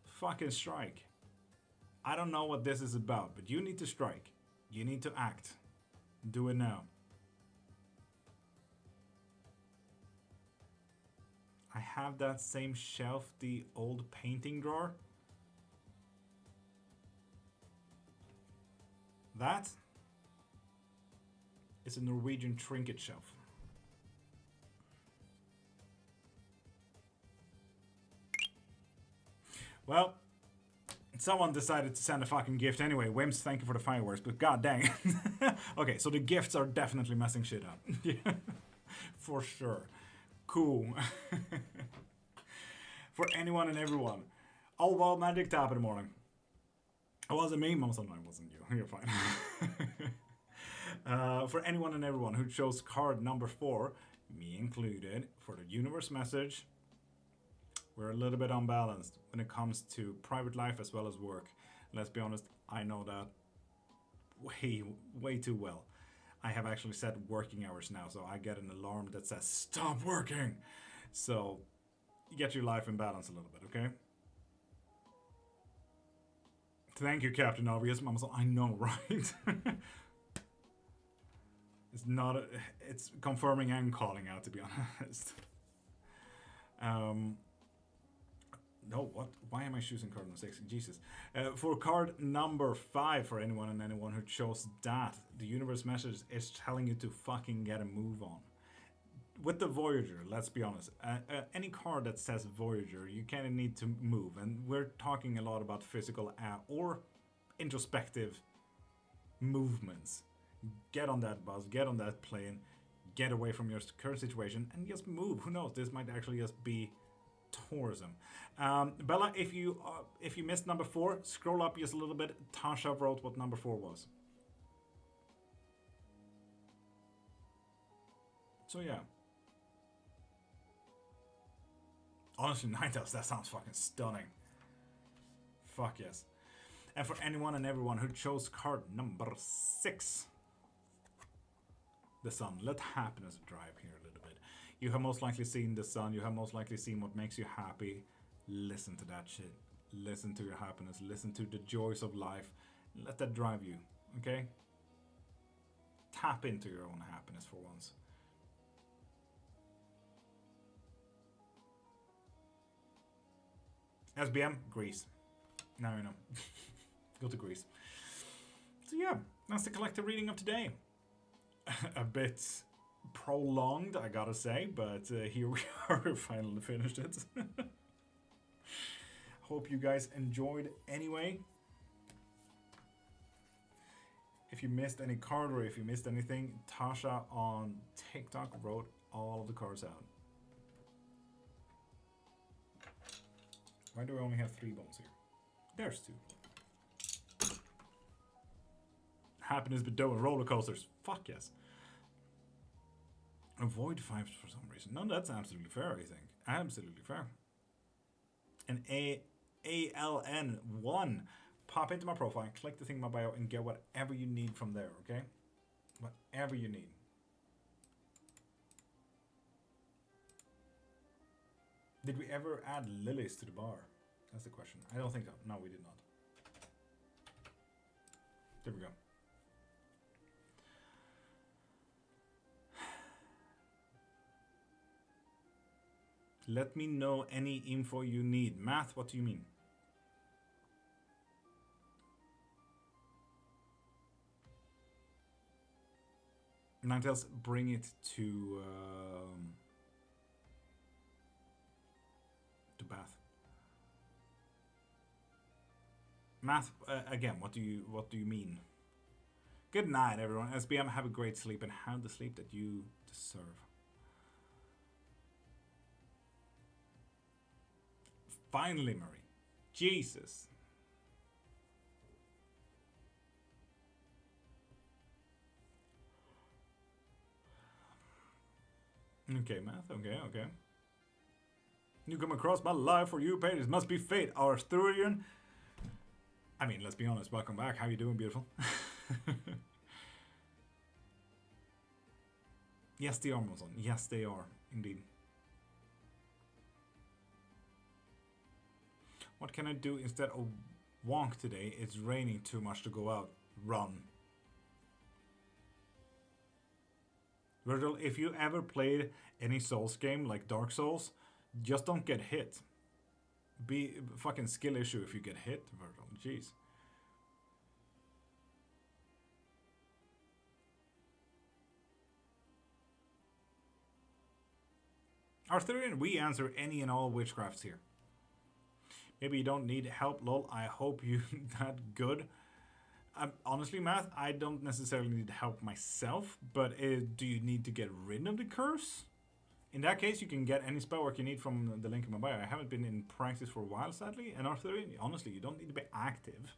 Fucking strike. I don't know what this is about, but you need to strike. You need to act. Do it now. I have that same shelf, the old painting drawer. That is a Norwegian trinket shelf. Well, someone decided to send a fucking gift anyway. Wims, thank you for the fireworks, but god dang. Okay, so the gifts are definitely messing shit up. Yeah, for sure. Cool. For anyone and everyone. Oh, well, magic tap in the morning. It wasn't me, Mom. It wasn't you. You're fine. For anyone and everyone who chose card number 4, me included, for the universe message, we're a little bit unbalanced when it comes to private life as well as work. Let's be honest, I know that way too well. I have actually set working hours now, so I get an alarm that says, stop working! So, get your life in balance a little bit, okay? Thank you, Captain Obvious. Mama, I know, right? It's not it's confirming and calling out, to be honest. No, what? Why am I choosing card number 6? Jesus. For card number 5, for anyone and anyone who chose that, the universe message is telling you to fucking get a move on. With the Voyager, let's be honest, any card that says Voyager, you kind of need to move. And we're talking a lot about physical or introspective movements. Get on that bus, get on that plane, get away from your current situation, and just move. Who knows? This might actually just be tourism. Bella, if you missed number 4, scroll up just a little bit. Tasha wrote what number 4 was. So yeah. Honestly, Ninetales, that sounds fucking stunning. Fuck yes. And for anyone and everyone who chose card number 6, the sun. Let happiness drive here a little bit. You have most likely seen the sun. You have most likely seen what makes you happy. Listen to that shit. Listen to your happiness. Listen to the joys of life. Let that drive you, okay? Tap into your own happiness for once. SBM, Greece. Now you know. Go to Greece. So yeah, that's the collective reading of today. A bit prolonged, I gotta say, but here we are, finally finished it. Hope you guys enjoyed anyway. If you missed any card or if you missed anything, Tasha on TikTok wrote all of the cards out. Why do I only have 3 bones here? There's 2. Happiness but doing roller coasters. Fuck yes. Avoid 5s for some reason. No, that's absolutely fair, I think. Absolutely fair. And ALN1. Pop into my profile, click the thing in my bio, and get whatever you need from there, okay? Whatever you need. Did we ever add lilies to the bar? That's the question. I don't think so. No, we did not. There we go. Let me know any info you need. Math, what do you mean? Ninetales, bring it to Bath. Math, again, what do you mean? Good night, everyone. SBM, have a great sleep and have the sleep that you deserve. Finally, Marie. Jesus. Okay, Math. Okay. You come across my life for you, paid. It must be fate, Arthurian. I mean, let's be honest. Welcome back. How you doing, beautiful? Yes, they are, Amazon. Yes, they are. Indeed. What can I do instead of wonk today? It's raining too much to go out. Run. Virgil, if you ever played any Souls game like Dark Souls, just don't get hit. Be fucking skill issue if you get hit, Virgil. Jeez. Arthurian, we answer any and all witchcrafts here. Maybe you don't need help, lol. I hope you that good. Honestly, Math, I don't necessarily need help myself, but do you need to get rid of the curse? In that case, you can get any spell work you need from the link in my bio. I haven't been in practice for a while, sadly. And Arthurian, honestly, you don't need to be active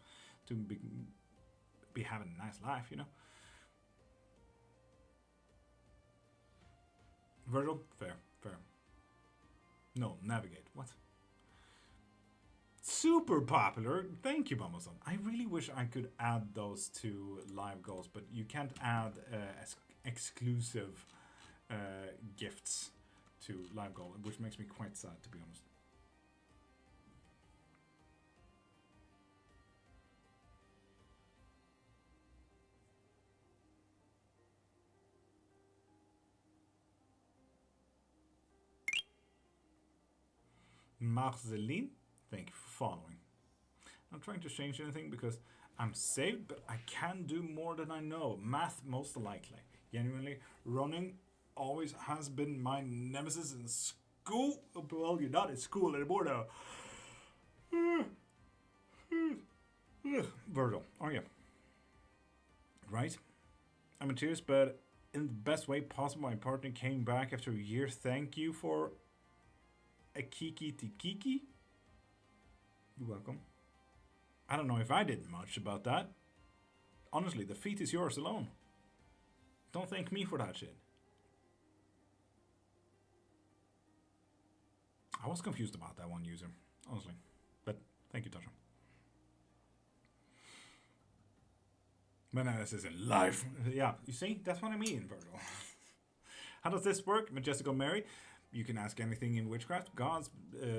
to be having a nice life, you know? Virgil, fair. No, navigate. What? Super popular. Thank you, Amazon. I really wish I could add those to live goals, but you can't add exclusive gifts to live goal, which makes me quite sad, to be honest. Marceline, thank you for following. I'm not trying to change anything because I'm saved, but I can do more than I know. Math, most likely. Genuinely, running always has been my nemesis in school. Well, you're not in school anymore now. Virgil, are you? Right? I'm in tears, but in the best way possible. My partner came back after a year. Thank you for a kiki tikiki. You're welcome. I don't know if I did much about that. Honestly, the feat is yours alone. Don't thank me for that shit. I was confused about that one user, honestly. But thank you, Tasha. My analysis in life. Yeah, you see? That's what I mean, Virgil. How does this work? Majestical Mary. You can ask anything in witchcraft. Gods,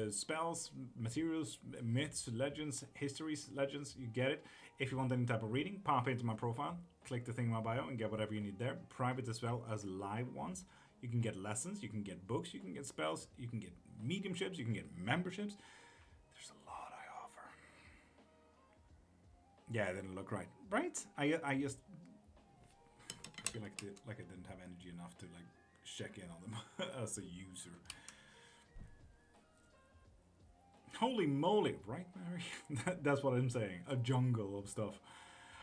spells, materials, myths, legends, histories, legends. You get it. If you want any type of reading, pop into my profile. Click the thing in my bio and get whatever you need there. Private as well as live ones. You can get lessons. You can get books. You can get spells. You can get mediumships. You can get memberships. There's a lot I offer. Yeah, it didn't look right. Right? I just feel like I didn't have energy enough to like check in on them as a user. Holy moly, right, Mary? That's what I'm saying. A jungle of stuff.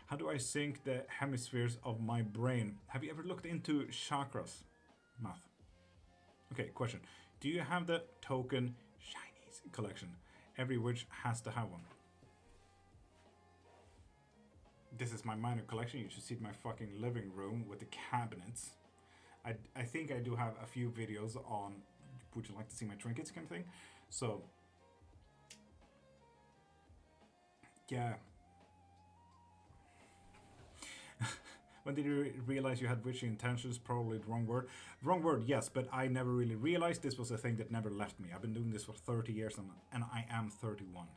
How do I sync the hemispheres of my brain? Have you ever looked into chakras? Math. Okay, question. Do you have the token shinies collection? Every witch has to have one. This is my minor collection. You should see my fucking living room with the cabinets. I think I do have a few videos on would you like to see my trinkets kind of thing. So yeah. When did you realize you had witchy intentions? Probably the wrong word. Wrong word, yes, but I never really realized this was a thing that never left me. I've been doing this for 30 years and I am 31.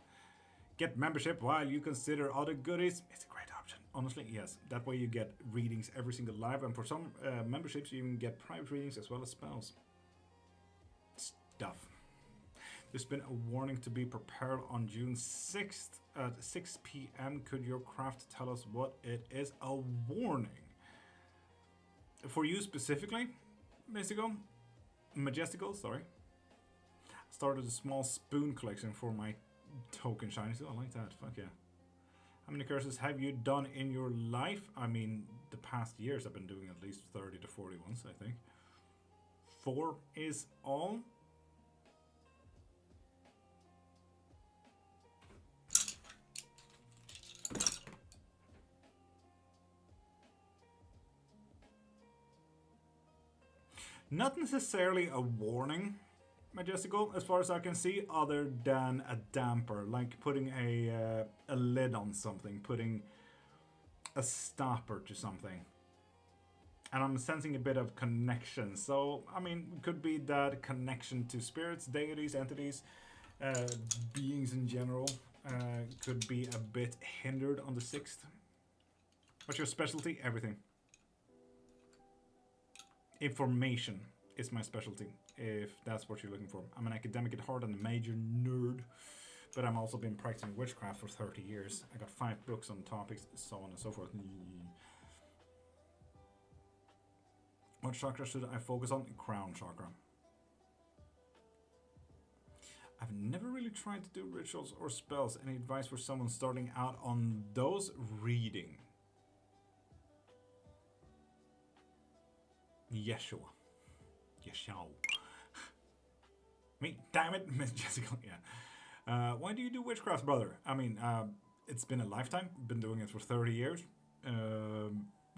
Get membership while you consider other goodies. It's a great option. Honestly, yes. That way you get readings every single live, and for some memberships you even get private readings as well as spells. Stuff. There's been a warning to be prepared on June 6th at 6 p.m. Could your craft tell us what it is? A warning. For you specifically, Majestical, sorry. Started a small spoon collection for my token shinies. Oh, I like that. Fuck yeah. How many curses have you done in your life? I mean, the past years I've been doing at least 30 to 40 ones, I think. 4 is all. Not necessarily a warning, Majestical, as far as I can see, other than a damper, like putting a lid on something, putting a stopper to something. And I'm sensing a bit of connection. So, I mean, it could be that connection to spirits, deities, entities, beings in general, could be a bit hindered on the 6th. What's your specialty? Everything. Information is my specialty, if that's what you're looking for. I'm an academic at heart and a major nerd, but I'm also been practicing witchcraft for 30 years. I got 5 books on topics, so on and so forth. What chakra should I focus on? Crown chakra. I've never really tried to do rituals or spells. Any advice for someone starting out on those? Reading. Yeshua. Me, damn it, Miss Jessica. Yeah. Why do you do witchcraft, brother? I mean, it's been a lifetime. Been doing it for 30 years.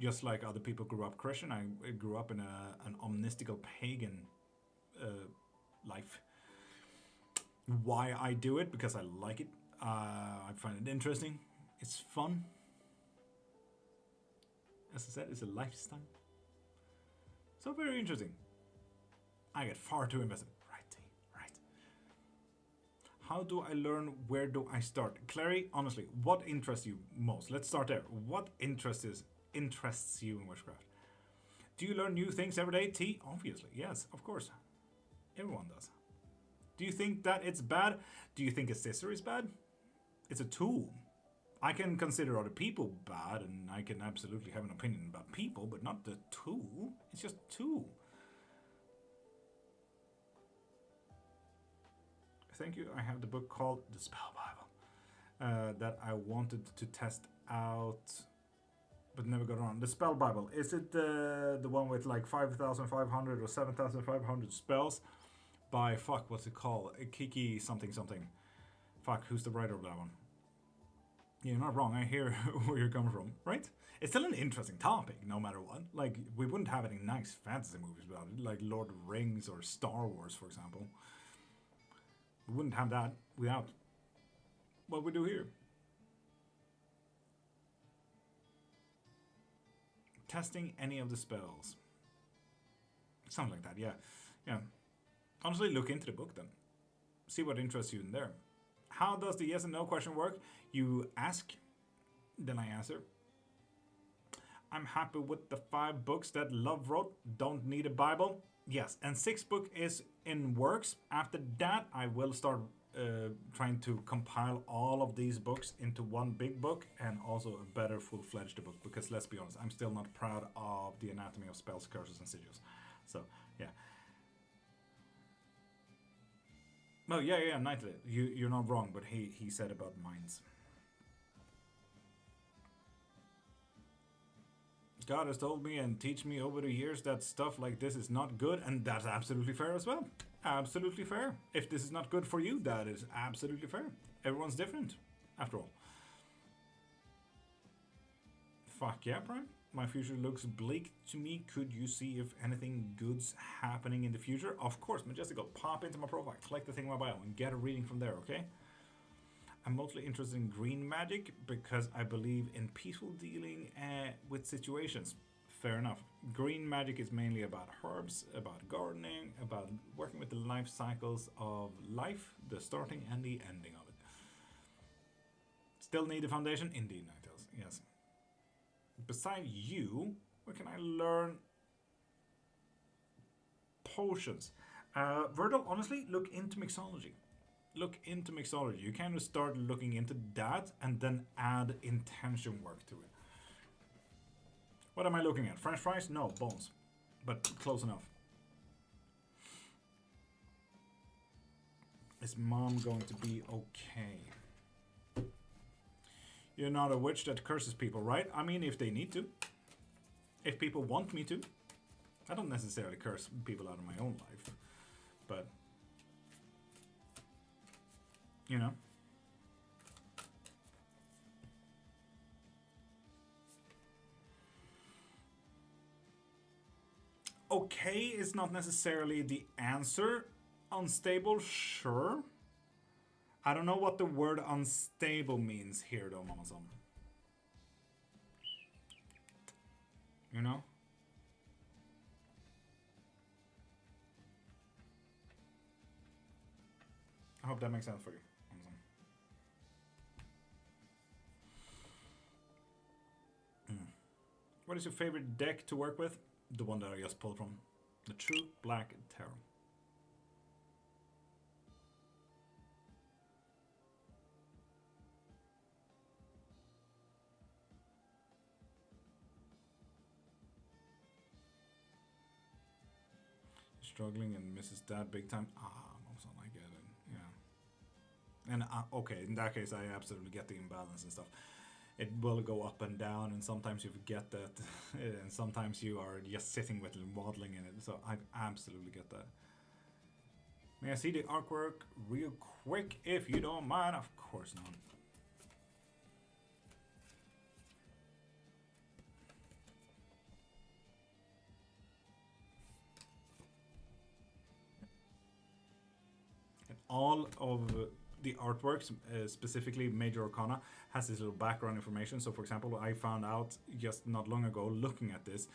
Just like other people grew up Christian, I grew up in an omnistical pagan life. Why I do it? Because I like it. I find it interesting. It's fun. As I said, it's a lifestyle. So very interesting. I get far too invested. Right. How do I learn? Where do I start? Clary, honestly, what interests you most? Let's start there. What interests you in witchcraft? Do you learn new things every day? T? Obviously, yes, of course. Everyone does. Do you think that it's bad? Do you think a scissor is bad? It's a tool. I can consider other people bad, and I can absolutely have an opinion about people, but not the tool. It's just a tool. Thank you. I have the book called The Spell Bible that I wanted to test out, but never got around. The Spell Bible. Is it the one with like 5,500 or 7,500 spells? By, fuck, what's it called? Kiki something. Fuck, who's the writer of that one? You're not wrong, I hear where you're coming from, right? It's still an interesting topic, no matter what. Like, we wouldn't have any nice fantasy movies about it, like Lord of the Rings or Star Wars, for example. We wouldn't have that without what we do here. Testing any of the spells. Something like that, yeah. Yeah. Honestly, look into the book then. See what interests you in there. How does the yes and no question work? You ask, then I answer. I'm happy with the 5 books that Love wrote. Don't need a Bible. Yes, and 6th book is in works. After that, I will start trying to compile all of these books into one big book and also a better full-fledged book. Because let's be honest, I'm still not proud of the anatomy of spells, curses, and sigils. So, yeah. No, yeah, Knightley. You're not wrong, but he said about minds. God has told me and teach me over the years that stuff like this is not good, and that's absolutely fair as well. Absolutely fair. If this is not good for you, that is absolutely fair. Everyone's different, after all. Fuck yeah, Prime. My future looks bleak to me. Could you see if anything good's happening in the future? Of course, Majestical. Pop into my profile, click the thing in my bio, and get a reading from there, okay? I'm mostly interested in green magic because I believe in peaceful dealing with situations. Fair enough. Green magic is mainly about herbs, about gardening, about working with the life cycles of life, the starting and the ending of it. Still need a foundation? Indeed, Nightales. Yes. Beside you, where can I learn potions? Virgil, honestly, look into mixology. Look into mixology. You kind of start looking into that and then add intention work to it. What am I looking at? French fries? No, bones. But close enough. Is mom going to be okay? You're not a witch that curses people, right? I mean, if they need to. If people want me to. I don't necessarily curse people out of my own life. But, you know. Okay is not necessarily the answer. Unstable, sure. I don't know what the word unstable means here though, Mama-san. You know? I hope that makes sense for you, Mama-san. What is your favorite deck to work with? The one that I just pulled from. The True Black Tarot. Struggling and misses that big time. Mom's I get it. Yeah. And okay, in that case, I absolutely get the imbalance and stuff. It will go up and down, and sometimes you forget that, and sometimes you are just sitting with it and waddling in it. So I absolutely get that. May I see the artwork real quick, if you don't mind? Of course not. And all of the artworks, specifically Major Arcana, has this little background information. So for example, I found out just not long ago looking at this,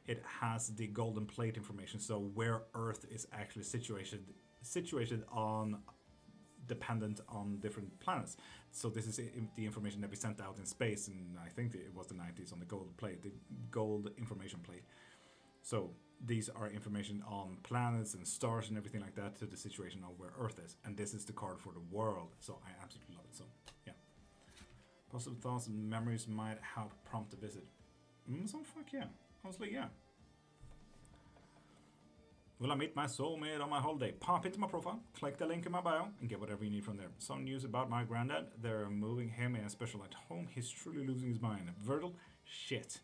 it has the golden plate information. So where Earth is actually situated on, dependent on different planets. So this is the information that we sent out in space, and I think it was the 90s on the gold plate, the gold information plate. So these are information on planets and stars and everything like that to the situation of where Earth is. And this is the card for the world. So I absolutely love it. So, yeah. Positive thoughts and memories might help prompt a visit. So fuck yeah. Honestly, yeah. Will I meet my soulmate on my holiday? Pop into my profile, click the link in my bio, and get whatever you need from there. Some news about my granddad. They're moving him in a special at home. He's truly losing his mind. Virgil, shit.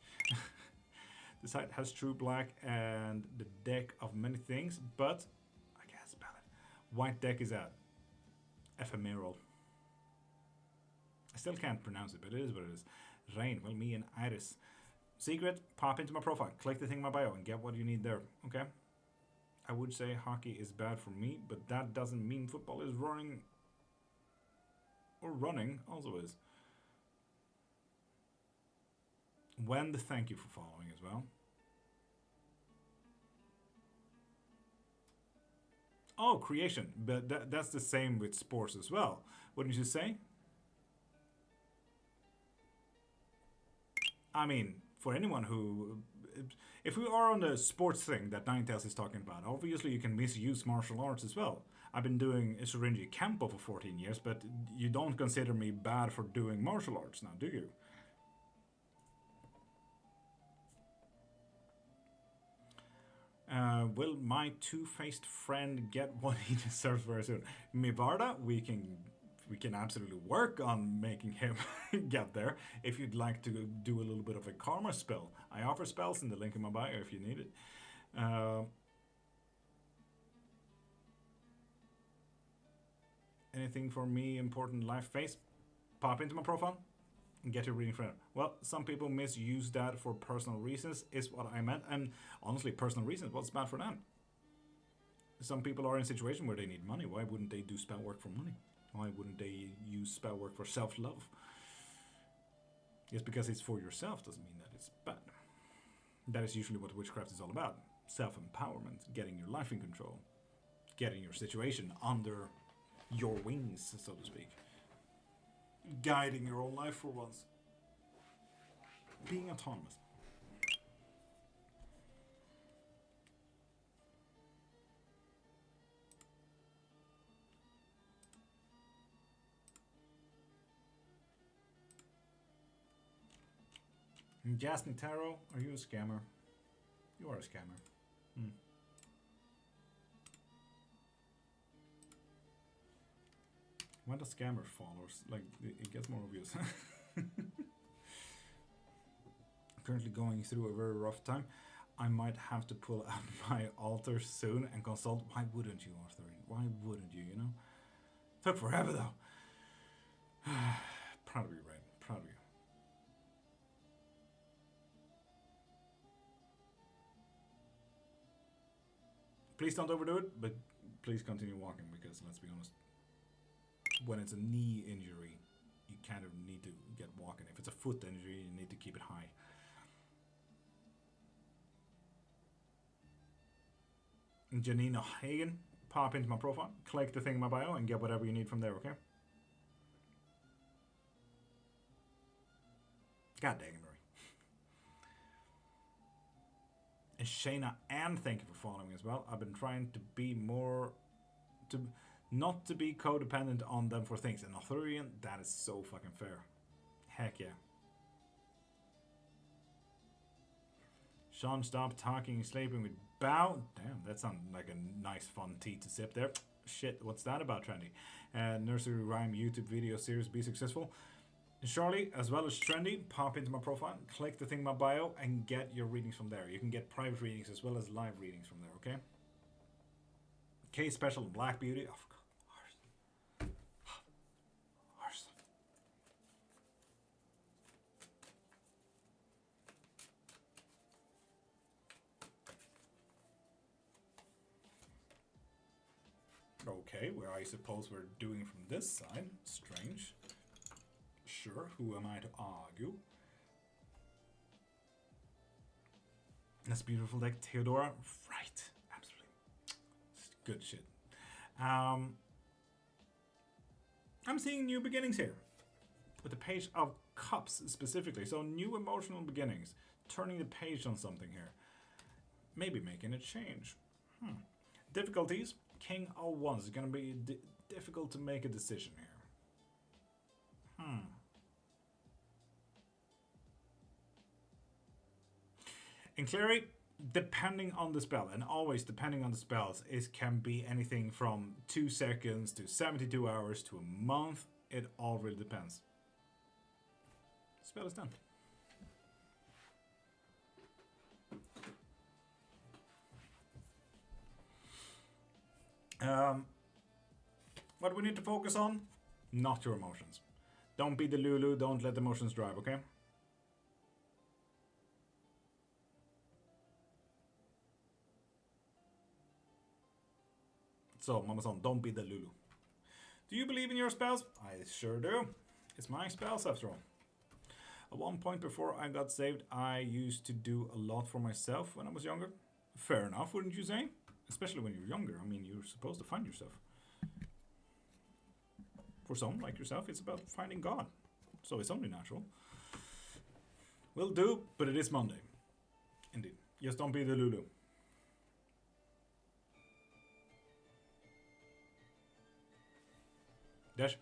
The site has True Black and the deck of many things, but I can't spell it. White deck is out. Ephemeral. I still can't pronounce it, but it is what it is. Rain, well, me and Iris. Secret, pop into my profile, click the thing in my bio, and get what you need there, okay? I would say hockey is bad for me, but that doesn't mean football is running. Or running also is. Wend, thank you for following as well. Oh, creation. But that's the same with sports as well. Wouldn't you say? I mean, for anyone who... If we are on the sports thing that Ninetales is talking about, obviously you can misuse martial arts as well. I've been doing Syringi Kempo for 14 years, but you don't consider me bad for doing martial arts now, do you? Will my two-faced friend get what he deserves very soon? Mivarda, we can absolutely work on making him get there. If you'd like to do a little bit of a karma spell, I offer spells in the link in my bio if you need it. Anything for me important life phase? Pop into my profile and get your reading from it. Well, some people misuse that for personal reasons, is what I meant. And honestly, personal reasons, what's bad for them? Some people are in a situation where they need money. Why wouldn't they do spell work for money? Why wouldn't they use spell work for self-love? Just because it's for yourself doesn't mean that it's bad. That is usually what witchcraft is all about. Self-empowerment, getting your life in control, getting your situation under your wings, so to speak. Guiding your own life for once. Being autonomous. Jasmine Tarot, are you a scammer? You are a scammer. When does scammer follows? Like, it gets more obvious. Currently going through a very rough time. I might have to pull out my altar soon and consult. Why wouldn't you, Arthur? Why wouldn't you, you know? Took forever, though. Proud of you, Rain. Proud of you. Please don't overdo it, but please continue walking, because let's be honest, when it's a knee injury, you kind of need to get walking. If it's a foot injury, you need to keep it high. Janina Hagen, pop into my profile, click the thing in my bio, and get whatever you need from there, okay? God dang it, Murray. And Shayna, and thank you for following as well. I've been trying to be more... not to be codependent on them for things. And Arthurian, that is so fucking fair. Heck yeah. Sean, stop talking and sleeping with Bow. Damn, that sounded like a nice fun tea to sip there. Shit, what's that about, Trendy? Nursery Rhyme YouTube video series, be successful. Charlie, as well as Trendy, pop into my profile, click the thing in my bio, and get your readings from there. You can get private readings as well as live readings from there, okay? K Special Black Beauty. Of course. Okay, well, I suppose we're doing from this side. Strange. Sure, who am I to argue? That's beautiful deck, Theodora. Right, absolutely. Good shit. I'm seeing new beginnings here. With the Page of Cups specifically. So new emotional beginnings. Turning the page on something here. Maybe making a change. Difficulties. King of Wands. It's going to be difficult to make a decision here. In Cleric, depending on the spell, and always depending on the spells, it can be anything from 2 seconds to 72 hours to a month. It all really depends. Spell is done. What we need to focus on? Not your emotions. Don't be the Lulu, don't let the emotions drive, okay? So, Mama Son, don't be the Lulu. Do you believe in your spells? I sure do. It's my spells after all. At one point before I got saved, I used to do a lot for myself when I was younger. Fair enough, wouldn't you say? Especially when you're younger. I mean, you're supposed to find yourself. For some, like yourself, it's about finding God. So it's only natural. Will do, but it is Monday. Indeed. Just don't be the Lulu. Dash.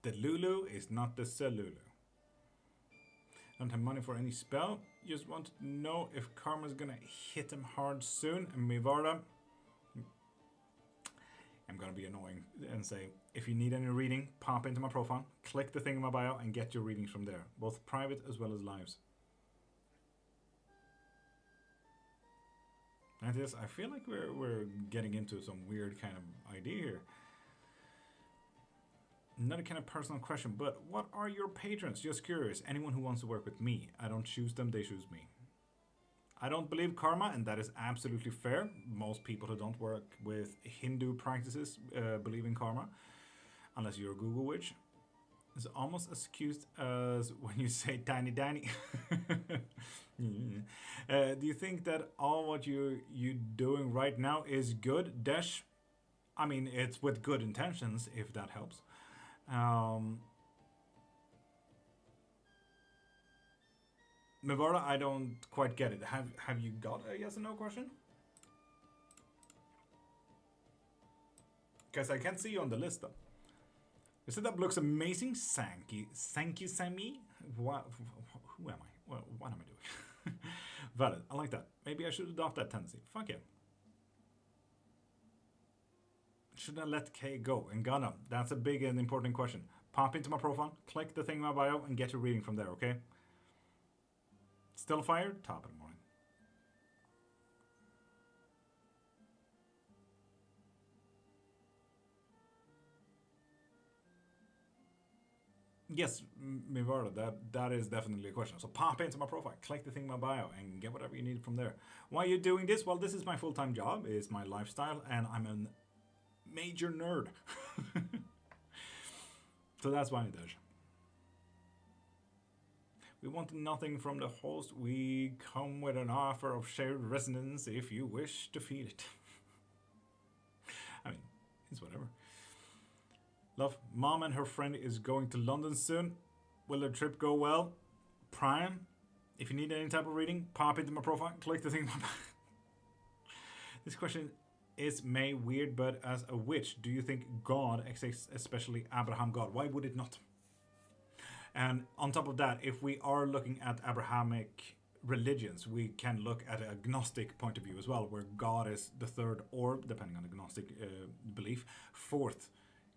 The Lulu is not the Selulu. Don't have money for any spell. Just want to know if karma's gonna hit him hard soon. And Mivarda, I'm gonna be annoying and say, if you need any reading, pop into my profile, click the thing in my bio, and get your readings from there, both private as well as lives. And yes, I feel like we're getting into some weird kind of idea here. Not a kind of personal question, but what are your patrons? Just curious. Anyone who wants to work with me. I don't choose them, they choose me. I don't believe karma, and that is absolutely fair. Most people who don't work with Hindu practices believe in karma, unless you're a Google witch. It's almost as cute as when you say tiny Danny. Do you think that all what you doing right now is good, Desh? I mean, it's with good intentions, if that helps. Mavara, I don't quite get it. Have you got a yes or no question? Because I can't see you on the list though. You said that looks amazing. Thank you. Thank you, Sammy. Who am I? What am I doing? Valid. I like that. Maybe I should adopt that tendency. Fuck yeah. Should I let K go? And Ghana, that's a big and important question. Pop into my profile, click the thing in my bio, and get your reading from there, okay? Still fired? Top of the morning. Yes, Mivarda, that is definitely a question. So pop into my profile, click the thing in my bio, and get whatever you need from there. Why are you doing this? Well, this is my full-time job, it's my lifestyle, and I'm a major nerd. So that's why it does. We want nothing from the host. We come with an offer of shared residence if you wish to feed it. I mean, it's whatever. Love, Mom and her friend is going to London soon. Will the trip go well? Prime, if you need any type of reading, pop into my profile, click the thing. This question is may weird, but as a witch, do you think God exists, especially Abraham God? Why would it not? And on top of that, if we are looking at Abrahamic religions, we can look at an agnostic point of view as well, where God is the third, or depending on agnostic belief, fourth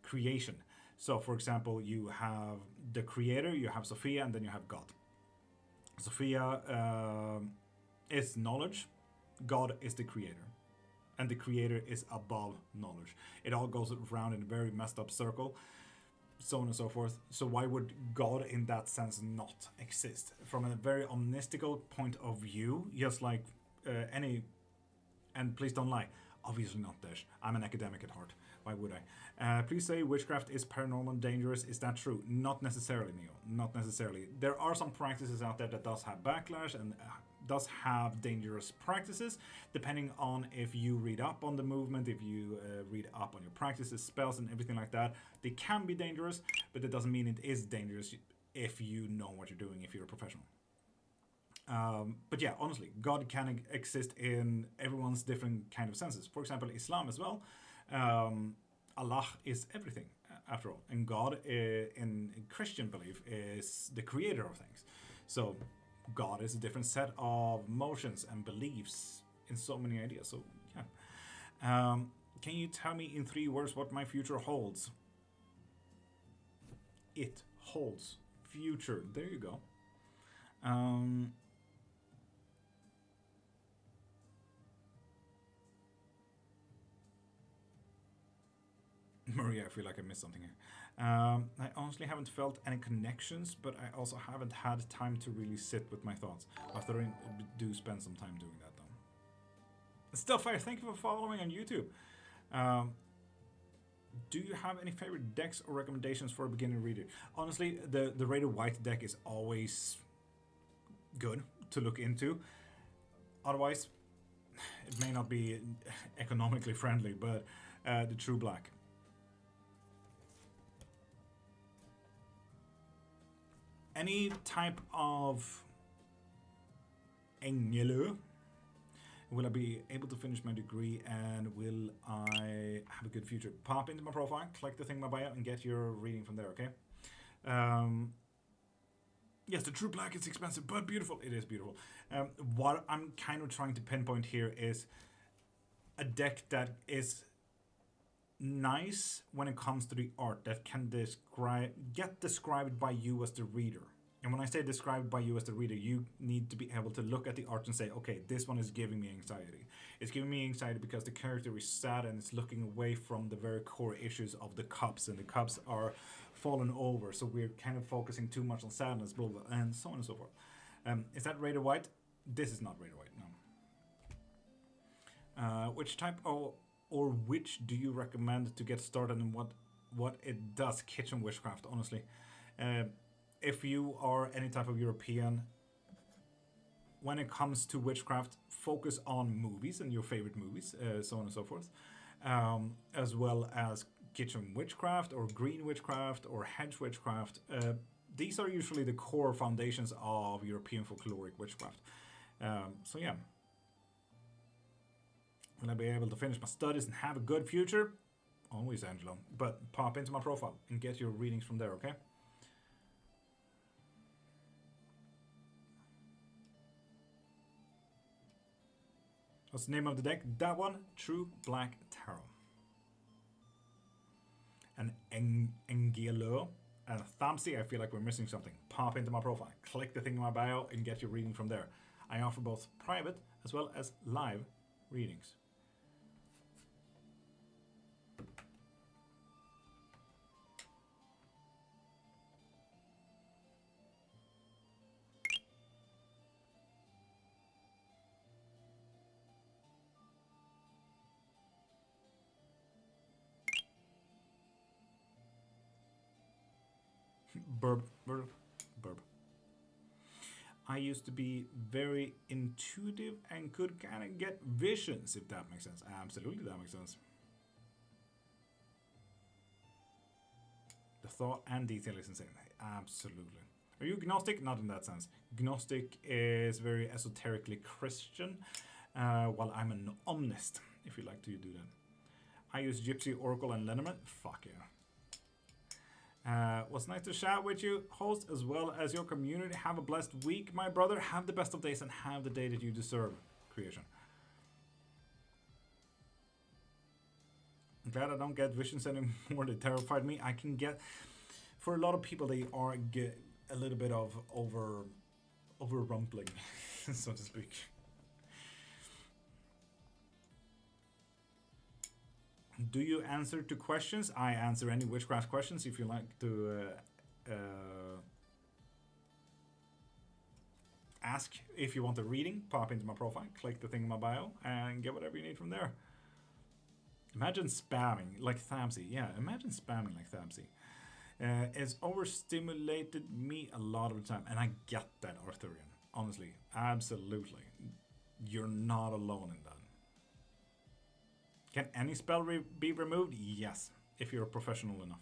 creation. So, for example, you have the creator, you have Sophia, and then you have God. Sophia is knowledge, God is the creator, and the creator is above knowledge. It all goes around in a very messed up circle, so on and so forth. So why would God in that sense not exist? From a very omnistical point of view, just like any, and please don't lie, obviously not Dash. I'm an academic at heart. Why would I? Please say witchcraft is paranormal dangerous. Is that true? Not necessarily, Neo. Not necessarily. There are some practices out there that does have backlash and does have dangerous practices, depending on if you read up on the movement, if you read up on your practices, spells, and everything like that. They can be dangerous, but that doesn't mean it is dangerous if you know what you're doing, if you're a professional. But yeah, honestly, God can exist in everyone's different kind of senses. For example, Islam as well. Allah is everything, after all. And God, in Christian belief, is the creator of things. So God is a different set of motions and beliefs in so many ideas. So yeah. Can you tell me in 3 words what my future holds? It holds future. There you go. Maria, I feel like I missed something here. I honestly haven't felt any connections, but I also haven't had time to really sit with my thoughts. After I do spend some time doing that, though. Still Fire, thank you for following on YouTube. Do you have any favorite decks or recommendations for a beginner reader? Honestly, the Raider White deck is always good to look into. Otherwise, it may not be economically friendly, but the True Black. Any type of Engelu. Will I be able to finish my degree, and will I have a good future? Pop into my profile, click the thing in my bio, and get your reading from there, okay? Yes, the True Black is expensive, but beautiful. It is beautiful. What I'm kind of trying to pinpoint here is a deck that is nice when it comes to the art, that can get described by you as the reader. And when I say described by you as the reader, you need to be able to look at the art and say, okay, this one is giving me anxiety. It's giving me anxiety because the character is sad and it's looking away from the very core issues of the cups, and the cups are fallen over, so we're kind of focusing too much on sadness, blah, blah, and so on and so forth. Is that Raider White? This is not Raider White, no. Which type or which do you recommend to get started, and what it does? Kitchen Witchcraft, honestly. If you are any type of European, when it comes to witchcraft, focus on movies and your favorite movies, so on and so forth, as well as kitchen witchcraft or green witchcraft or hedge witchcraft. These are usually the core foundations of European folkloric witchcraft. So yeah. Will I be able to finish my studies and have a good future? Always, Angelo. But pop into my profile and get your readings from there, okay? What's the name of the deck? That one, True Black Tarot. An Engelo and a Thamsi. I feel like we're missing something. Pop into my profile, click the thing in my bio, and get your reading from there. I offer both private as well as live readings. Burb. I used to be very intuitive and could kind of get visions, if that makes sense. Absolutely, that makes sense. The thought and detail is insane. Absolutely. Are you agnostic? Not in that sense. Gnostic is very esoterically Christian, while I'm an omnist, if you like to do that. I use Gypsy, Oracle, and Lenormand. Fuck yeah. Was nice to chat with you, host, as well as your community. Have a blessed week, my brother. Have the best of days and have the day that you deserve, creation. I'm glad I don't get visions anymore. They terrified me. I can get, for a lot of people, they are get a little bit of overrumpling, so to speak. Do you answer to questions? I answer any witchcraft questions. If you like to ask if you want a reading, pop into my profile, click the thing in my bio, and get whatever you need from there. Imagine spamming like Thamsi. Yeah, imagine spamming like Thamsi. It's overstimulated me a lot of the time, and I get that, Arthurian. Honestly, absolutely. You're not alone in that. Can any spell be removed? Yes, if you're professional enough.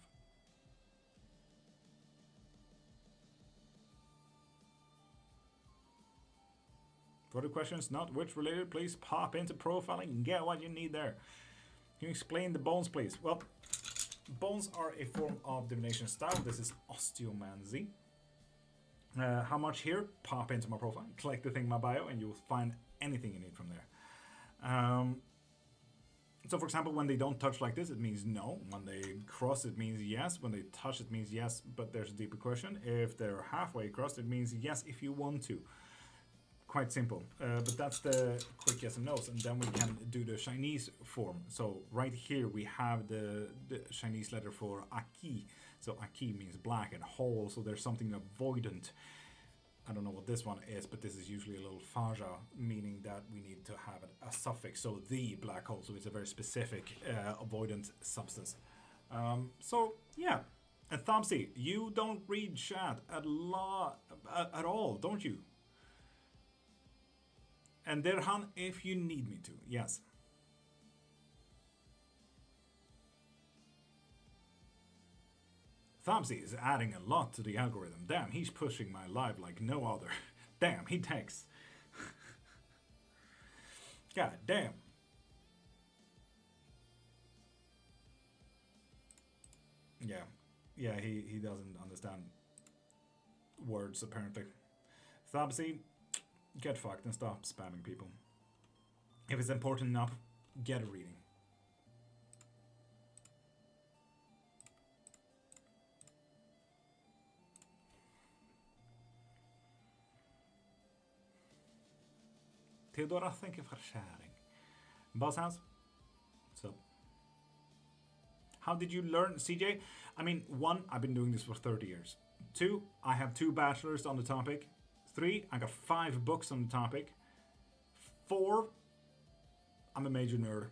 For the questions not witch related, please pop into profiling and get what you need there. Can you explain the bones, please? Well, bones are a form of divination style. This is osteomancy. How much here? Pop into my profile, click the thing in my bio, and you'll find anything you need from there. So for example, when they don't touch like this, it means no. When they cross, it means yes. When they touch, it means yes, but there's a deeper question. If they're halfway across, it means yes if you want to. Quite simple. But that's the quick yes and no's. And then we can do the Chinese form. So right here we have the Chinese letter for Aki. So Aki means black, and hole, so there's something avoidant. I don't know what this one is, but this is usually a little faja, meaning that we need to have a suffix. So the black hole, so it's a very specific avoidant substance. So yeah, and Thamsi, you don't read chat at all, don't you? And Derhan, if you need me to, yes. Thamsi is adding a lot to the algorithm. Damn, he's pushing my live like no other. Damn, he texts. God damn. Yeah, he doesn't understand words apparently. Thamsi, get fucked and stop spamming people. If it's important enough, get a reading. Theodora, thank you for sharing. Boss House, so how did you learn, CJ? I mean, 1, I've been doing this for 30 years. 2, I have 2 bachelors on the topic. 3, I got 5 books on the topic. 4, I'm a major nerd.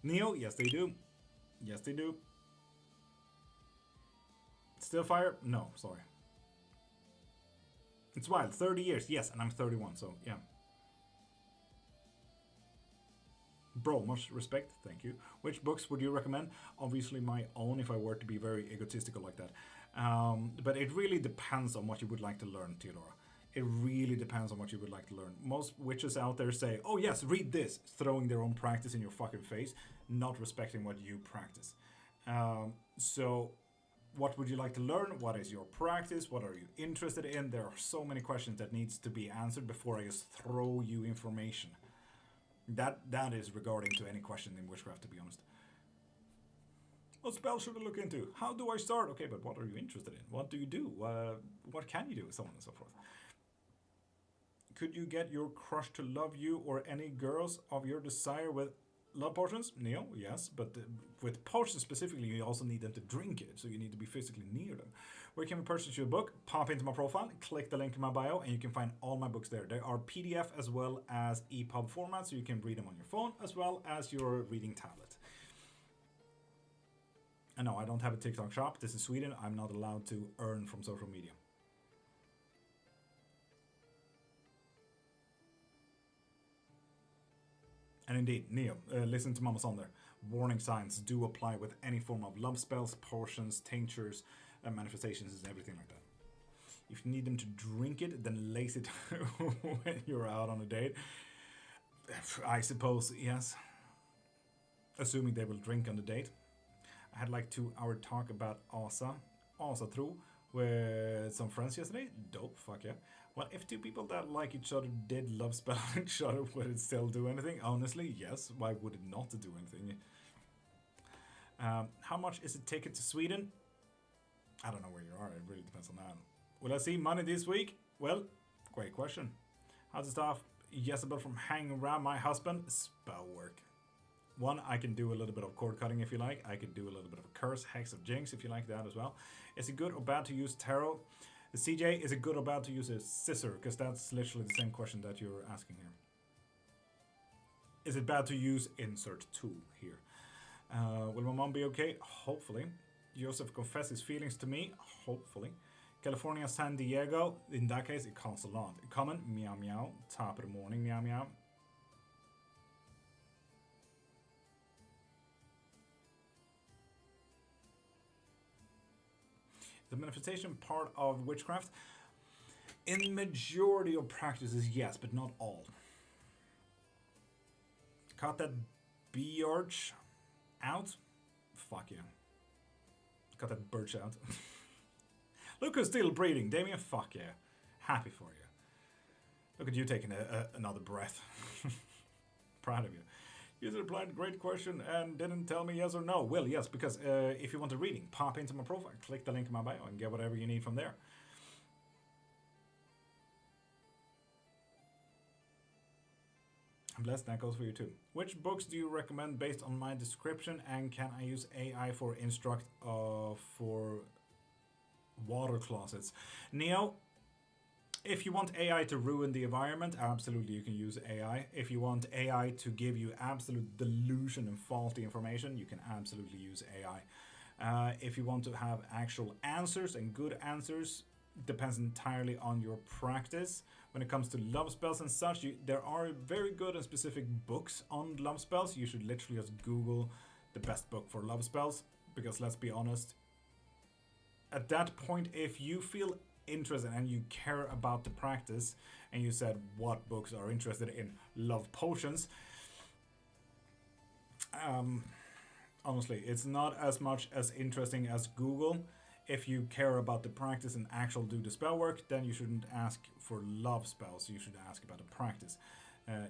Neo, yes they do. Yes they do. Still fire? No, sorry. It's wild, 30 years, yes, and I'm 31, so yeah. Bro, much respect, thank you. Which books would you recommend? Obviously my own, if I were to be very egotistical like that. But it really depends on what you would like to learn, Theodora. It really depends on what you would like to learn. Most witches out there say, oh yes, read this, throwing their own practice in your fucking face, not respecting what you practice. So what would you like to learn? What is your practice? What are you interested in? There are so many questions that needs to be answered before I just throw you information. That is regarding to any question in witchcraft, to be honest. What spell should I look into? How do I start? Okay, but what are you interested in? What do you do? What can you do? So on and so forth. Could you get your crush to love you or any girls of your desire with love potions? Neo, yes, but with potions specifically, you also need them to drink it, so you need to be physically near them. Where can we purchase your book? Pop into my profile, click the link in my bio, and you can find all my books there. They are PDF as well as EPUB format, so you can read them on your phone as well as your reading tablet. And no, I don't have a TikTok shop. This is Sweden. I'm not allowed to earn from social media. And indeed, Neo, listen to Mama Sonder. Warning signs do apply with any form of love spells, potions, tinctures, manifestations, and everything like that. If you need them to drink it, then lace it when you're out on a date. I suppose, yes. Assuming they will drink on the date. I had like 2-hour talk about Asa through with some friends yesterday. Dope, fuck yeah. Well, if 2 people that like each other did love spell each other, would it still do anything? Honestly, yes. Why would it not do anything? How much is a ticket to Sweden? I don't know where you are. It really depends on that. Will I see money this week? Well, great question. How's the stuff? Jezebel from hanging around my husband. Spell work. 1, I can do a little bit of cord cutting if you like. I can do a little bit of a curse, hex of jinx if you like that as well. Is it good or bad to use tarot? The CJ, is it good or bad to use a scissor? Because that's literally the same question that you're asking here. Is it bad to use insert tool here? Will my mom be okay? Hopefully. Joseph confessed his feelings to me. Hopefully. California, San Diego. In that case, it counts a lot. Comment, meow meow. Top of the morning, meow meow. The manifestation part of witchcraft, in majority of practices, yes, but not all. Cut that birch out. Fuck yeah. Cut that birch out. Look who's still breathing. Damien, fuck yeah. Happy for you. Look at you taking another breath. Proud of you. User replied, great question, and didn't tell me yes or no. Well, yes, because if you want a reading, pop into my profile, click the link in my bio, and get whatever you need from there. Bless, that goes for you too. Which books do you recommend based on my description, and can I use AI for instruct for water closets? Neo, if you want AI to ruin the environment, absolutely you can use AI. If you want AI to give you absolute delusion and faulty information, you can absolutely use AI. If you want to have actual answers and good answers, depends entirely on your practice. When it comes to love spells and such, there are very good and specific books on love spells. You should literally just Google the best book for love spells, because let's be honest, at that point, if you feel interested and you care about the practice, and you said what books are interested in love potions, honestly, it's not as much as interesting as Google. If you care about the practice and actual do the spell work, then you shouldn't ask for love spells. You should ask about the practice.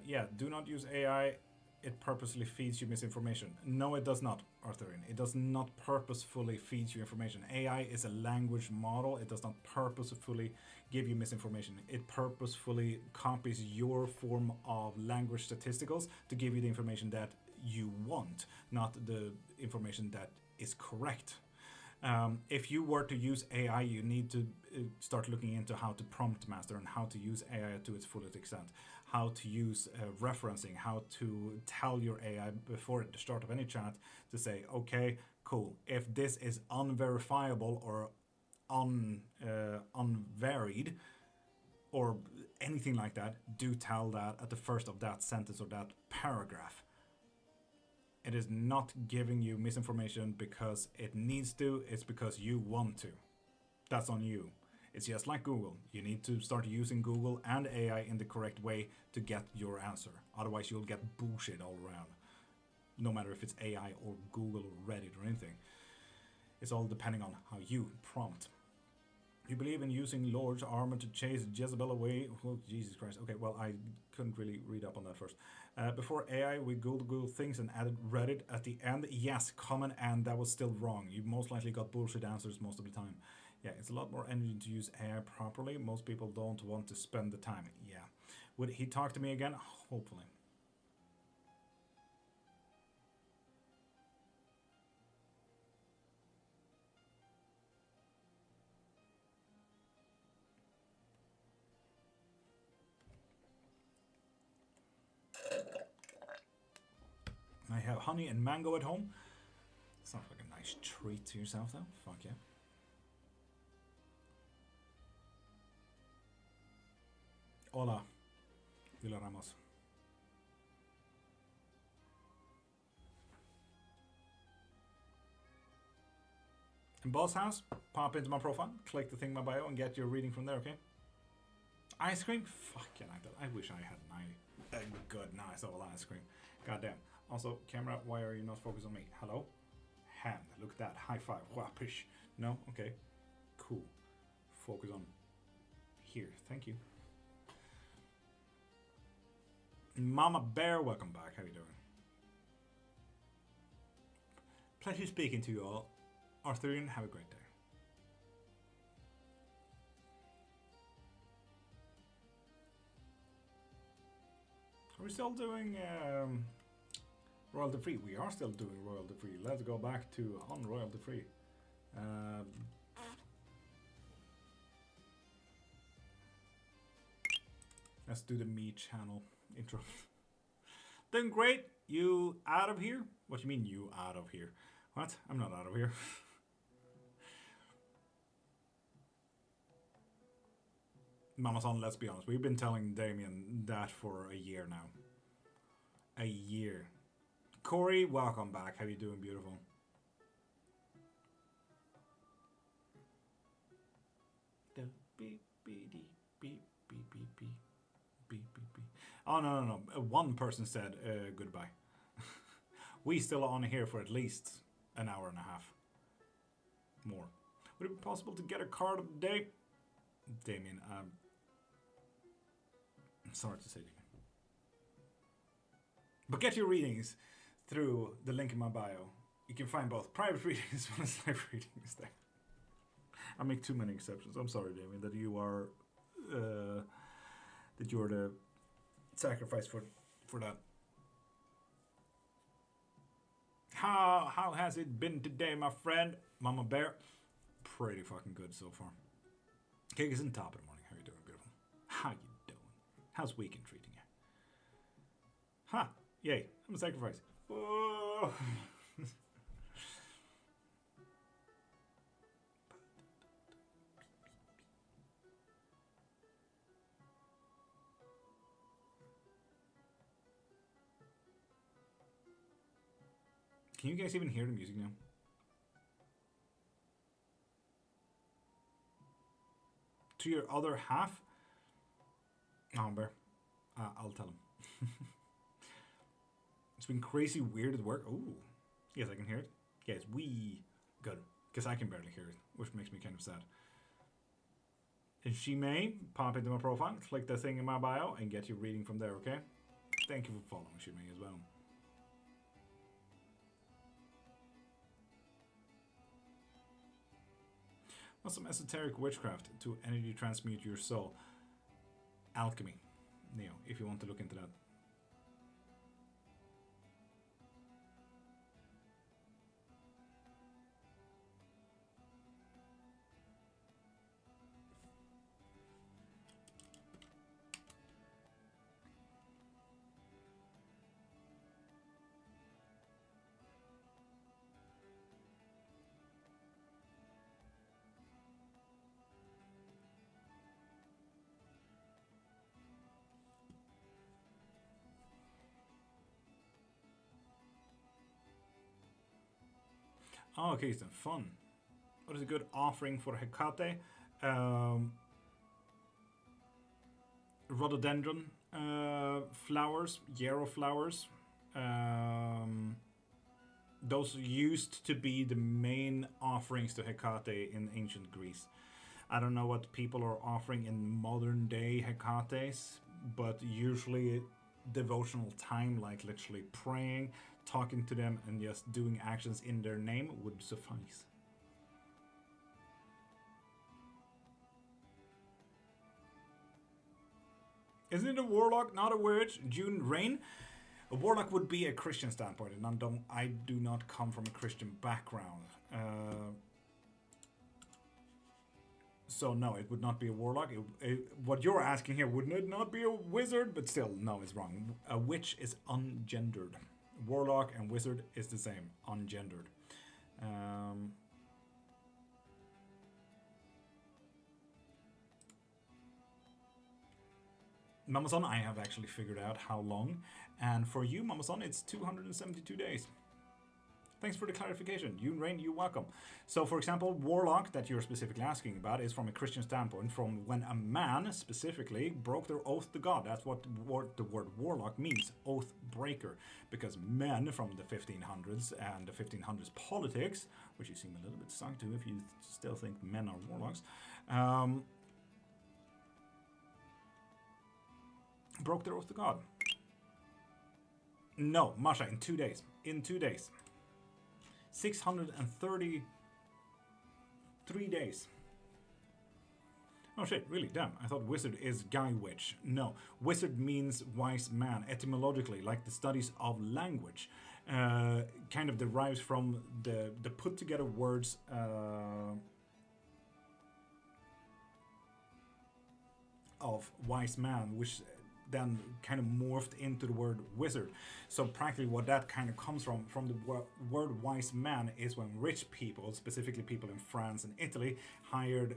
Yeah, do not use AI. It purposely feeds you misinformation. No, it does not, Arthurian. It does not purposefully feed you information. AI is a language model. It does not purposefully give you misinformation. It purposefully copies your form of language statisticals to give you the information that you want, not the information that is correct. If you were to use AI, you need to start looking into how to prompt master and how to use AI to its fullest extent. How to use referencing, how to tell your AI before the start of any chat to say, okay, cool, if this is unverifiable or unvaried or anything like that, do tell that at the first of that sentence or that paragraph. It is not giving you misinformation because it needs to, it's because you want to. That's on you. It's just like Google. You need to start using Google and AI in the correct way to get your answer. Otherwise, you'll get bullshit all around. No matter if it's AI or Google or Reddit or anything. It's all depending on how you prompt. You believe in using Lord's armor to chase Jezebel away? Oh, Jesus Christ. Okay, well, I couldn't really read up on that first. Before AI, we Googled things and added Reddit at the end. Yes, common, and that was still wrong. You most likely got bullshit answers most of the time. Yeah, it's a lot more energy to use AI properly. Most people don't want to spend the time. Yeah. Would he talk to me again? Hopefully. I have honey and mango at home. Sounds like a nice treat to yourself, though. Fuck yeah. Hola, Vila Ramos. In Boss House, pop into my profile, click the thing in my bio, and get your reading from there, okay? Ice cream? Fucking I wish I had a good, nice old ice cream. Goddamn. Also, camera, why are you not focused on me? Hello? Hand. Look at that. High five. Whappish. No? Okay. Cool. Focus on here. Thank you. Mama Bear, welcome back. How you doing? Pleasure speaking to you all. Arthurian, have a great day. Are we still doing royalty free? We are still doing royalty free. Let's go back to on royalty free. Let's do the me channel intro. Doing great. You out of here? What do you mean you out of here? What? I'm not out of here. Mama Son, let's be honest. We've been telling Damien that for a year now. A year. Corey, welcome back. How you doing, beautiful? Beep, beep, beep, beep, beep, beep, beep, beep, beep. Oh, no. One person said goodbye. We still on here for at least an hour and a half. More. Would it be possible to get a card of the day? Damien, I'm sorry to say, Damien. But get your readings through the link in my bio. You can find both private readings as well as live readings there. I make too many exceptions. I'm sorry, Damien, that you are the sacrifice for for that. How has it been today, my friend? Mama Bear? Pretty fucking good so far. Cake is in top of the morning. How you doing, beautiful? How you doing? How's weekend treating you? Ha! Yay, I'm a sacrifice. Oh. Can you guys even hear the music now? To your other half? Oh, Bear. I'll tell him. It's been crazy weird at work. Oh, yes, I can hear it. Yes, we good. Because I can barely hear it, which makes me kind of sad. And she may pop into my profile, click the thing in my bio, and get you reading from there, okay? Thank you for following She May as well. What's some esoteric witchcraft to energy transmute your soul? Alchemy. Neo, if you want to look into that. Oh, okay, so fun. What is a good offering for Hecate? Rhododendron flowers, yarrow flowers. Those used to be the main offerings to Hecate in ancient Greece. I don't know what people are offering in modern day Hecates, but usually devotional time, like literally praying, talking to them, and just doing actions in their name would suffice. Isn't it a warlock, not a witch? June Rain? A warlock would be a Christian standpoint, and I do not come from a Christian background. So no, it would not be a warlock. What you're asking here, wouldn't it not be a wizard? But still, no, it's wrong. A witch is ungendered. Warlock and wizard is the same, ungendered. Mamason, I have actually figured out how long. And for you, Mamason, it's 272 days. Thanks for the clarification. Yoon Rain, you're welcome. So, for example, warlock that you're specifically asking about is from a Christian standpoint, from when a man specifically broke their oath to God. That's what the word warlock means, oath breaker. Because men from the 1500s and the 1500s politics, which you seem a little bit sunk to if you still think men are warlocks, broke their oath to God. No, Masha, in 2 days. In 2 days. 633 days. Oh shit, really? Damn. I thought wizard is guy witch. No. Wizard means wise man, etymologically, like the studies of language. Kind of derives from the put together words of wise man, which then kind of morphed into the word wizard. So practically what that kind of comes from the word wise man, is when rich people, specifically people in France and Italy, hired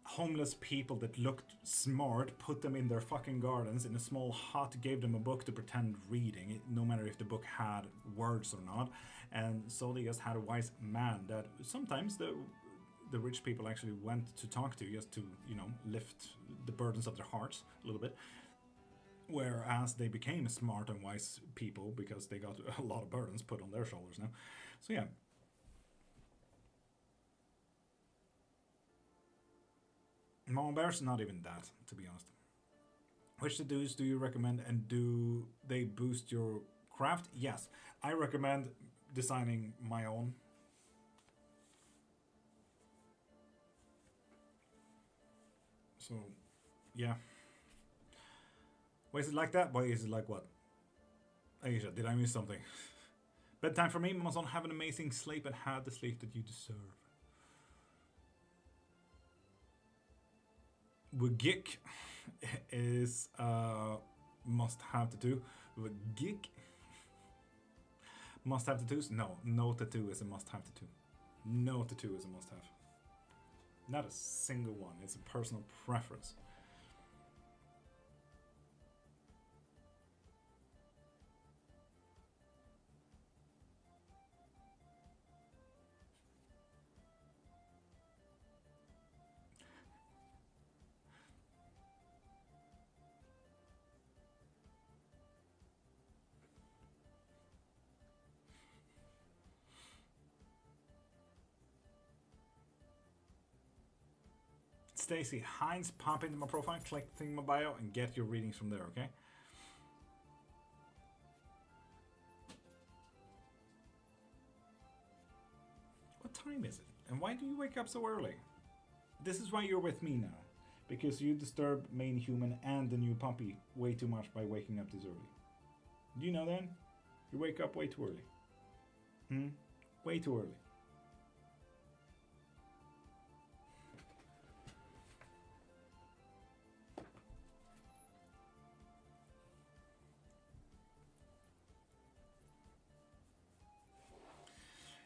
homeless people that looked smart, put them in their fucking gardens in a small hut, gave them a book to pretend reading, no matter if the book had words or not. And so they just had a wise man that sometimes the rich people actually went to talk to, just to, you know, lift the burdens of their hearts a little bit. Whereas they became smart and wise people because they got a lot of burdens put on their shoulders now. So yeah. Mama Bear's not even that, to be honest. Which tattoos do you recommend, and do they boost your craft? Yes, I recommend designing my own. So, yeah. Why is it like that? Why is it like what? Aisha, did I miss something? Bedtime for me, my son. Have an amazing sleep and have the sleep that you deserve. Wigik is must have tattoo. Wigik must have tattoos? No, no tattoo is a must have tattoo. No tattoo is a must have. Not a single one. It's a personal preference. Stacy Hines, pop into my profile, click the thing in my bio, and get your readings from there, okay? What time is it? And why do you wake up so early? This is why you're with me now. Because you disturb main human and the new puppy way too much by waking up this early. Do you know that? You wake up way too early. Way too early.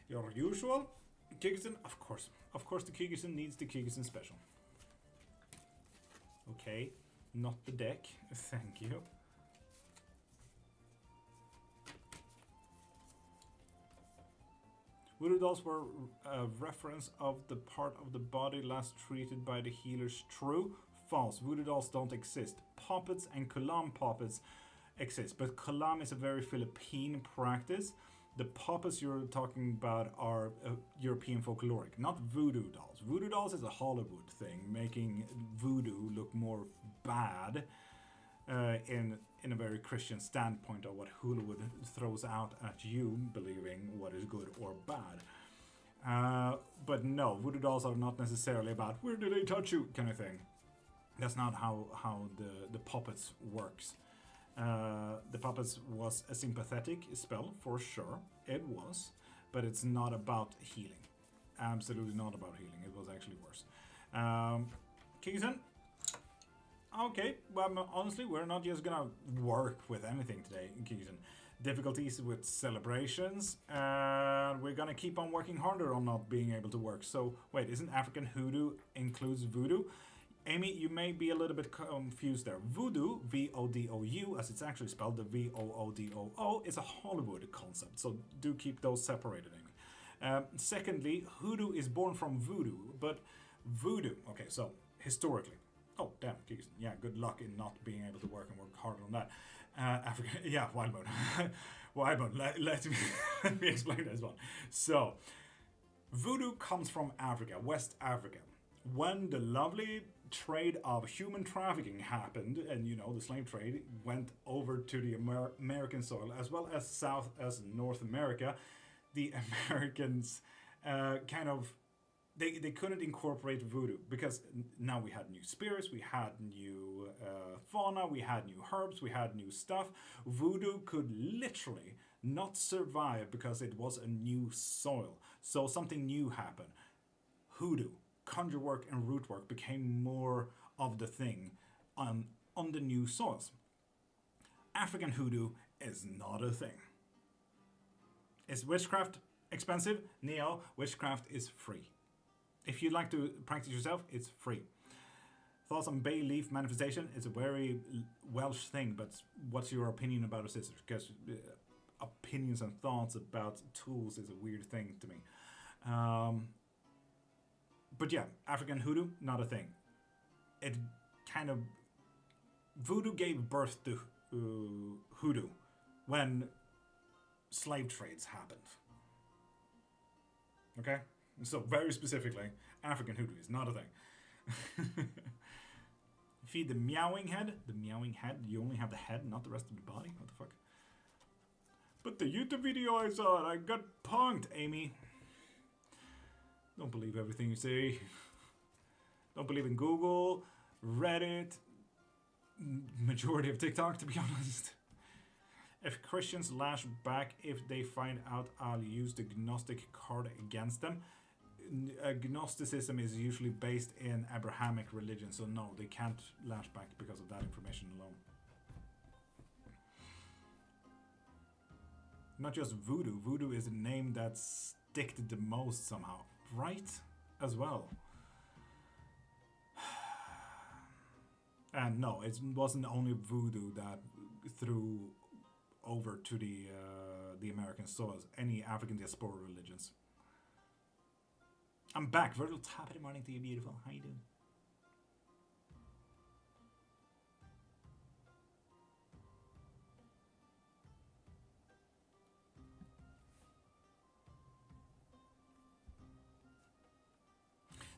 Your usual Kigerson, of course. Of course the Kigerson needs the Kigerson special. Okay, not the deck. Thank you. Voodoo dolls were a reference of the part of the body last treated by the healers. True? False. Voodoo dolls don't exist. Puppets and Kulam puppets exist, but Kulam is a very Philippine practice. The puppets you're talking about are European folkloric, not voodoo dolls. Voodoo dolls is a Hollywood thing, making voodoo look more bad in a very Christian standpoint of what Hollywood throws out at you, believing what is good or bad. But no, voodoo dolls are not necessarily about where did they touch you kind of thing. That's not how the puppets works. The puppets was a sympathetic spell for sure, it was, but it's not about healing. Absolutely not about healing. It was actually worse. Kingston. Okay, well, honestly, we're not just gonna work with anything today, Kingston. Difficulties with celebrations, and we're gonna keep on working harder on not being able to work. So wait, isn't African hoodoo includes voodoo? Amy, you may be a little bit confused there. Voodoo, V-O-D-O-U, as it's actually spelled, the V-O-O-D-O-O, is a Hollywood concept, so do keep those separated, Amy. Secondly, hoodoo is born from voodoo, but voodoo, okay, so historically, oh, damn, geez, yeah, good luck in not being able to work and work harder on that. African, yeah, Wildbone. Wildbone, let me explain this one. So, voodoo comes from Africa, West Africa. When the lovely trade of human trafficking happened, and you know the slave trade went over to the American soil as well as South as North America, the Americans they couldn't incorporate voodoo because now we had new spirits, we had new fauna, we had new herbs, we had new stuff. Voodoo could literally not survive because it was a new soil. So something new happened. Hoodoo, conjure work and root work became more of the thing on the new soils. African hoodoo is not a thing. Is witchcraft expensive? No, witchcraft is free. If you'd like to practice yourself, it's free. Thoughts on bay leaf manifestation? It's a very Welsh thing, but what's your opinion about it, sister? Because opinions and thoughts about tools is a weird thing to me. But yeah, African hoodoo, not a thing. It kind of... Voodoo gave birth to hoodoo when slave trades happened. Okay? So very specifically, African hoodoo is not a thing. Feed the meowing head. The meowing head, you only have the head, not the rest of the body? What the fuck? But the YouTube video I saw, I got punked, Amy. Don't believe everything you say. Don't believe in Google, Reddit, majority of TikTok, to be honest. If Christians lash back if they find out I'll use the Gnostic card against them. Gnosticism is usually based in Abrahamic religion, so no, they can't lash back because of that information alone. Not just voodoo. Voodoo is a name that sticked the most somehow, right? As well. And no, it wasn't only voodoo that threw over to the American soils. Any African diaspora religions. I'm back. Virtual top of the morning to you, beautiful. How you doing?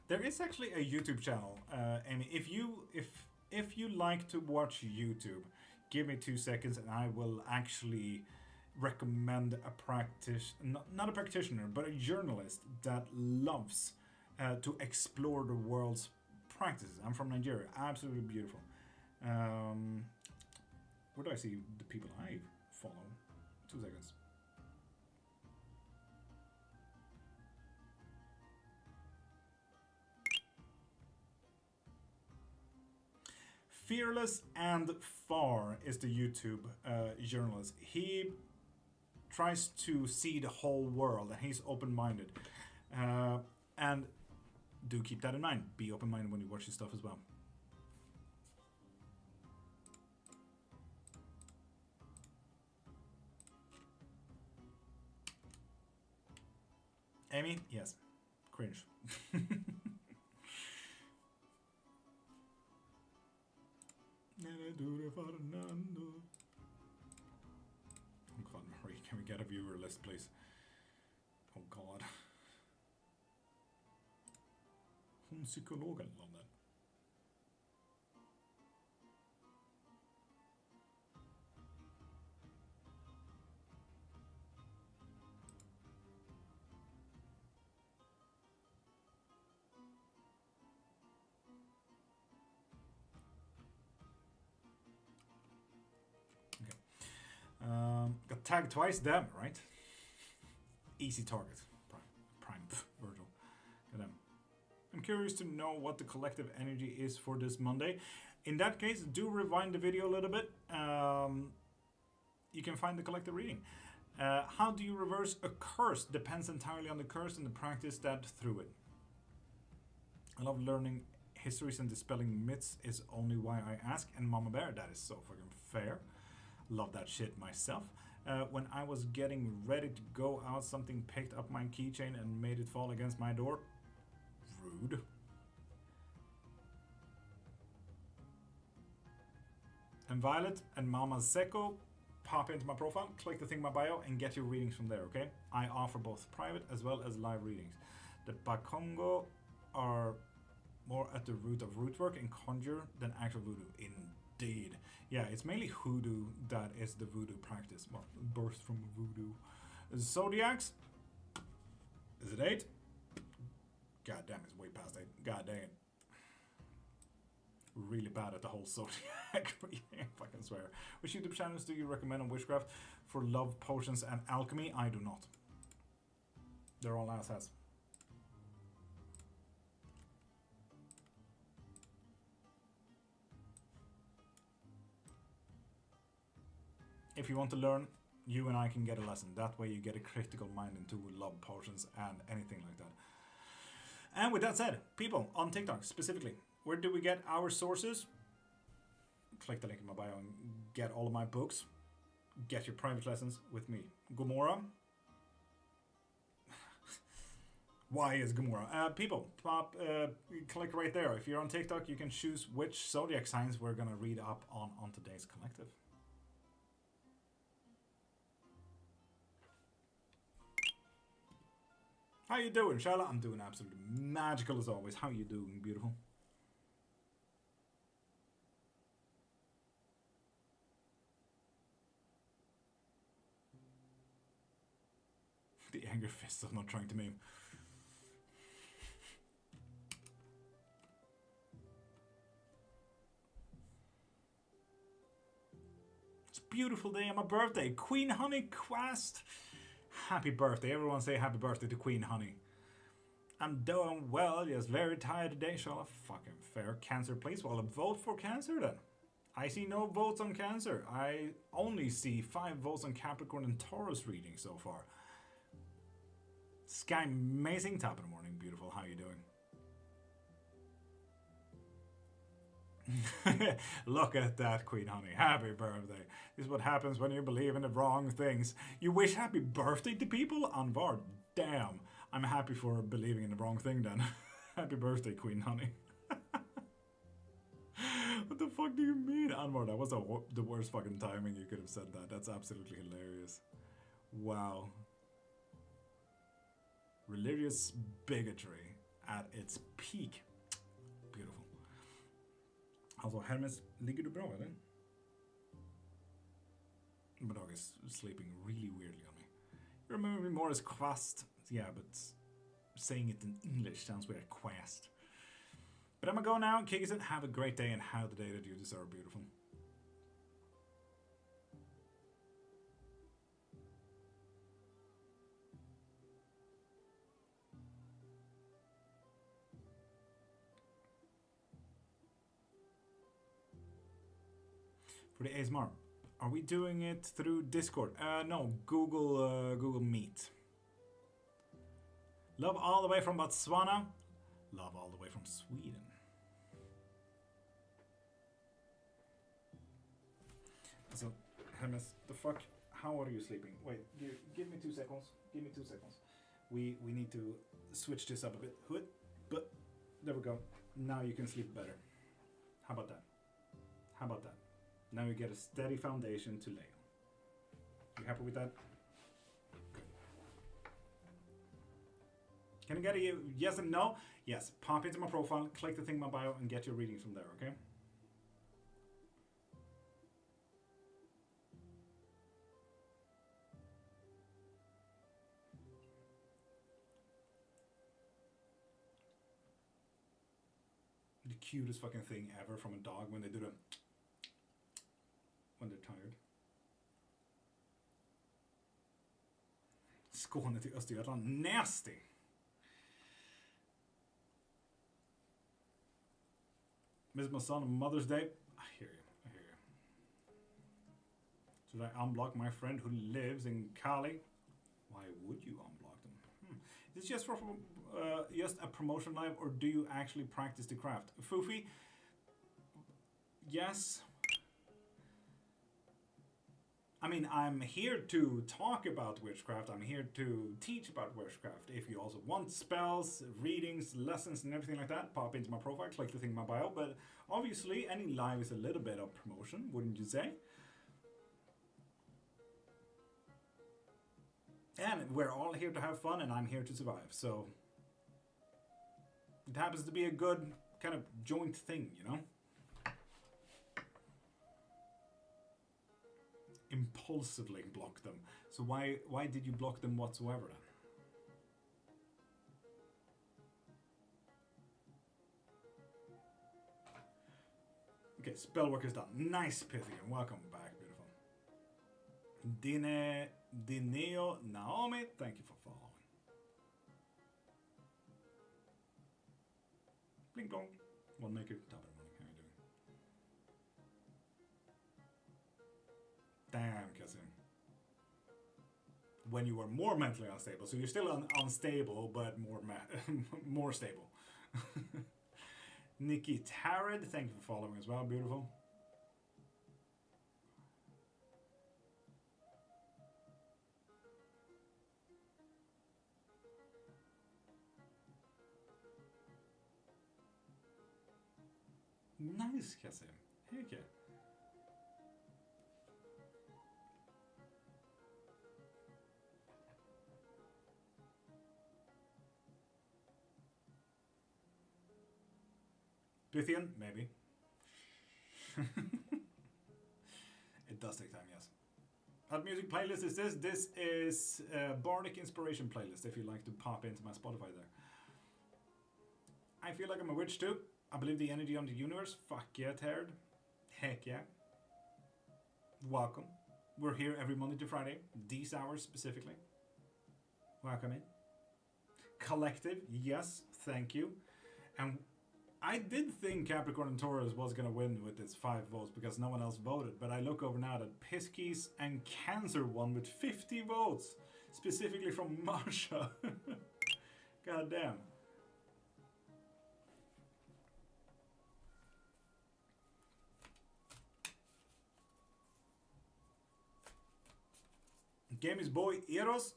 There is actually a YouTube channel, and if you like to watch YouTube, give me 2 seconds, and I will actually recommend a not a practitioner, but a journalist that loves to explore the world's practices. I'm from Nigeria. Absolutely beautiful. Where do I see the people I follow? 2 seconds. Fearless and Far is the YouTube journalist. He tries to see the whole world, and he's open-minded. And do keep that in mind. Be open-minded when you watch his stuff as well. Amy? Yes. Cringe. Oh God, Marie, can we get a viewer list, please? Oh God. Hon psykologen, love that. Got tagged twice, damn, right? Easy target. Prime Virgil. Get them. I'm curious to know what the collective energy is for this Monday. In that case, do rewind the video a little bit. You can find the collective reading. How do you reverse a curse? Depends entirely on the curse and the practice that through it. I love learning histories and dispelling myths is only why I ask. And Mama Bear, that is so fucking fair. Love that shit myself. When I was getting ready to go out, something picked up my keychain and made it fall against my door. Rude. And Violet and Mama Seko, pop into my profile, click the thing in my bio, and get your readings from there, okay? I offer both private as well as live readings. The Bakongo are more at the root of root work and conjure than actual voodoo. Indeed. Yeah, it's mainly hoodoo that is the voodoo practice. Well, birthed from voodoo. Zodiacs. Is it 8? God damn, it's way past 8. God dang it. Really bad at the whole zodiac reading, if I can swear. Which YouTube channels do you recommend on Witchcraft for love potions and alchemy? I do not. They're all asshats. If you want to learn, you and I can get a lesson. That way you get a critical mind into love potions and anything like that. And with that said, people on TikTok specifically, where do we get our sources? Click the link in my bio and get all of my books. Get your private lessons with me. Gomorrah. Why is Gomorrah? People, click right there. If you're on TikTok, you can choose which zodiac signs we're going to read up on today's collective. How you doing, Charlotte? I'm doing absolutely magical as always. How you doing, beautiful? The anger fist of not trying to meme. It's beautiful day on my birthday. Queen Honey Quest. Happy birthday. Everyone say happy birthday to Queen Honey. I'm doing well, just very tired today. Shall I fucking fair cancer, please? Well, vote for cancer then. I see no votes on cancer. I only see 5 votes on Capricorn and Taurus reading so far. Sky amazing. Top of the morning, beautiful. How you doing? Look at that, Queen Honey. Happy birthday. This is what happens when you believe in the wrong things. You wish happy birthday to people? Anvar, damn. I'm happy for believing in the wrong thing then. Happy birthday, Queen Honey. What the fuck do you mean, Anwar? That was the worst fucking timing you could have said that. That's absolutely hilarious. Wow. Religious bigotry at its peak. Beautiful. Alltså, Hermes, ligger du bra eller? My dog is sleeping really weirdly on me. You remember me more as Quast. Yeah, but saying it in English sounds weird. Quest. But I'm gonna go now. Kick it. Have a great day and have the day that you deserve, beautiful. For the ASMR, are we doing it through Discord? No, Google Meet. Love all the way from Botswana. Love all the way from Sweden. So, Hermes, the fuck? How are you sleeping? Wait, give me 2 seconds. Give me 2 seconds. We need to switch this up a bit. But there we go. Now you can sleep better. How about that? How about that? Now you get a steady foundation to lay on. You happy with that? Good. Can I get a yes and no? Yes. Pop into my profile, click the thing in my bio, and get your readings from there, okay? The cutest fucking thing ever from a dog when they do the... when they're tired. Skåne till Östergötland. Nasty! Miss my son on Mother's Day. I hear you. I hear you. Should I unblock my friend who lives in Cali? Why would you unblock them? Is this just for just a promotion live, or do you actually practice the craft? Foofy? Yes. I mean, I'm here to talk about witchcraft. I'm here to teach about witchcraft. If you also want spells, readings, lessons, and everything like that, pop into my profile, click the thing in my bio. But obviously, any live is a little bit of promotion, wouldn't you say? And we're all here to have fun, and I'm here to survive. So it happens to be a good kind of joint thing, you know? Impulsively block them. So why did you block them whatsoever then? Okay, spell work is done. Nice, Pythian. Welcome back, beautiful. Dineo Naomi, thank you for following. Bling blong. One maker, top of the morning. How are you doing? Damn, Kasim. When you were more mentally unstable. So you're still unstable, but more stable. Nikki Tarrad, thank you for following as well, beautiful. Nice, Kasim. Heck yeah. Pythian? Maybe. It does take time, yes. What music playlist is this? This is a Bardic Inspiration playlist, if you'd like to pop into my Spotify there. I feel like I'm a witch too. I believe the energy on the universe. Fuck yeah, Terd. Heck yeah. Welcome. We're here every Monday to Friday, these hours specifically. Welcome in. Collective, yes, thank you. And I did think Capricorn and Taurus was going to win with its 5 votes because no one else voted. But I look over now that Pisces and Cancer won with 50 votes. Specifically from Marsha. God damn. Game is boy Eros.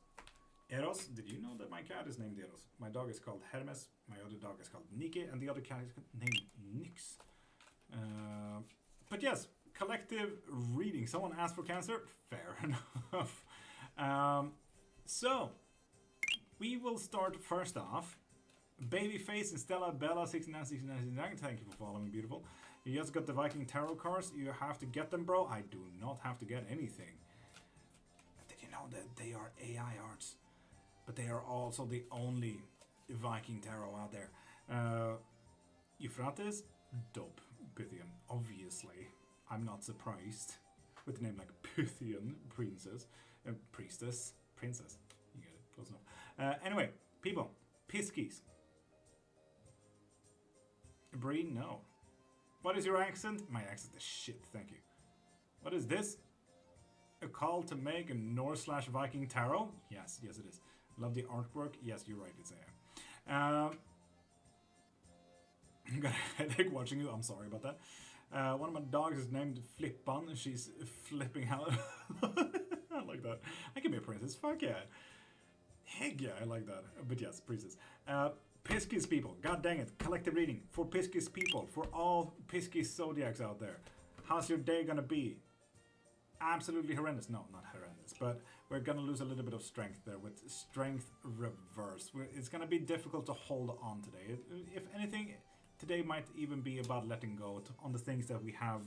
Eros, did you know that my cat is named Eros? My dog is called Hermes, my other dog is called Nike, and the other cat is named Nix. But yes, collective reading. Someone asked for Cancer? Fair enough. So, we will start first off. Babyface and Stella Bella 6969, thank you for following, beautiful. You just got the Viking Tarot cards. You have to get them, bro. I do not have to get anything. Did you know that they are AI arts? But they are also the only Viking tarot out there. Euphrates, dope. Pythian, obviously. I'm not surprised. With a name like Pythian Princess. Priestess. Princess. You get it, close enough. Anyway, people. Pisces. Breen, no. What is your accent? My accent is shit, thank you. What is this? A call to make a Norse/Viking tarot? Yes, yes it is. Love the artwork. Yes, you're right, it's AI. I got a headache watching you. I'm sorry about that. One of my dogs is named Flippan. She's flipping out. I like that. I can be a princess. Fuck yeah. Heck yeah, I like that. But yes, princess. Pisces people. God dang it. Collective reading. For Pisces people. For all Pisces zodiacs out there. How's your day gonna be? Absolutely horrendous. No, not horrendous. But we're gonna lose a little bit of strength there with strength reverse. It's gonna be difficult to hold on today. If anything, today might even be about letting go on the things that we have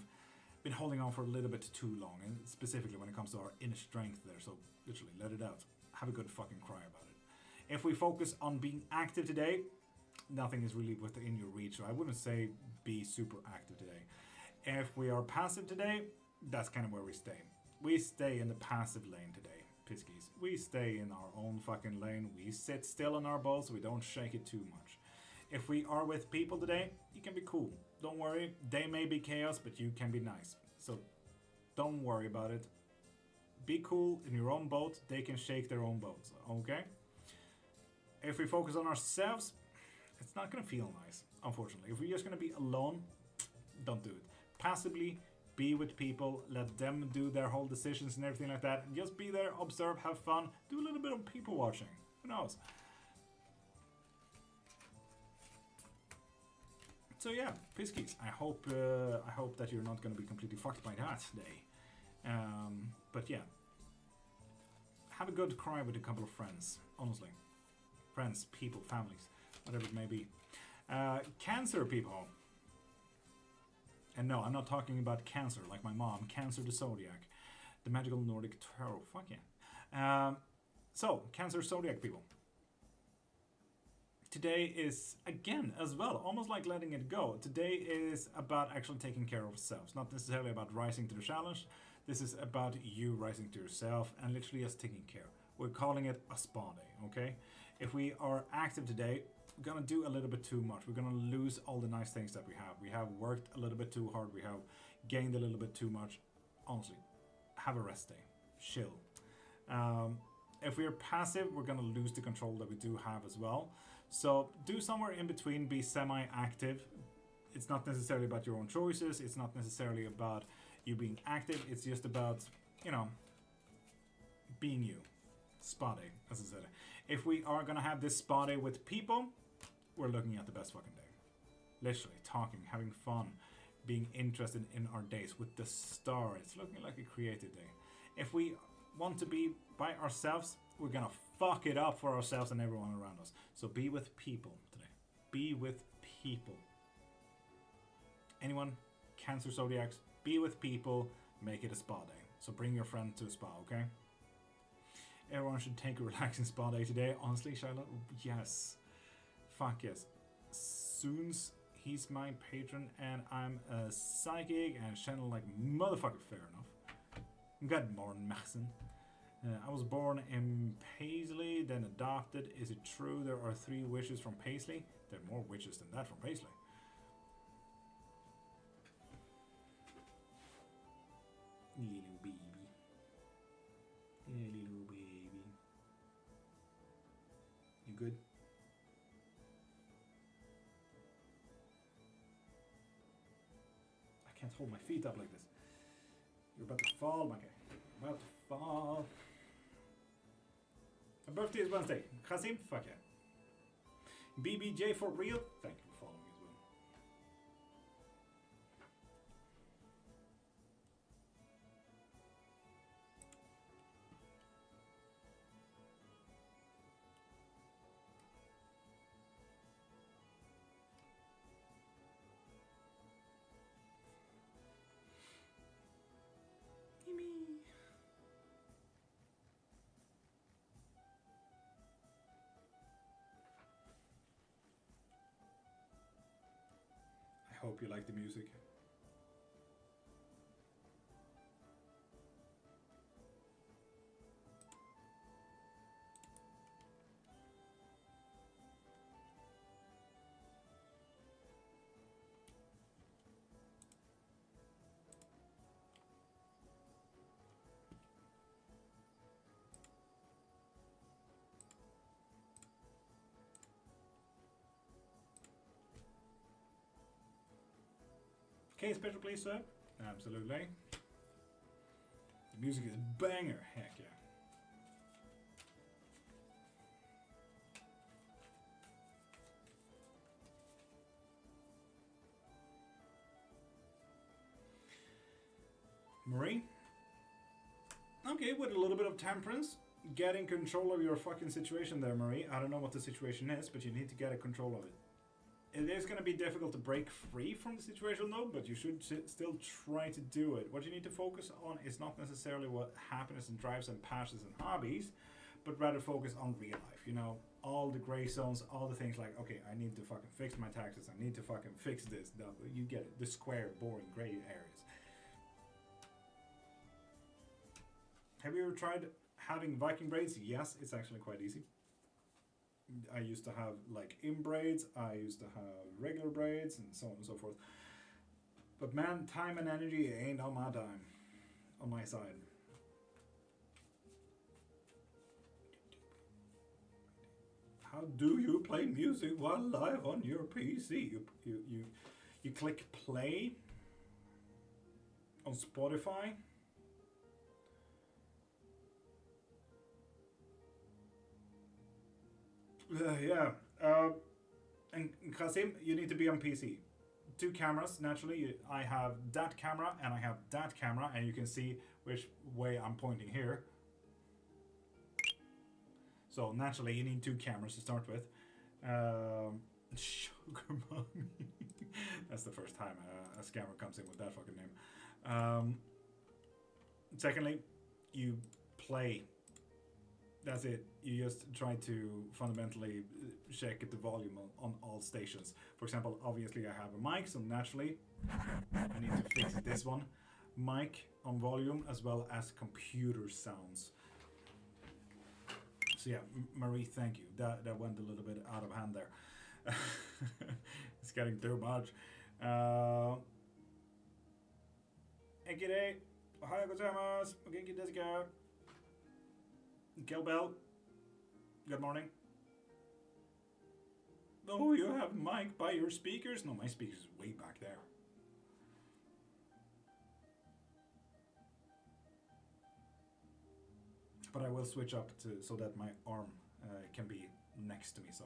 been holding on for a little bit too long, and specifically when it comes to our inner strength there. So literally, let it out. Have a good fucking cry about it. If we focus on being active today, nothing is really within your reach. So I wouldn't say be super active today. If we are passive today, that's kind of where we stay. We stay in the passive lane today, Pisces. We stay in our own fucking lane. We sit still in our boat so we don't shake it too much. If we are with people today, you can be cool. Don't worry, they may be chaos, but you can be nice. So don't worry about it. Be cool in your own boat. They can shake their own boats, okay? If we focus on ourselves, it's not gonna feel nice, unfortunately. If we're just gonna be alone, don't do it. Passively, be with people, let them do their whole decisions and everything like that. Just be there, observe, have fun, do a little bit of people watching. Who knows? So yeah, Pisces. I hope that you're not going to be completely fucked by that today. But yeah, have a good cry with a couple of friends. Honestly, friends, people, families, whatever it may be. Cancer people. And no, I'm not talking about Cancer like my mom. Cancer the Zodiac, the magical Nordic tarot. Fuck yeah. So Cancer Zodiac people. Today is, again, as well, almost like letting it go. Today is about actually taking care of ourselves. Not necessarily about rising to the challenge. This is about you rising to yourself and literally just taking care. We're calling it a spa day, okay? If we are active today, we're gonna do a little bit too much. We're gonna lose all the nice things that we have. We have worked a little bit too hard. We have gained a little bit too much. Honestly, have a rest day. Chill. If we are passive, we're gonna lose the control that we do have as well. So do somewhere in between, be semi-active. It's not necessarily about your own choices. It's not necessarily about you being active. It's just about, you know, being you. Spa day, as I said. If we are going to have this spa day with people, we're looking at the best fucking day. Literally, talking, having fun, being interested in our days with the stars. It's looking like a creative day. If we want to be by ourselves, we're going to fuck it up for ourselves and everyone around us. So be with people today. Be with people. Anyone? Cancer Zodiacs? Be with people. Make it a spa day. So bring your friend to a spa, okay? Everyone should take a relaxing spa day today. Honestly, Charlotte? Yes. Fuck yes. Soon's he's my patron and I'm a psychic and channel like motherfucker. Fair enough. Good morning, Maxon. I was born in Paisley, then adopted. Is it true there are 3 witches from Paisley? There are more witches than that from Paisley. Little baby. Yeah, little baby. You good? I can't hold my feet up like this. You're about to fall, my guy. You're about to fall. My birthday is Wednesday. Khasim, fuck yeah. BBJ for real? Thank you for following as well. Me. I hope you like the music. Okay, special please, sir. Absolutely. The music is banger. Heck yeah. Marie? Okay, with a little bit of temperance. Getting control of your fucking situation there, Marie. I don't know what the situation is, but you need to get a control of it. It is going to be difficult to break free from the situation though, but you should still try to do it. What you need to focus on is not necessarily what happiness and drives and passions and hobbies, but rather focus on real life. You know, all the gray zones, all the things like, okay, I need to fucking fix my taxes, I need to fucking fix this, that. You get it, the square, boring, gray areas. Have you ever tried having Viking braids? Yes, it's actually quite easy. I used to have like in braids, I used to have regular braids, and so on and so forth. But man, time and energy ain't on my dime, on my side. How do you play music while live on your PC? You click play on Spotify. Yeah. And Kasim, you need to be on PC. 2 cameras, naturally. I have that camera and I have that camera, and you can see which way I'm pointing here. So naturally, you need 2 cameras to start with. Sugar Mommy. That's the first time a scammer comes in with that fucking name. Secondly, you play. That's it. You just try to fundamentally check the volume on all stations. For example, obviously I have a mic, so naturally I need to fix this one. Mic on volume as well as computer sounds. So yeah, Marie, thank you. That went a little bit out of hand there. It's getting too much. Ekide, ohayou gozaimasu. O genki desu ka? Kelbell, good morning. Oh, you have mic by your speakers? No, my speakers is way back there. But I will switch up to so that my arm can be next to me. So.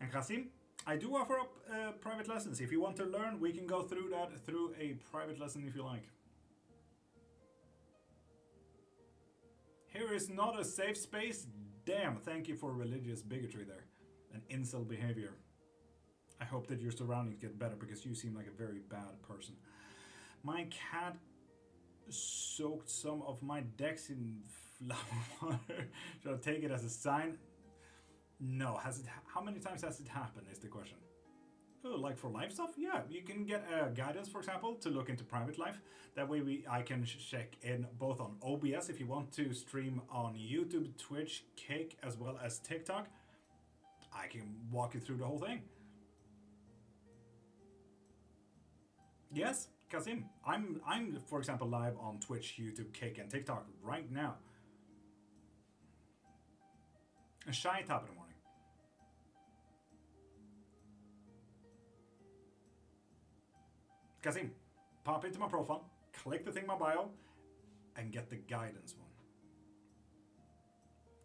And Kasim, I do offer up private lessons. If you want to learn, we can go through that through a private lesson if you like. Here is not a safe space. Damn, thank you for religious bigotry there. And incel behavior. I hope that your surroundings get better because you seem like a very bad person. My cat soaked some of my decks in flower water. Should I take it as a sign? No. Has it? How many times has it happened? Is the question. Oh, like for live stuff? Yeah, you can get guidance, for example, to look into private life. That way I can check in both on OBS if you want to stream on YouTube, Twitch, Cake, as well as TikTok. I can walk you through the whole thing. Yes, Kazim. I'm for example live on Twitch, YouTube, Cake, and TikTok right now. A shy top in the morning. Kazim, pop into my profile, click the thing in my bio, and get the guidance one.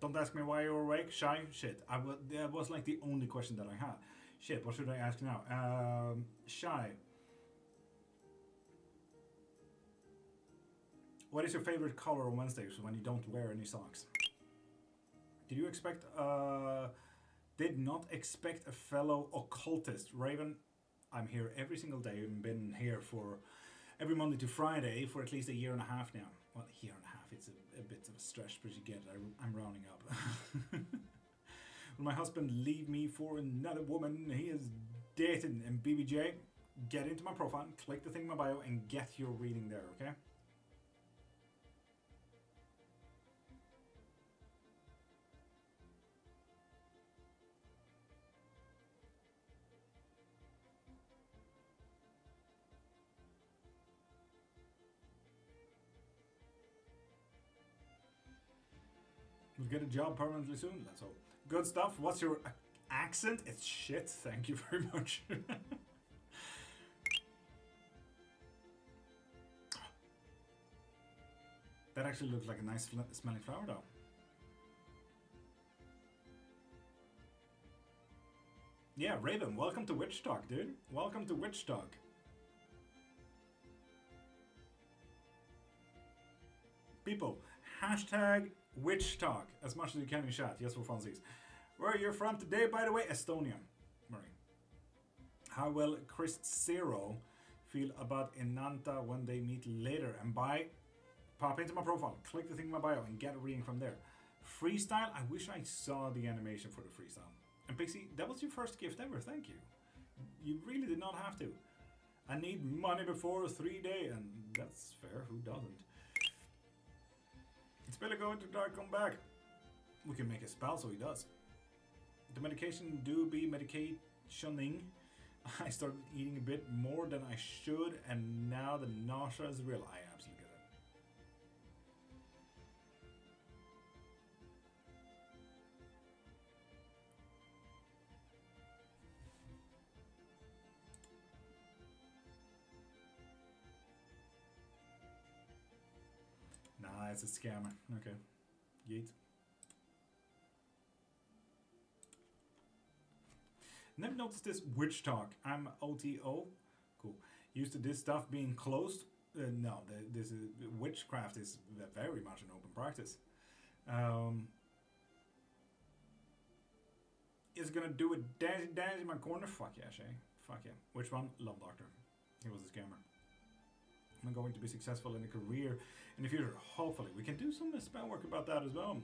Don't ask me why you're awake, shy. Shit, that was like the only question that I had. Shit, what should I ask now? Shy. What is your favorite color on Wednesdays when you don't wear any socks? Did you expect? Did not expect a fellow occultist, Raven. I'm here every single day. I've been here for every Monday to Friday for at least a year and a half now. Well, a year and a half, it's a bit of a stretch, but you get it. I'm rounding up. Will my husband leave me for another woman he is dating? And BBJ, get into my profile, click the thing in my bio, and get your reading there, okay? We'll get a job permanently soon, let's hope. Good stuff. What's your accent? It's shit, thank you very much. That actually looks like a nice smelling flower though. Yeah, Raven, welcome to Witch Talk, dude. Welcome to Witch Talk. People, hashtag Witch Talk as much as you can in chat. Yes, for funsies. Where are you from today, by the way? Estonia. Murray. How will Chris Zero feel about Inanta when they meet later? And pop into my profile, click the thing in my bio, and get a reading from there. Freestyle. I wish I saw the animation for the freestyle. And Pixie, that was your first gift ever. Thank you. You really did not have to. I need money before 3 days, and that's fair. Who doesn't? It's better go into dark, come back. We can make a spell so he does. The medication do be medicationing. I started eating a bit more than I should, and now the nausea is real. I absolutely get it. Nah, it's a scammer. Okay. Yeet. Never noticed this Witch Talk. I'm OTO. Cool. Used to this stuff being closed. No, this is witchcraft is very much an open practice. Is gonna do a dance in my corner? Fuck yeah, Shay. Fuck yeah. Which one? Love Doctor. He was a scammer. I'm going to be successful in a career in the future. Hopefully, we can do some spell work about that as well.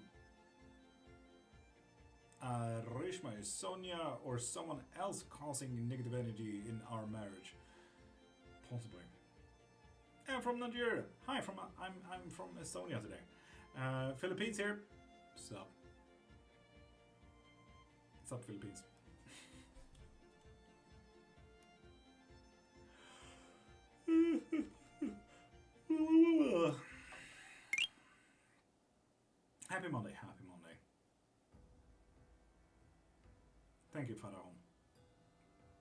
Rishma, is Sonia or someone else causing negative energy in our marriage? Possibly. I'm from Nigeria. Hi, I'm from Estonia today. Philippines here. Sup? Sup, Philippines? Happy Monday, happy Monday. Thank you, Farahon.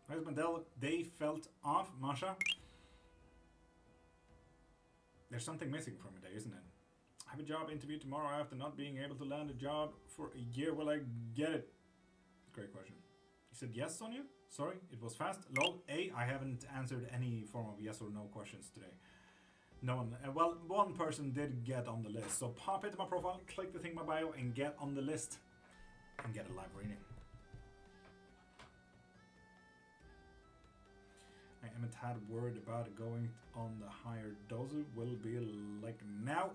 Where's Mandel? They felt off, Masha. There's something missing from a day, isn't it? I have a job interview tomorrow after not being able to land a job for a year. Will I get it? Great question. You said yes, Sonia? Sorry, it was fast. Lol. I haven't answered any form of yes or no questions today. No one. Well, one person did get on the list. So pop into my profile, click the thing in my bio, and get on the list. And get a live reading. I am haven't had word about it going on the higher doses. Will be like now,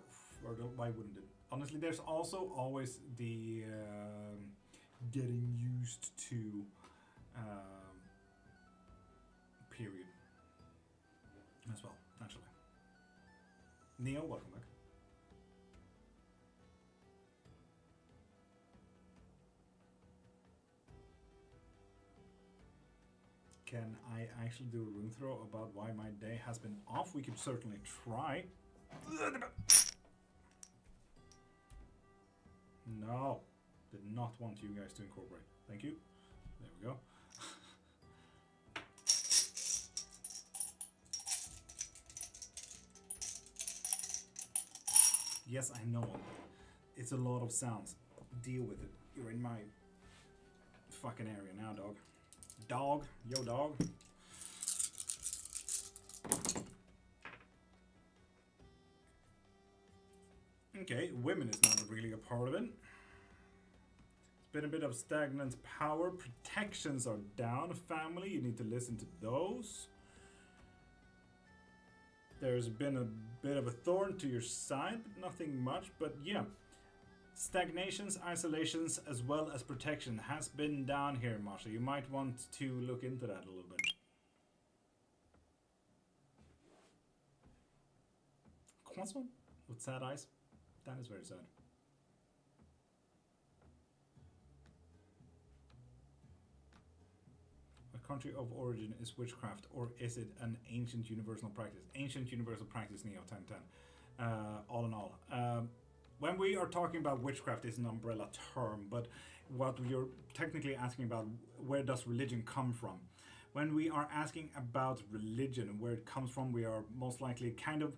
or why wouldn't it? Honestly, there's also always the getting used to period as well, naturally. Neo, welcome back. Can I actually do a rune throw about why my day has been off? We could certainly try. No, did not want you guys to incorporate. Thank you. There we go. Yes, I know. It's a lot of sounds. Deal with it. You're in my fucking area now, dog. Dog. Yo, dog. Okay, women is not really a part of it. It's been a bit of stagnant power. Protections are down. Family, you need to listen to those. There's been a bit of a thorn to your side, but nothing much. But yeah, stagnations, isolations, as well as protection has been down here, Masha. You might want to look into that a little bit. Quasman with sad eyes. That is very sad. Country of origin is witchcraft, or is it an ancient universal practice? Ancient universal practice, Neo 1010. All in all, when we are talking about witchcraft, it's an umbrella term, but what you're technically asking about, where does religion come from? When we are asking about religion, where it comes from, we are most likely kind of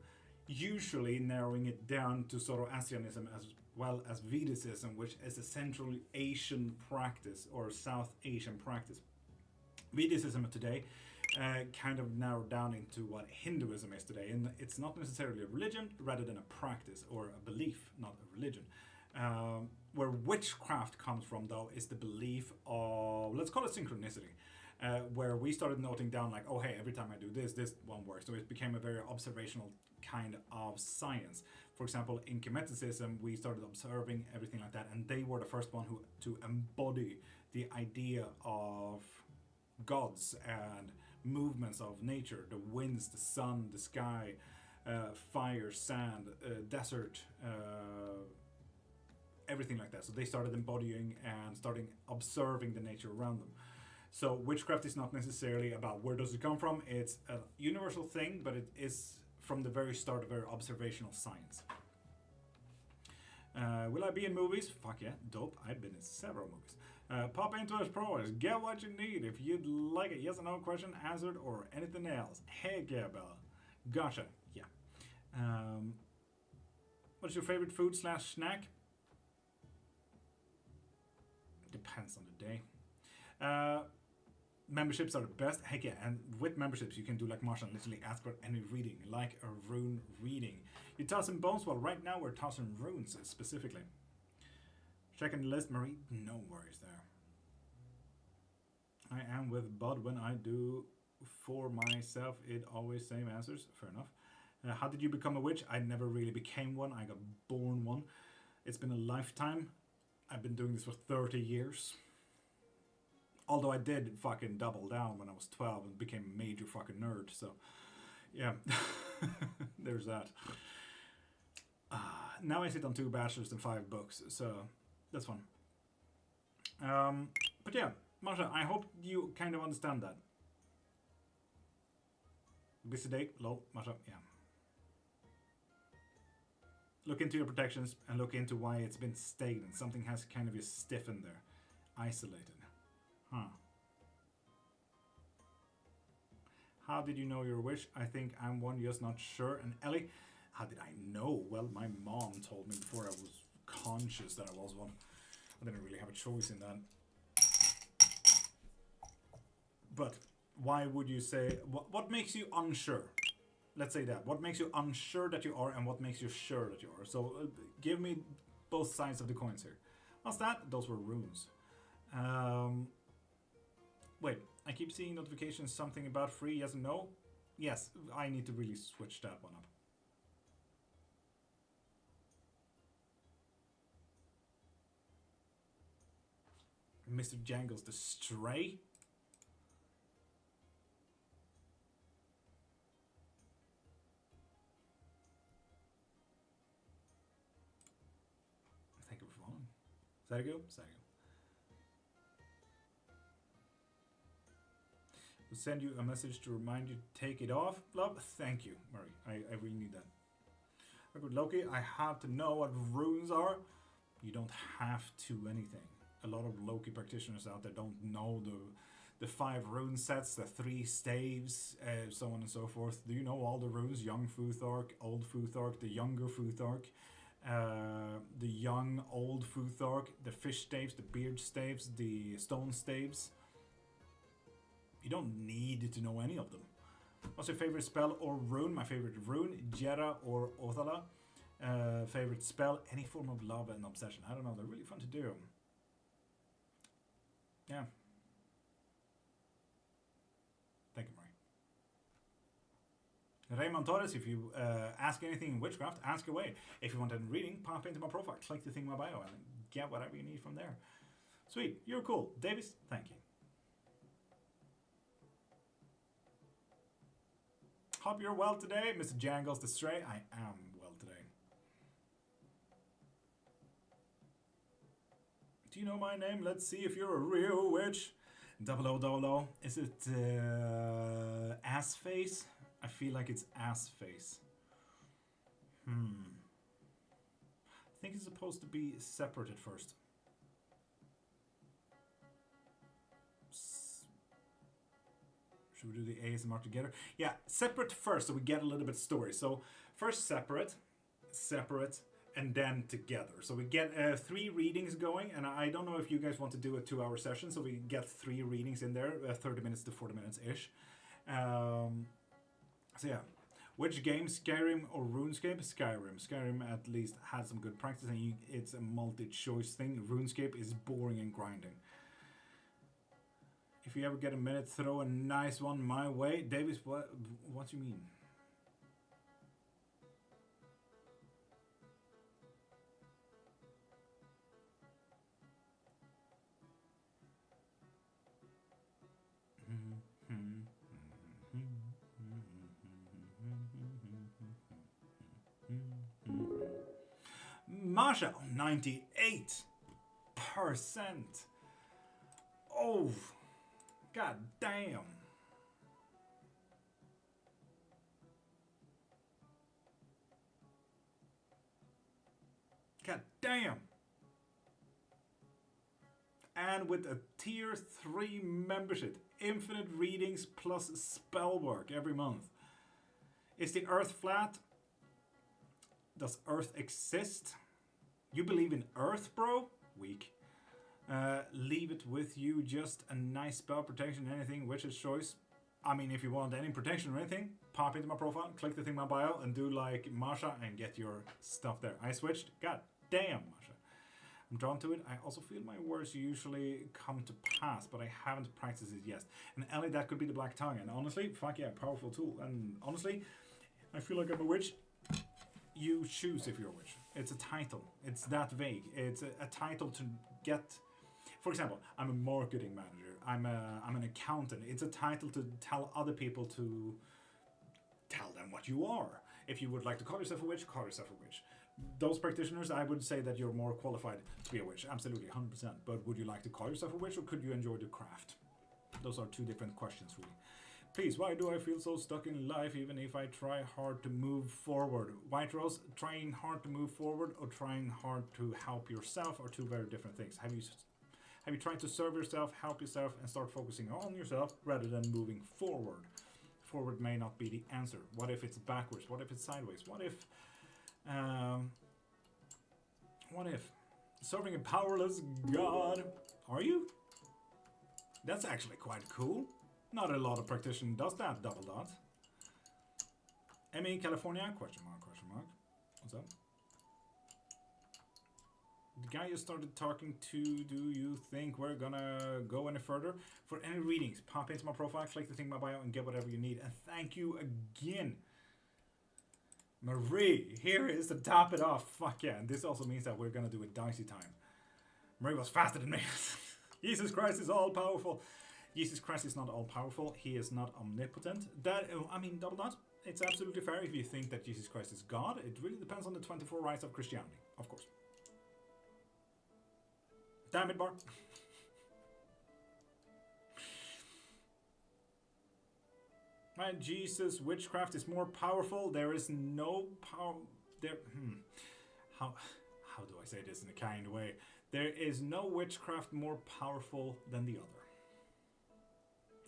usually narrowing it down to Zoroastrianism as well as Vedicism, which is a Central Asian practice or South Asian practice. Vedicism today kind of narrowed down into what Hinduism is today, and it's not necessarily a religion rather than a practice or a belief, not a religion. Where witchcraft comes from, though, is the belief of, let's call it synchronicity, where we started noting down like, oh hey, every time I do this, this one works. So it became a very observational kind of science. For example, in Mysticism, we started observing everything like that, and they were the first one to embody the idea of gods and movements of nature, the winds, the sun, the sky, fire, sand, desert, everything like that. So they started embodying and starting observing the nature around them. So witchcraft is not necessarily about where does it come from. It's a universal thing, but it is from the very start a very observational science. Will I be in movies? Fuck yeah, dope. I've been in several movies. Pop into us pros, get what you need if you'd like it. Yes or no question answered or anything else. Heck yeah, Bella. Gotcha. Yeah. What's your favorite food / snack? Depends on the day. Memberships are the best. Heck yeah, and with memberships you can do like Marshall, literally ask for any reading, like a rune reading. You tossing bones? Well, right now we're tossing runes specifically. Checking the list, Marie. No worries there. I am with Bud when I do for myself. It always same answers. Fair enough. How did you become a witch? I never really became one. I got born one. It's been a lifetime. I've been doing this for 30 years. Although I did fucking double down when I was 12 and became a major fucking nerd. So, yeah. There's that. Now I sit on 2 bachelors and 5 books. So, that's fun. But yeah, Masha, I hope you kind of understand that. Busy day, lol, Masha, yeah. Look into your protections and look into why it's been stagnant. Something has kind of just stiffened there. Isolated. Huh. How did you know you're a witch? I think I'm one, just not sure. And Ellie, how did I know? Well, my mom told me before I was conscious that I was one. I didn't really have a choice in that. But why would you say, what makes you unsure? Let's say that. What makes you unsure that you are and what makes you sure that you are? So give me both sides of the coins here. What's that? Those were runes. Wait, I keep seeing notifications, something about free, yes and no. Yes, I need to really switch that one up. Mr. Jangles the Stray. Thank you for following. Sergio? Sergio. We'll send you a message to remind you to take it off. Love, thank you, Murray. I really need that. Good Loki, I have to know what runes are. You don't have to anything. A lot of Loki practitioners out there don't know the 5 rune sets, the 3 staves, so on and so forth. Do you know all the runes? Young Futhark, Old Futhark, the younger Futhark, the young old Futhark, the fish staves, the beard staves, the stone staves. You don't need to know any of them. What's your favorite spell or rune? My favorite rune, Jera or Othala. Favorite spell, any form of love and obsession. I don't know, they're really fun to do. Yeah. Thank you, Murray. Raymond Torres, if you ask anything in Witchcraft, ask away. If you want a reading, pop into my profile, click the thing in my bio, and get whatever you need from there. Sweet, you're cool. Davis, thank you. Hope you're well today, Mr. Jangles the Stray. I am well today. Do you know my name? Let's see if you're a real witch. 0000. Is it ass face? I feel like it's ass face. I think it's supposed to be separate at first. Should we do the ASMR together? Yeah, separate first so we get a little bit of story. So first separate, and then together. So we get 3 readings going, and I don't know if you guys want to do a 2-hour session, so we get 3 readings in there, 30 minutes to 40 minutes-ish. So yeah, which game, Skyrim or RuneScape? Skyrim. Skyrim at least had some good practice, and it's a multi-choice thing. RuneScape is boring and grinding. If you ever get a minute, throw a nice one my way. Davis, what do you mean? Masha, 98%. Oh, god damn. God damn. And with a tier 3 membership, infinite readings plus spell work every month. Is the earth flat? Does earth exist? You believe in earth, bro? Weak. Leave it with you, just a nice spell protection, anything, witch's choice. I mean, if you want any protection or anything, pop into my profile, click the thing in my bio, and do like Masha and get your stuff there. I switched. God damn, Masha. I'm drawn to it. I also feel my words usually come to pass, but I haven't practiced it yet. And Ellie, that could be the Black Tongue. And honestly, fuck yeah, powerful tool. And honestly, I feel like I'm a witch. You choose if you're a witch. It's a title. It's that vague. It's a title to get. For example, I'm a marketing manager. I'm an accountant. It's a title to tell other people to tell them what you are. If you would like to call yourself a witch, call yourself a witch. Those practitioners, I would say that you're more qualified to be a witch. Absolutely, 100%. But would you like to call yourself a witch, or could you enjoy the craft? Those are 2 different questions, really. Please, why do I feel so stuck in life even if I try hard to move forward? White Rose, trying hard to move forward or trying hard to help yourself are 2 very different things. Have you tried to serve yourself, help yourself, and start focusing on yourself rather than moving forward? Forward may not be the answer. What if it's backwards? What if it's sideways? What if serving a powerless god? Are you? That's actually quite cool. Not a lot of practitioners does that, double dot. Emmy, California? Question mark, question mark. What's up? The guy you started talking to, do you think we're gonna go any further? For any readings, pop into my profile, click the thing in my bio, and get whatever you need. And thank you again, Marie. Here is to top it off. Fuck yeah. And this also means that we're gonna do a dicey time. Marie was faster than me. Jesus Christ is all powerful. Jesus Christ is not all powerful. He is not omnipotent. That, I mean, double dot. It's absolutely fair if you think that Jesus Christ is God. It really depends on the 24 rights of Christianity, of course. Damn it, Bar. Right, Jesus, witchcraft is more powerful. There is no power. There. How do I say this in a kind way? There is no witchcraft more powerful than the other.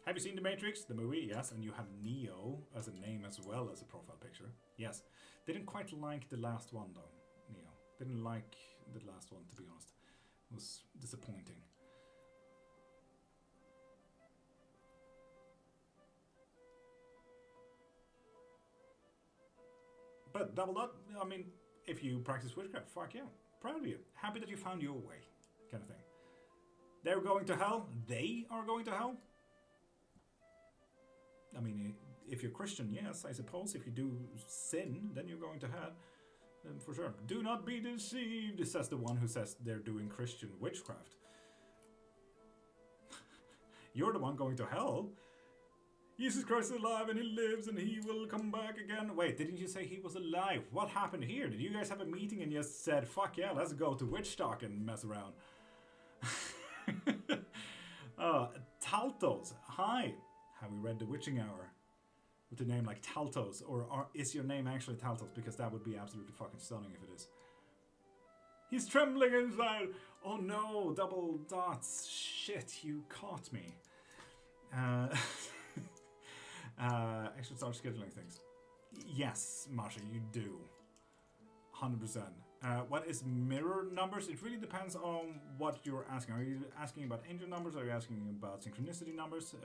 Have you seen The Matrix, the movie? Yes, and you have Neo as a name as well as a profile picture. Yes. Didn't quite like the last one though, Neo. Didn't like the last one, to be honest. It was disappointing. But double dot, I mean, if you practice witchcraft, fuck yeah. Proud of you. Happy that you found your way, kind of thing. They're going to hell. They are going to hell. I mean, if you're Christian, yes, I suppose. If you do sin, then you're going to hell. For sure. Do not be deceived, says the one who says they're doing Christian witchcraft. You're the one going to hell. Jesus Christ is alive and he lives and he will come back again. Wait, didn't you say he was alive? What happened here? Did you guys have a meeting and just said, fuck yeah, let's go to Witchtalk and mess around? Taltos, hi. Have we read The Witching Hour? With a name like Taltos? Or is your name actually Taltos? Because that would be absolutely fucking stunning if it is. He's trembling inside. Oh no, double dots. Shit, you caught me. I should start scheduling things. Yes, Marsha, you do. 100%. What is mirror numbers? It really depends on what you're asking. Are you asking about angel numbers? Are you asking about synchronicity numbers?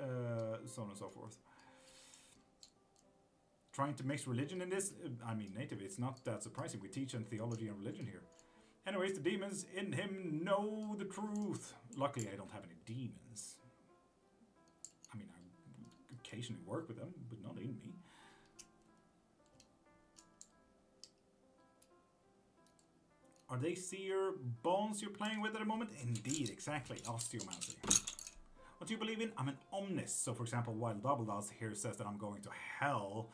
So on and so forth. Trying to mix religion in this? I mean, native, it's not that surprising. We teach in theology and religion here. Anyways, the demons in him know the truth. Luckily, I don't have any demons. I mean, I occasionally work with them, but not in me. Are they seer bones you're playing with at the moment? Indeed, exactly. Osteomancy. What do you believe in? I'm an omnist. So, for example, while Doubledots here says that I'm going to hell,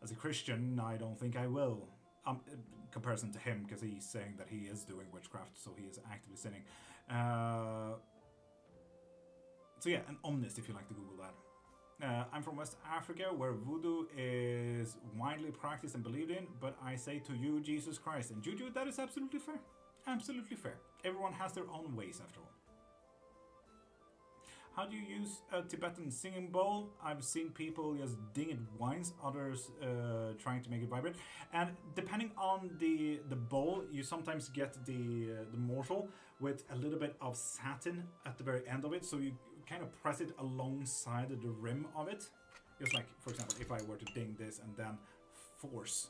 as a Christian, I don't think I will. In comparison to him, because he's saying that he is doing witchcraft, so he is actively sinning. So yeah, an omnist if you like to Google that. I'm from West Africa, where voodoo is widely practiced and believed in, but I say to you, Jesus Christ. And Juju, that is absolutely fair. Absolutely fair. Everyone has their own ways, after all. How do you use a Tibetan singing bowl? I've seen people just ding it once, others trying to make it vibrate. And depending on the bowl, you sometimes get the mortal with a little bit of satin at the very end of it. So you kind of press it alongside the rim of it. Just like, for example, if I were to ding this and then force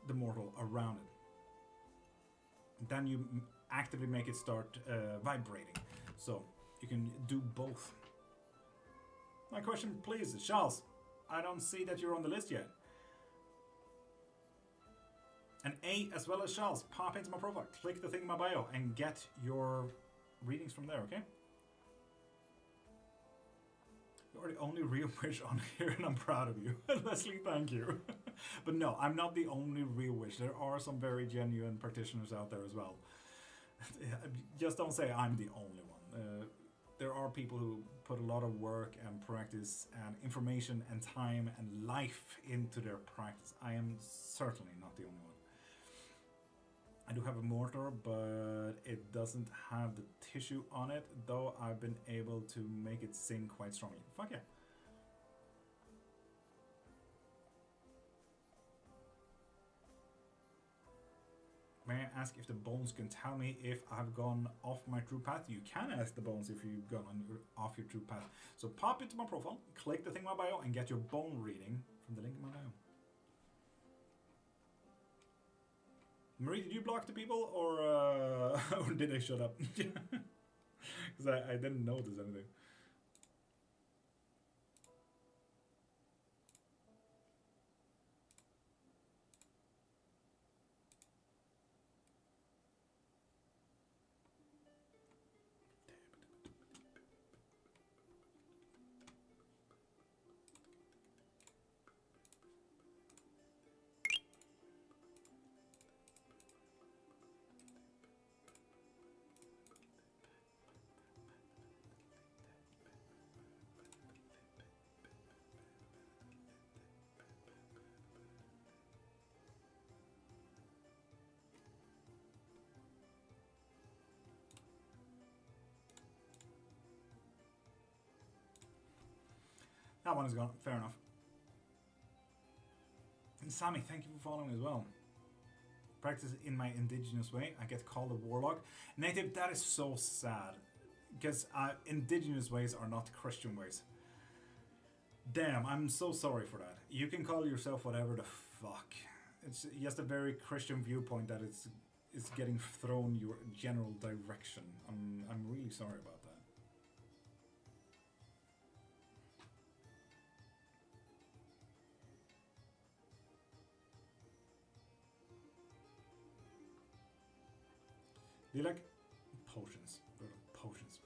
the mortal around it. Then you actively make it start vibrating. So you can do both. My question, please, Charles. I don't see that you're on the list yet. And A as well as Charles, pop into my profile, click the thing in my bio, and get your readings from there, okay? You're the only real witch on here, and I'm proud of you. Leslie, thank you. But no, I'm not the only real witch. There are some very genuine practitioners out there as well. Just don't say I'm the only one. There are people who put a lot of work and practice and information and time and life into their practice. I am certainly not the only one. I do have a mortar, but it doesn't have the tissue on it, though I've been able to make it sing quite strongly. Fuck yeah. May I ask if the bones can tell me if I've gone off my true path? You can ask the bones if you've gone off your true path. So pop into my profile, click the thing in my bio, and get your bone reading from the link in my bio. Marie, did you block the people, or or did they shut up? Because I didn't notice anything. That one is gone. Fair enough. And Sammy, thank you for following as well. Practice in my indigenous way. I get called a warlock. Native, that is so sad. Because indigenous ways are not Christian ways. Damn, I'm so sorry for that. You can call yourself whatever the fuck. It's just a very Christian viewpoint that it's getting thrown your general direction. I'm really sorry about that. Do you like potions? Potions.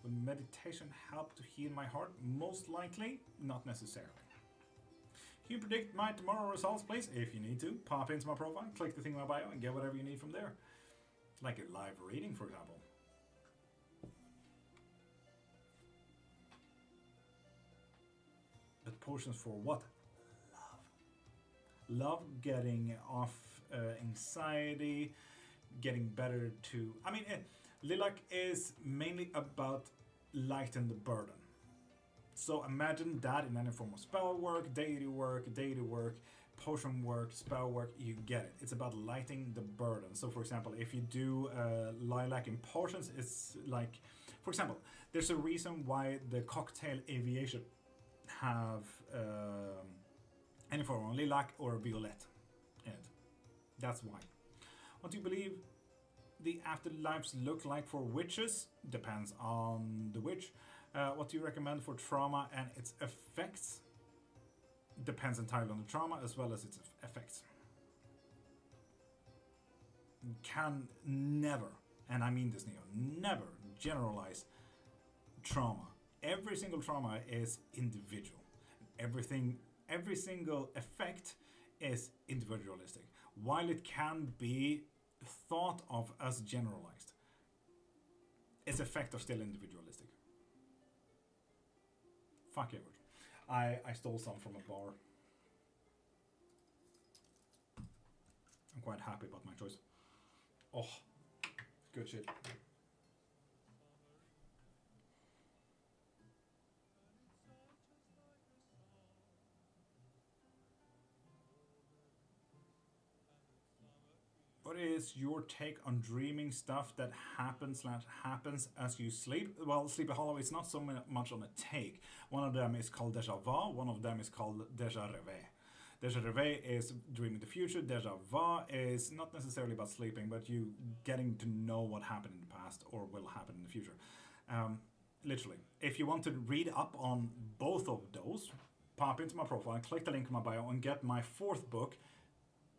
Will meditation help to heal my heart? Most likely, not necessarily. Can you predict my tomorrow results, please? If you need to, pop into my profile, click the thing in my bio, and get whatever you need from there. Like a live reading, for example. But potions for what? Love. Love, getting off anxiety, getting better to... I mean, Lilac is mainly about lighten the burden. So imagine that in any form of spell work, deity work, potion work, spell work, you get it. It's about lighting the burden. So for example, if you do lilac in potions, it's like, for example, there's a reason why the cocktail aviation have any form of lilac or violet in it. That's why. What do you believe the afterlives look like for witches? Depends on the witch. What do you recommend for trauma and its effects? Depends entirely on the trauma as well as its effects. You can never, and I mean this, Neo, never generalize trauma. Every single trauma is individual. Every single effect is individualistic. While it can be thought of as generalized, its effects are still individualistic. Fuck Edward. I stole some from a bar. I'm quite happy about my choice. Oh, good shit. What is your take on dreaming stuff that happens as you sleep? Well, Sleepy Hollow is not so much on a take. One of them is called Deja Vu, one of them is called Deja Rêve. Deja Rêve is dreaming the future, Deja Vu is not necessarily about sleeping, but you getting to know what happened in the past or will happen in the future. Literally. If you want to read up on both of those, pop into my profile, click the link in my bio and get my 4th book,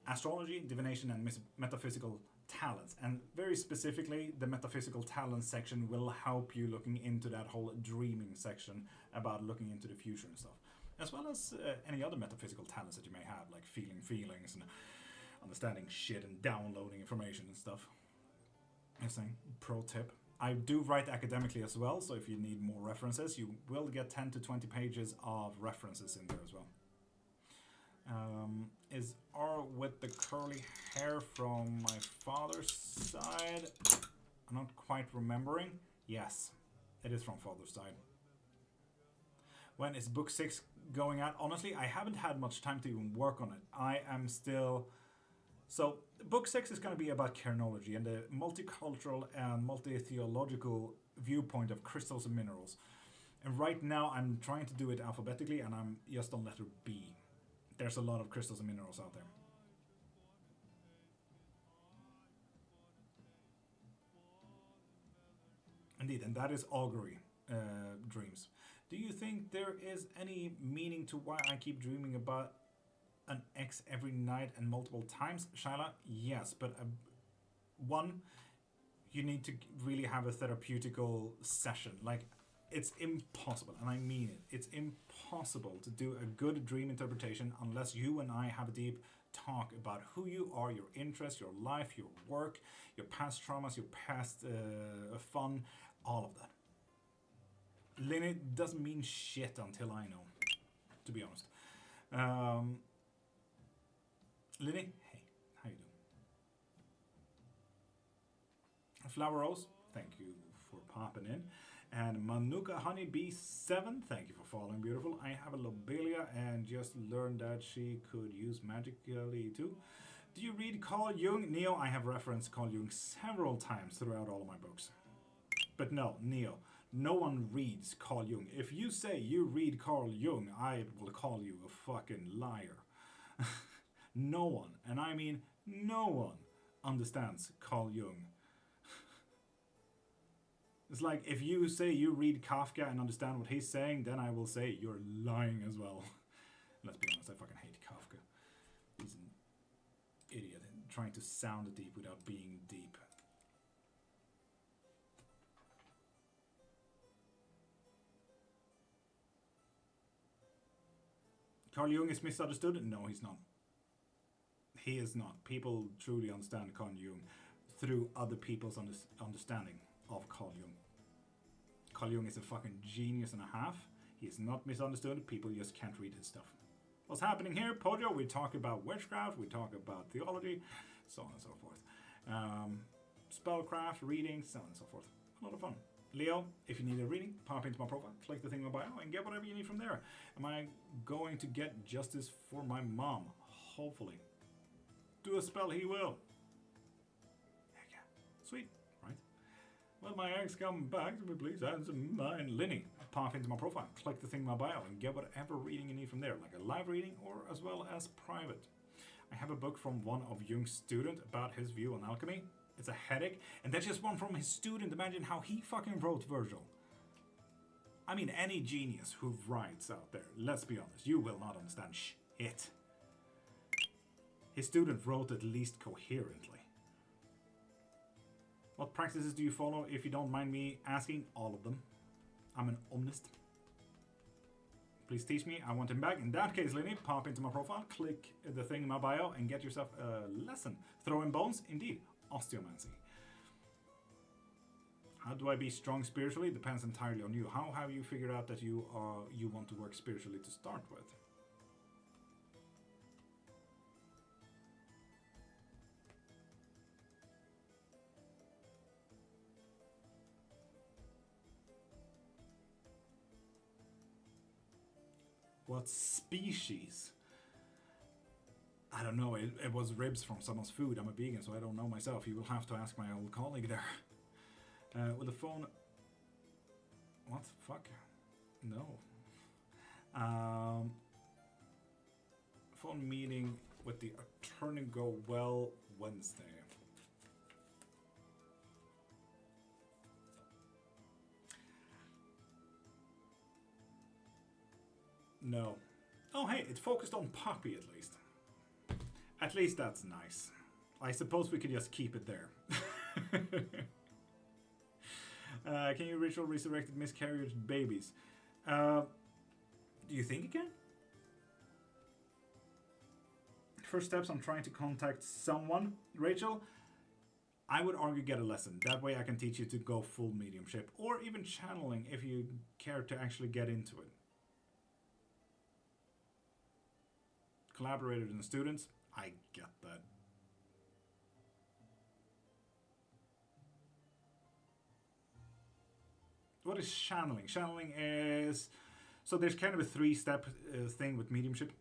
Astrology, Divination, and Metaphysical Talents. And very specifically, the Metaphysical Talents section will help you looking into that whole dreaming section about looking into the future and stuff. As well as any other metaphysical talents that you may have, like feeling feelings and understanding shit and downloading information and stuff. Just saying, pro tip. I do write academically as well, so if you need more references, you will get 10 to 20 pages of references in there as well. Is R with the curly hair from my father's side? I'm not quite remembering. Yes, it is from father's side. When is book 6 going out? Honestly, I haven't had much time to even work on it. I am still... So, book 6 is going to be about Cairnology and the multicultural and multi-theological viewpoint of crystals and minerals. And right now I'm trying to do it alphabetically and I'm just on letter B. There's a lot of crystals and minerals out there. Indeed, and that is augury dreams. Do you think there is any meaning to why I keep dreaming about an ex every night and multiple times, Shyla? Yes, but one, you need to really have a therapeutical session. Like, it's impossible, and I mean it. It's impossible to do a good dream interpretation unless you and I have a deep talk about who you are, your interests, your life, your work, your past traumas, your past fun, all of that. Linny doesn't mean shit until I know, to be honest. Linny, hey, how you doing? Flower Rose, thank you for popping in. And Manuka Honeybee 7, thank you for following, beautiful. I have a lobelia and just learned that she could use magically too. Do you read Carl Jung? Neo, I have referenced Carl Jung several times throughout all of my books. But no, Neo, no one reads Carl Jung. If you say you read Carl Jung, I will call you a fucking liar. No one, and I mean no one, understands Carl Jung. It's like if you say you read Kafka and understand what he's saying, then I will say you're lying as well. Let's be honest, I fucking hate Kafka. He's an idiot trying to sound deep without being deep. Carl Jung is misunderstood? No, he's not. He is not. People truly understand Carl Jung through other people's understanding of Carl Jung. Carl Jung is a fucking genius and a half. He is not misunderstood. People just can't read his stuff. What's happening here, Pojo? We talk about witchcraft, we talk about theology, so on and so forth. Spellcraft, reading, so on and so forth. A lot of fun. Leo, if you need a reading, pop into my profile, click the thing in my bio, and get whatever you need from there. Am I going to get justice for my mom? Hopefully. Do a spell, he will. Heck yeah. Sweet, right? Well, my ex come back to me, please answer mine. Linny, pop into my profile, click the thing in my bio, and get whatever reading you need from there, like a live reading or as well as private. I have a book from one of Jung's students about his view on alchemy. It's a headache, and that's just one from his student. Imagine how he fucking wrote Virgil. I mean, any genius who writes out there, let's be honest, you will not understand shit. His student wrote at least coherently. What practices do you follow, if you don't mind me asking? All of them. I'm an omnist. Please teach me, I want him back. In that case, Linny, pop into my profile, click the thing in my bio, and get yourself a lesson. Throwing bones, indeed. Osteomancy. How do I be strong spiritually? Depends entirely on you. How have you figured out that you want to work spiritually to start with? What species? I don't know, it was ribs from someone's food. I'm a vegan, so I don't know myself. You will have to ask my old colleague there. With the phone... What? Fuck? No. Phone meeting with the attorney go well Wednesday. No. Oh hey, it focused on Poppy at least. At least that's nice. I suppose we could just keep it there. Can you ritual resurrected miscarriage babies? Do you think you can? First steps, I'm trying to contact someone. Rachel, I would argue get a lesson. That way I can teach you to go full mediumship. Or even channeling if you care to actually get into it. Collaborated in students. I get that. What is channeling? Channeling is... So there's kind of a three-step thing with mediumship.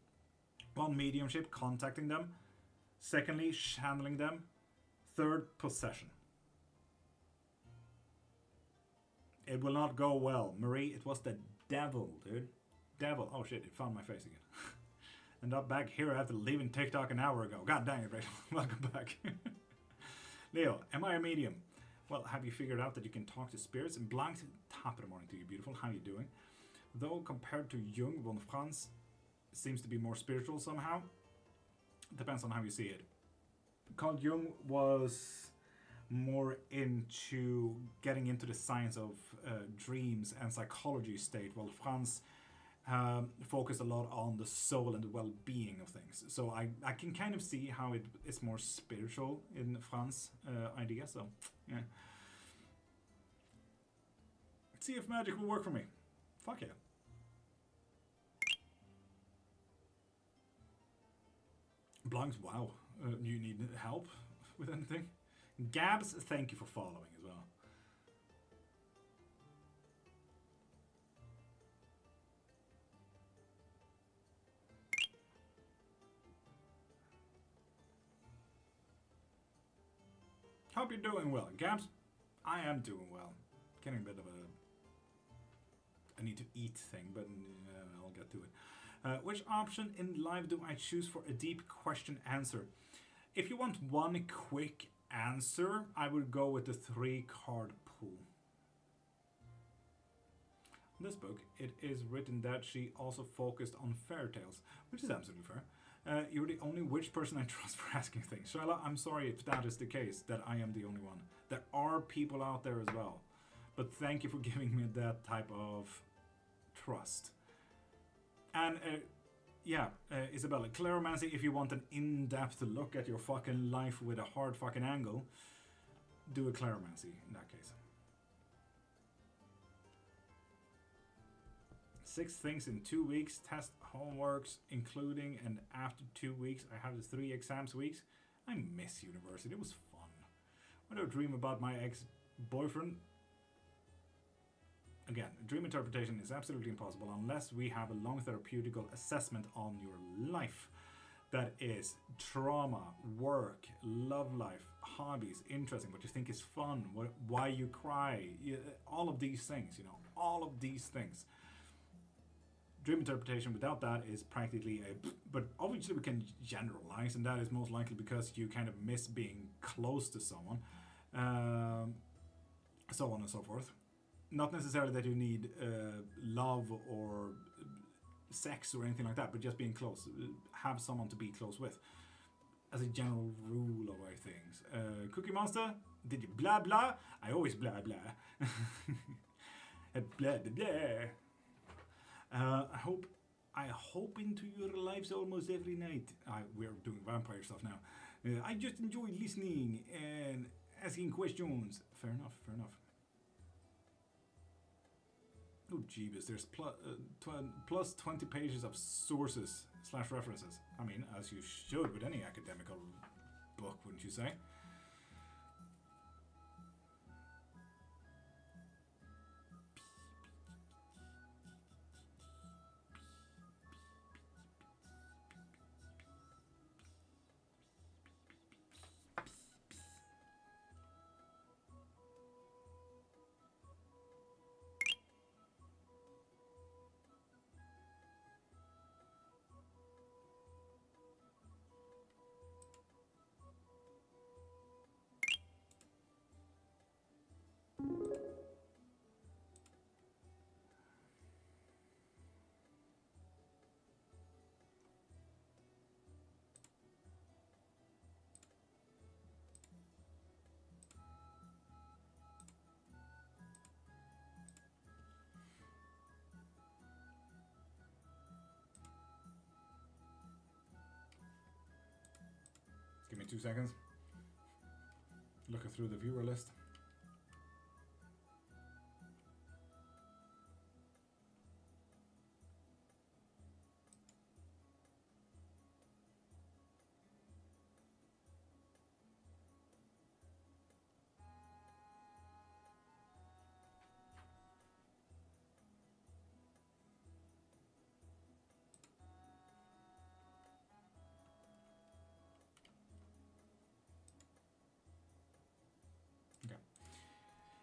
One, mediumship, contacting them. Secondly, channeling them. Third, possession. It will not go well. Marie, it was the devil, dude. Devil. Oh shit, it found my face again. And up back here after leaving TikTok an hour ago. God dang it, Rachel. Welcome back. Leo, am I a medium? Well, have you figured out that you can talk to spirits? And blanked, top of the morning to you, beautiful. How you doing? Though compared to Jung, von Franz seems to be more spiritual somehow. Depends on how you see it. Carl Jung was more into getting into the science of dreams and psychology state, while Franz focused a lot on the soul and the well-being of things. So I can kind of see how it is more spiritual in Franz's idea. So yeah, let's see if magic will work for me. Fuck yeah. Blanks, wow. You need help with anything? Gabs, thank you for following as well. Hope you're doing well. Gabs, I am doing well. Getting a bit of a need to eat thing, but I'll get to it. Which option in life do I choose for a deep question answer? If you want one quick answer, I would go with the 3-card pool. In this book, it is written that she also focused on fairy tales, which is absolutely fair. You're the only witch person I trust for asking things. Shyla, I'm sorry if that is the case, that I am the only one. There are people out there as well. But thank you for giving me that type of trust. And Isabella, Claromancy, if you want an in-depth look at your fucking life with a hard fucking angle, do a Claromancy in that case. 6 things in 2 weeks, test homeworks, including, and after 2 weeks, I have the 3 exams weeks. I miss university, it was fun. When I dream about my ex-boyfriend, again, dream interpretation is absolutely impossible unless we have a long therapeutical assessment on your life. That is trauma, work, love life, hobbies, interesting, what you think is fun, why you cry, all of these things, all of these things. Dream interpretation without that is practically but obviously we can generalize, and that is most likely because you kind of miss being close to someone, so on and so forth. Not necessarily that you need love or sex or anything like that, but just being close. Have someone to be close with. As a general rule of things. Cookie Monster, did you blah blah? I always blah blah. Blah blah blah. I hope into your lives almost every night. We're doing vampire stuff now. I just enjoy listening and asking questions. Fair enough, fair enough. Oh jeebus, there's plus 20 pages of sources / references. I mean, as you should with any academical book, wouldn't you say? Give me 2 seconds. Looking through the viewer list.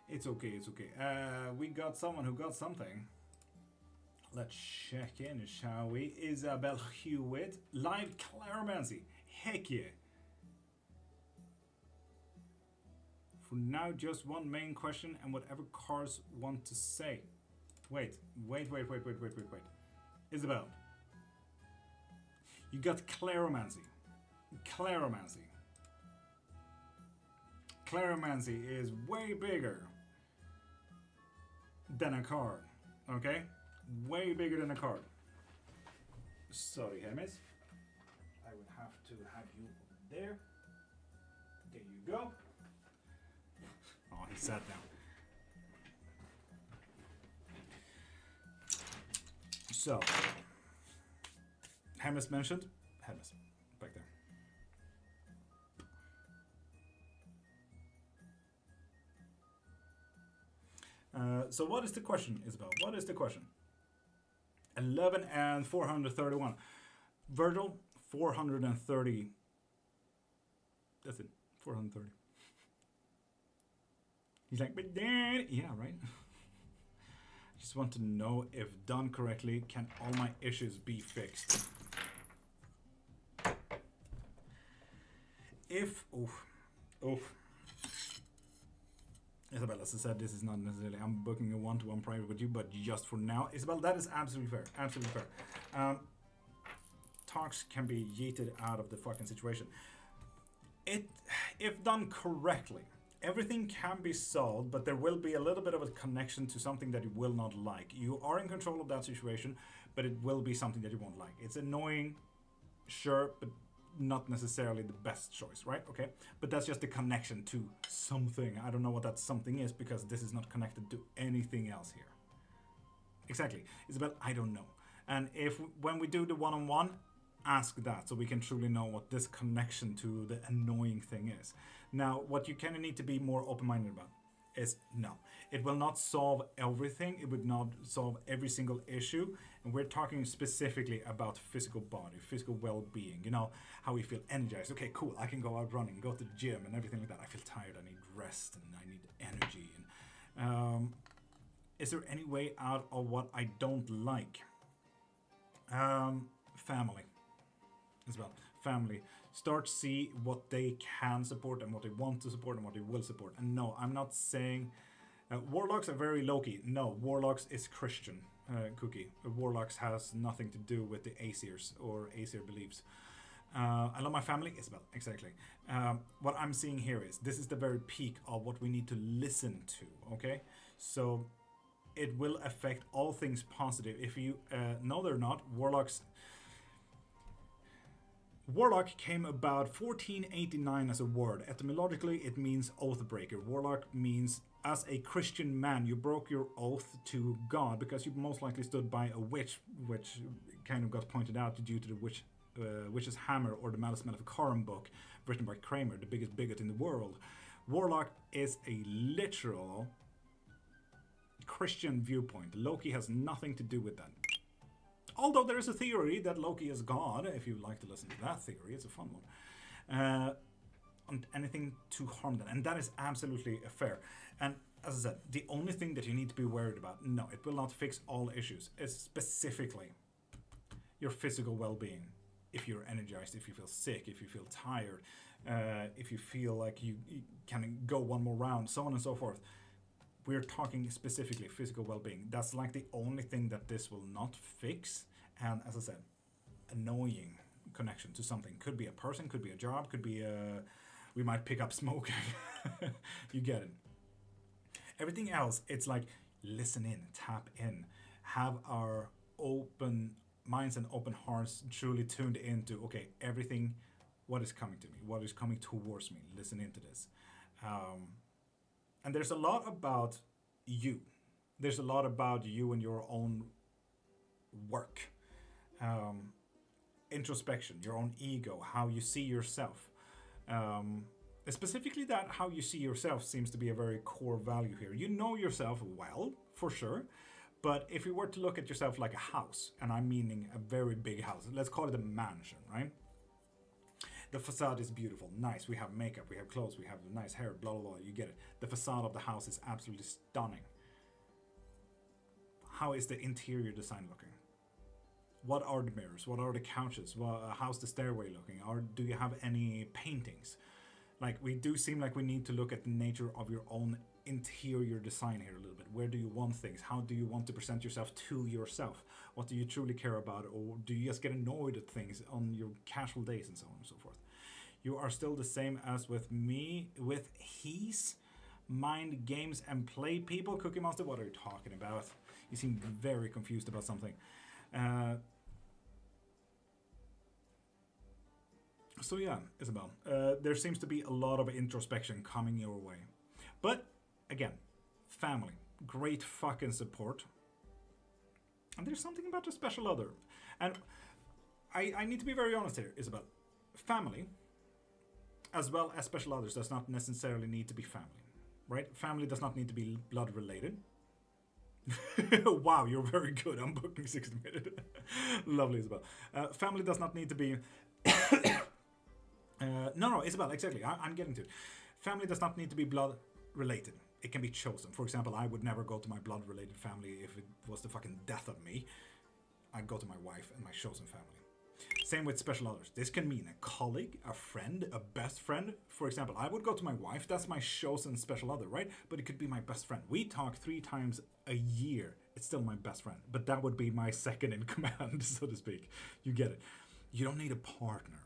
It's okay, it's okay. We got someone who got something. Let's check in, shall we? Isabel Hewitt, live Claromancy. Heck yeah. For now, just one main question and whatever cards want to say. Wait. Isabel. You got Claromancy. Claromancy is way bigger than a card. Okay? Way bigger than a card. Sorry, Hermes. I would have to have you there. There you go. Oh, he sat down. So, Hermes mentioned. Hermes, back there. So what is the question, Isabel? What is the question? 11 and 431. Virgil, 430. That's it, 430. He's like, but then, yeah, right? I just want to know if done correctly, can all my issues be fixed? If, Isabel, as I said, this is not necessarily, I'm booking a one-to-one private with you, but just for now. Isabel, that is absolutely fair, absolutely fair. Talks can be yeeted out of the fucking situation. If done correctly, everything can be solved, but there will be a little bit of a connection to something that you will not like. You are in control of that situation, but it will be something that you won't like. It's annoying, sure, but not necessarily the best choice, right? Okay, but that's just the connection to something. I don't know what that something is because this is not connected to anything else here. Exactly, Isabel, I don't know. And when we do the one-on-one, ask that so we can truly know what this connection to the annoying thing is. Now, what you kind of need to be more open-minded about is no, it will not solve everything. It would not solve every single issue. And we're talking specifically about physical body, physical well-being, you know, how we feel energized. Okay, cool, I can go out running, go to the gym and everything like that. I feel tired, I need rest and I need energy. And is there any way out of what I don't like? Family as well. Family. Start see what they can support and what they want to support and what they will support. And no, I'm not saying warlocks are very low-key. No, warlocks is Christian, Cookie. Warlocks has nothing to do with the Aesirs or Aesir beliefs. I love my family, Isabel, exactly. What I'm seeing here is this is the very peak of what we need to listen to, okay? So it will affect all things positive. If you know they're not, Warlock came about 1489 as a word. Etymologically, it means oath-breaker. Warlock means, as a Christian man, you broke your oath to God because you most likely stood by a witch, which kind of got pointed out due to the Witch's Hammer or the Malice Maleficarum book written by Kramer, the biggest bigot in the world. Warlock is a literal Christian viewpoint. Loki has nothing to do with that. Although there is a theory that Loki is God, if you like to listen to that theory, it's a fun one. On anything to harm that, and that is absolutely fair. And as I said, the only thing that you need to be worried about, no, it will not fix all issues, is specifically your physical well-being. If you're energized, if you feel sick, if you feel tired, if you feel like you can go one more round, so on and so forth. We're talking specifically physical well-being. That's like the only thing that this will not fix. And as I said, annoying connection to something. Could be a person, could be a job, could be we might pick up smoking. You get it. Everything else, it's like listen in, tap in, have our open minds and open hearts truly tuned into, okay, everything, what is coming to me, what is coming towards me, listen into this. And there's a lot about you. There's a lot about you and your own work. Introspection, your own ego, how you see yourself. Specifically that how you see yourself seems to be a very core value here. You know yourself well, for sure. But if you were to look at yourself like a house, and I'm meaning a very big house, let's call it a mansion, right? The facade is beautiful, nice, we have makeup, we have clothes, we have nice hair, blah, blah, blah, you get it. The facade of the house is absolutely stunning. How is the interior design looking? What are the mirrors? What are the couches? How's the stairway looking? Or do you have any paintings? Like, we do seem like we need to look at the nature of your own interior design here a little bit. Where do you want things? How do you want to present yourself to yourself? What do you truly care about? Or do you just get annoyed at things on your casual days and so on and so forth? You are still the same as with me, with he's mind games and play people. Cookie Monster, what are you talking about? You seem very confused about something. So yeah, Isabel, there seems to be a lot of introspection coming your way. But, again, family. Great fucking support. And there's something about the special other. And I need to be very honest here, Isabel. Family, as well as special others, does not necessarily need to be family. Right? Family does not need to be blood related. Wow, you're very good. I'm booking 60 minutes. Lovely, Isabel. Family does not need to be... no, Isabel, exactly. I'm getting to it. Family does not need to be blood related. It can be chosen. For example, I would never go to my blood related family if it was the fucking death of me. I'd go to my wife and my chosen family. Same with special others. This can mean a colleague, a friend, a best friend. For example, I would go to my wife. That's my chosen special other, right? But it could be my best friend. We talk 3 times a year. It's still my best friend. But that would be my second in command, so to speak. You get it. You don't need a partner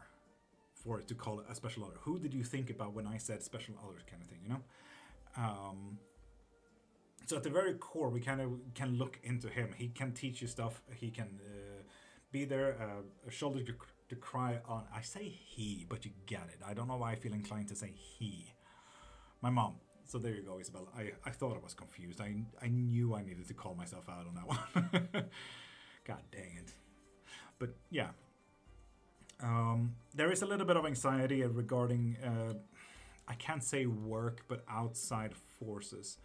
for it to call it a special other. Who did you think about when I said special others kind of thing, you know? So at the very core, we kind of can look into him. He can teach you stuff. He can be there, a shoulder to cry on. I say he, but you get it. I don't know why I feel inclined to say he. My mom. So there you go, Isabel. I thought I was confused. I knew I needed to call myself out on that one. God dang it. But yeah. There is a little bit of anxiety regarding, I can't say work, but outside forces.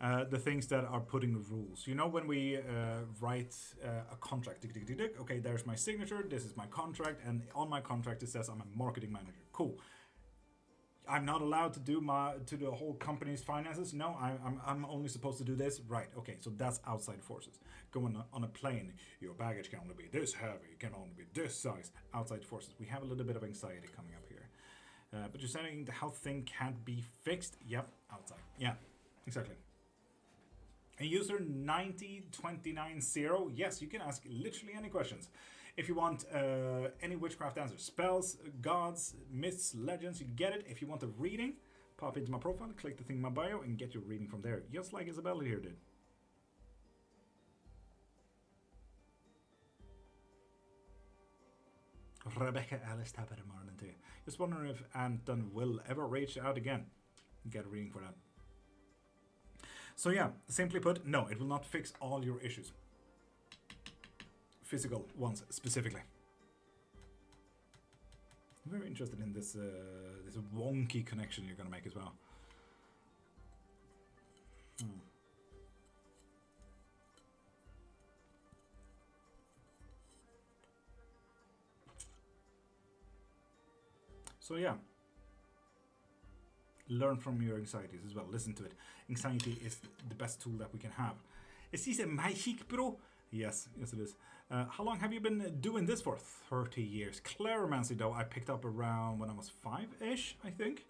The things that are putting rules. You know, when we write a contract, okay, there's my signature, this is my contract, and on my contract it says I'm a marketing manager. Cool. I'm not allowed to do the whole company's finances. No, I'm only supposed to do this. Right. Okay. So that's outside forces. Going on a plane, your baggage can only be this heavy. It can only be this size. Outside forces. We have a little bit of anxiety coming up here. But you're saying how things can't be fixed. Yep. Outside. Yeah. Exactly. And user 90290. Yes, you can ask literally any questions. If you want any witchcraft answers, spells, gods, myths, legends, you get it. If you want a reading, pop into my profile, click the thing in my bio, and get your reading from there, just like Isabella here did. Rebecca Alice Tapper morning to you. Just wondering if Anton will ever reach out again. Get a reading for that. So yeah, simply put, no, it will not fix all your issues. Physical ones specifically. I'm very interested in this this wonky connection you're gonna make as well. So yeah, learn from your anxieties as well. Listen to it. Anxiety is the best tool that we can have. Is this a magic, bro? Yes, yes it is. How long have you been doing this for? 30 years. Claromancy, though, I picked up around when I was 5-ish, I think.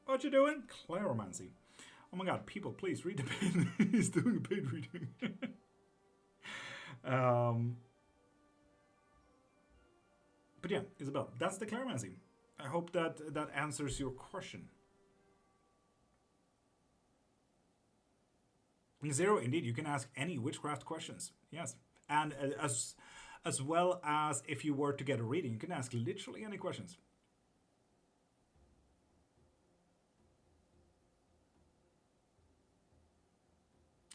What you doing? Claromancy. Oh my god, people, please read the paid. He's doing a paid reading. But yeah, Isabel, that's the Claromancy. I hope that that answers your question. Zero, indeed, you can ask any witchcraft questions. Yes. And as well as if you were to get a reading, you can ask literally any questions.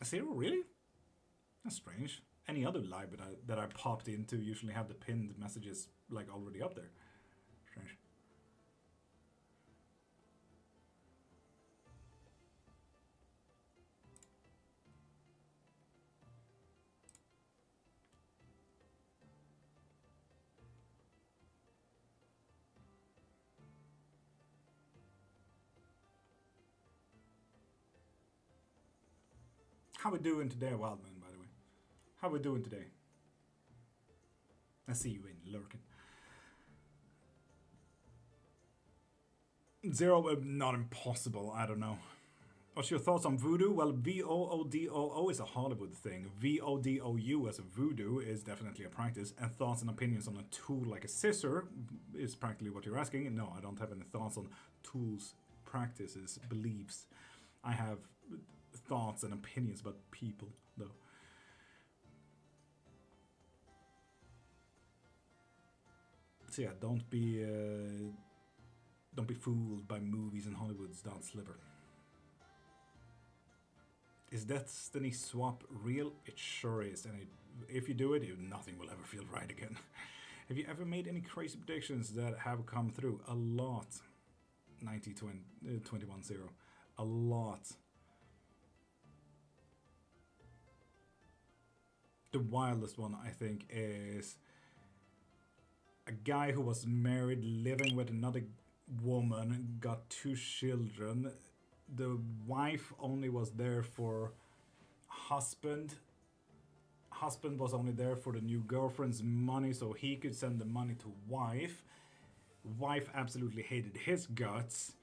Zero, really? That's strange. Any other live that I popped into usually have the pinned messages like already up there. Strange. How we doing today, Wildman, by the way? How we doing today? I see you in lurking. Zero, not impossible. I don't know. What's your thoughts on voodoo? Well, voodoo is a Hollywood thing. Vodou as a voodoo is definitely a practice. And thoughts and opinions on a tool like a scissor is practically what you're asking. No, I don't have any thoughts on tools, practices, beliefs. I have thoughts and opinions about people, though. So yeah, don't be fooled by movies and Hollywood's Don Sliver. Is Destiny Swap real? It sure is, and if you do it, nothing will ever feel right again. Have you ever made any crazy predictions that have come through? A lot. 21-0. A lot. The wildest one, I think, is a guy who was married, living with another woman, got 2 children. The wife only was there for husband. Husband was only there for the new girlfriend's money, so he could send the money to wife. Wife absolutely hated his guts,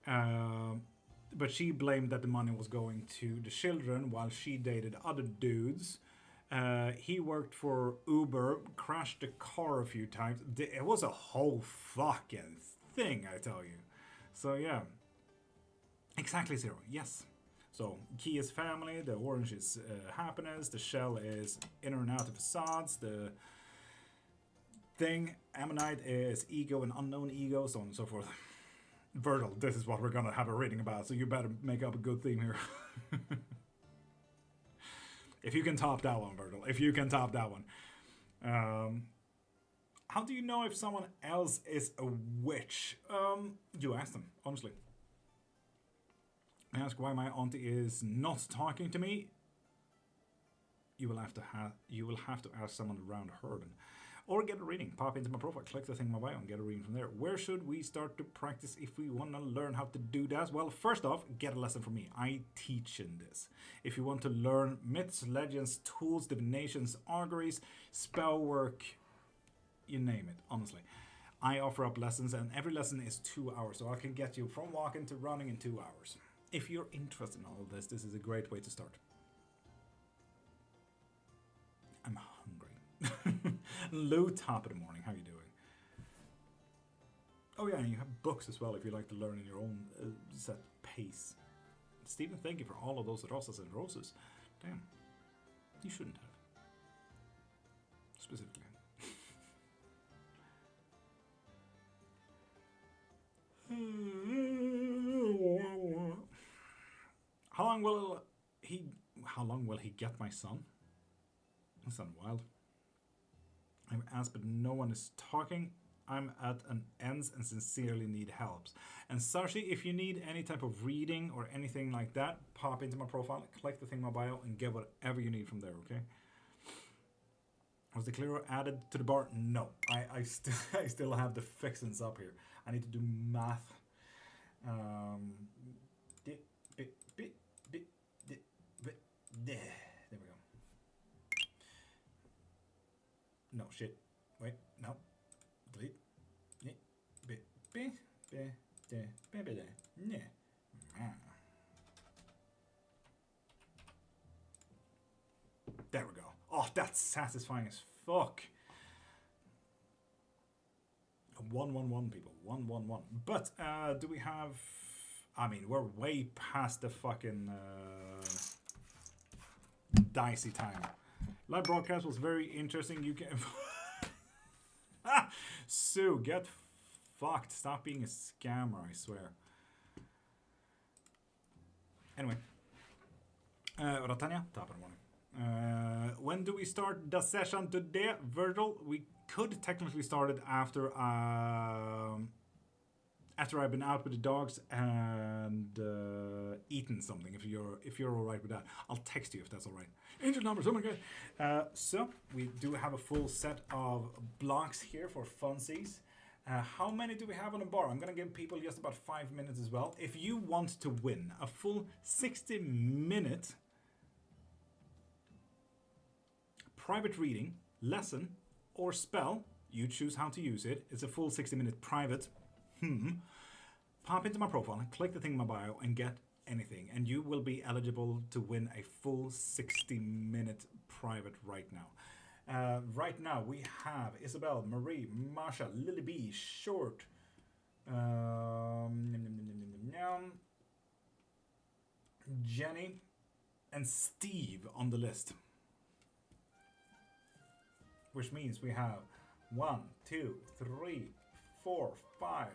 but she blamed that the money was going to the children while she dated other dudes. He worked for Uber, crashed the car a few times. It was a whole fucking thing, I tell you. So yeah. Exactly 0, yes. So, key is family, the orange is happiness, the shell is inner and outer facades, the thing, ammonite is ego and unknown ego, so on and so forth. Virgil, this is what we're gonna have a reading about, so you better make up a good theme here. If you can top that one, Virgil, if you can top that one. How do you know if someone else is a witch? You ask them, honestly. I ask why my auntie is not talking to me. You will have to ask someone around her, or get a reading. Pop into my profile, click the thing in my bio, and get a reading from there. Where should we start to practice if we want to learn how to do that? Well, first off, get a lesson from me. I teach in this. If you want to learn myths, legends, tools, divinations, auguries, spell work, you name it. Honestly, I offer up lessons, and every lesson is 2 hours, so I can get you from walking to running in 2 hours. If you're interested in all of this is a great way to start. I'm hungry. Lou, top of the morning. How you doing? Oh yeah, and you have books as well if you like to learn in your own set pace. Stephen, thank you for all of those rosas and roses. Damn, you shouldn't have. Specifically. How long will he get my son? That's not wild. I've asked, but no one is talking. I'm at an ends and sincerely need help. And Sashi, if you need any type of reading or anything like that, pop into my profile, click the thing in my bio, and get whatever you need from there, okay? Was the clearer added to the bar? No. I still have the fixins up here. I need to do math. There we go. No, shit. Wait, no. Delete. There we go. Oh, that's satisfying as fuck. 1-1-1, people. 1-1-1. But, do we have... I mean, we're way past the fucking... dicey time. Live broadcast was very interesting. You can... Sue, get fucked. Stop being a scammer, I swear. Anyway. Ratanya, top of the morning. When do we start the session today, Virgil? We could technically start it after I've been out with the dogs and eaten something. If you're all right with that, I'll text you if that's all right. Angel numbers, oh my god. So we do have a full set of blocks here for funsies. How many do we have on the bar? I'm gonna give people just about 5 minutes as well. If you want to win a full 60-minute private reading, lesson, or spell, you choose how to use it. It's a full 60-minute private. pop into my profile and click the thing in my bio and get anything, and you will be eligible to win a full 60-minute private right now. Right now we have Isabel, Marie, Masha, Lily B, Short, Jenny, and Steve on the list. Which means we have 1, 2, 3, 4, 5,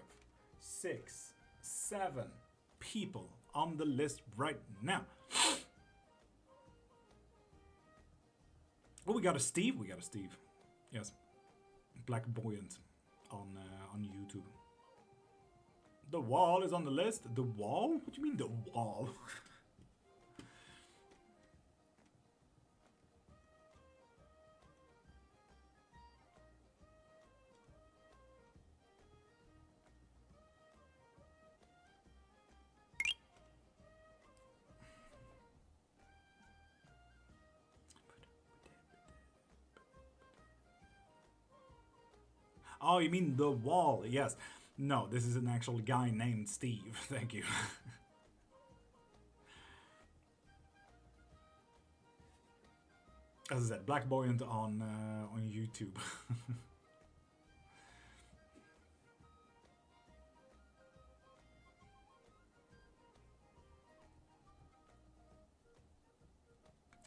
6, 7 people on the list right now. Oh, we got a Steve. We got a Steve. Yes, Black Buoyant on YouTube. The Wall is on the list. The Wall? What do you mean the Wall? Oh, you mean The Wall? Yes. No, this is an actual guy named Steve. Thank you. As I said, Black Buoyant on YouTube.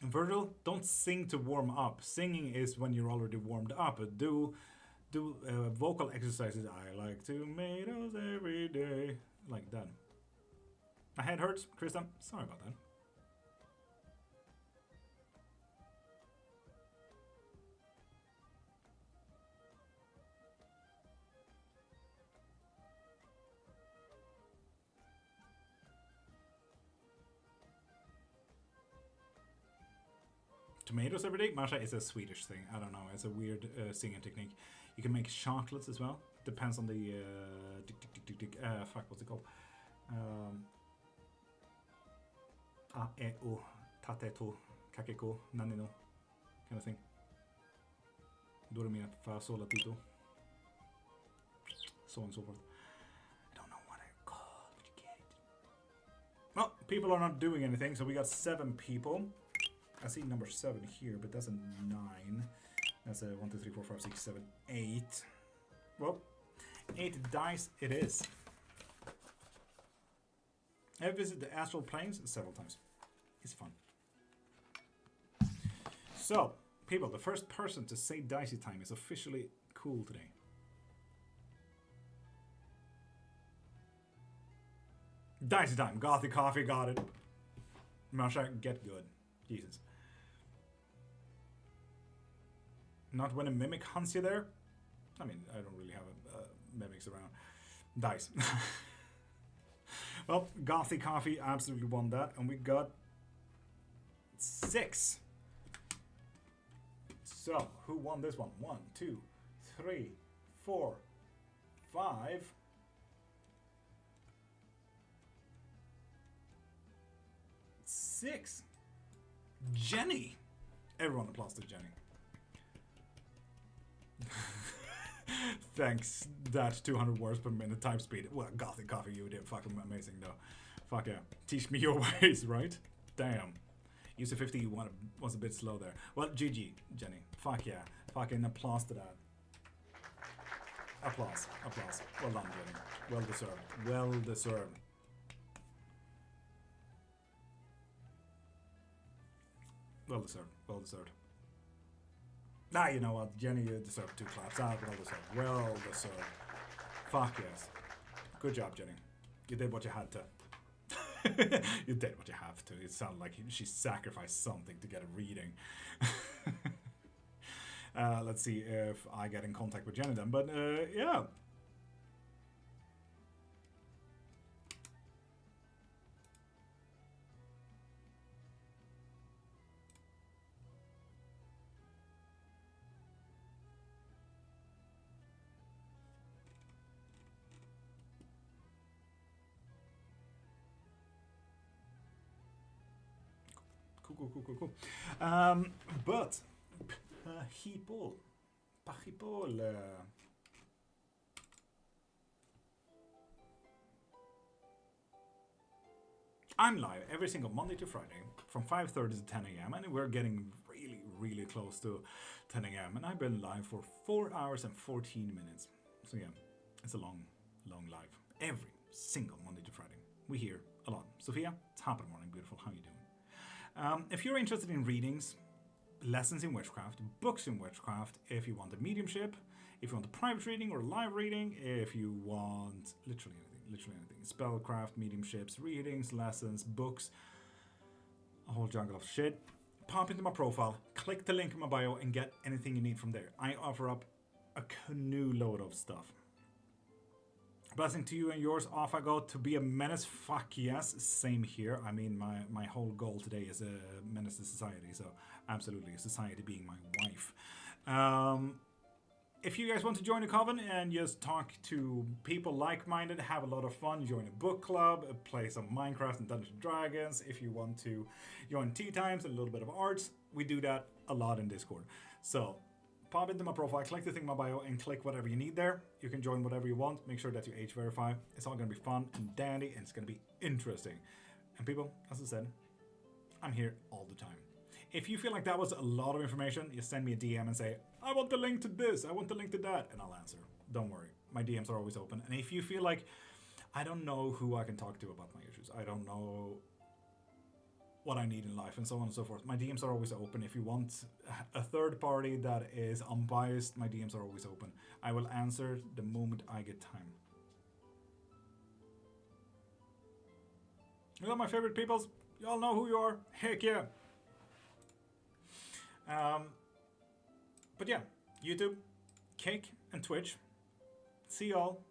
Virgil, don't sing to warm up. Singing is when you're already warmed up. Do vocal exercises. I like tomatoes every day. Like that. My head hurts, Krista. Sorry about that. Tomatoes every day? Masha is a Swedish thing. I don't know. It's a weird singing technique. You can make chocolates as well. Depends on the fuck, what's it called? A, E, O, tate, to, kakeko, nanino, kind of thing. Dormia, fa, sol, la, tito. So on and so forth. I don't know what I call it. Well, people are not doing anything, so we got 7 people. I see number 7 here, but that's a 9. That's a 1, 2, 3, 4, 5, 6, 7, 8. Well, 8 dice it is. I've visited the astral planes several times. It's fun. So, people, the first person to say dicey time is officially cool today. Dicey time. Gothic coffee, got it. Masha, get good. Jesus. Not when a mimic hunts you there? I mean, I don't really have mimics around. Dice. Well, Gothic Coffee absolutely won that. And we got 6. So, who won this one? 1, 2, 3, 4, 5. 6. Jenny. Everyone applauds to Jenny. Thanks, that 200 words per minute type speed. Well, Gothic Coffee, you did fucking amazing though. Fuck yeah. Teach me your ways, right? Damn. User 50 you was a bit slow there. Well, GG, Jenny. Fuck yeah. Fucking applause to that. Applause. Applause. Well done, Jenny. Well deserved. Well deserved. Well deserved. Well deserved. Ah, you know what? Jenny, you deserve 2 claps. Ah, well deserved. Well deserved. Fuck yes. Good job, Jenny. You did what you had to. You did what you have to. It sounded like she sacrificed something to get a reading. Let's see if I get in contact with Jenny then. But, yeah. Cool. But people, I'm live every single Monday to Friday from 5:30 to 10 a.m. and we're getting really, really close to 10 a.m. and I've been live for 4 hours and 14 minutes. So yeah, it's a long, long live. Every single Monday to Friday. We hear a lot. Sophia, top of the morning, beautiful. How you doing? If you're interested in readings, lessons in witchcraft, books in witchcraft, if you want a mediumship, if you want a private reading or a live reading, if you want literally anything, spellcraft, mediumships, readings, lessons, books, a whole jungle of shit, pop into my profile, click the link in my bio and get anything you need from there. I offer up a canoe load of stuff. Blessing to you and yours. Off I go to be a menace. Fuck yes. Same here. I mean, my whole goal today is a menace to society. So absolutely, society being my wife. If you guys want to join the coven and just talk to people like-minded, have a lot of fun, join a book club, play some Minecraft and Dungeons & Dragons. If you want to join tea times and a little bit of arts, we do that a lot in Discord. So pop into my profile, click the thing in my bio, and click whatever you need there. You can join whatever you want. Make sure that you age verify. It's all going to be fun and dandy, and it's going to be interesting. And people, as I said, I'm here all the time. If you feel like that was a lot of information, you send me a DM and say, I want the link to this, I want the link to that, and I'll answer. Don't worry. My DMs are always open. And if you feel like, I don't know who I can talk to about my issues, I don't know what I need in life, and so on and so forth, my DMs are always open. If you want a third party that is unbiased, my DMs are always open. I will answer the moment I get time. You know my favorite peoples? Y'all know who you are? Heck yeah. But yeah, YouTube, Cake, and Twitch. See y'all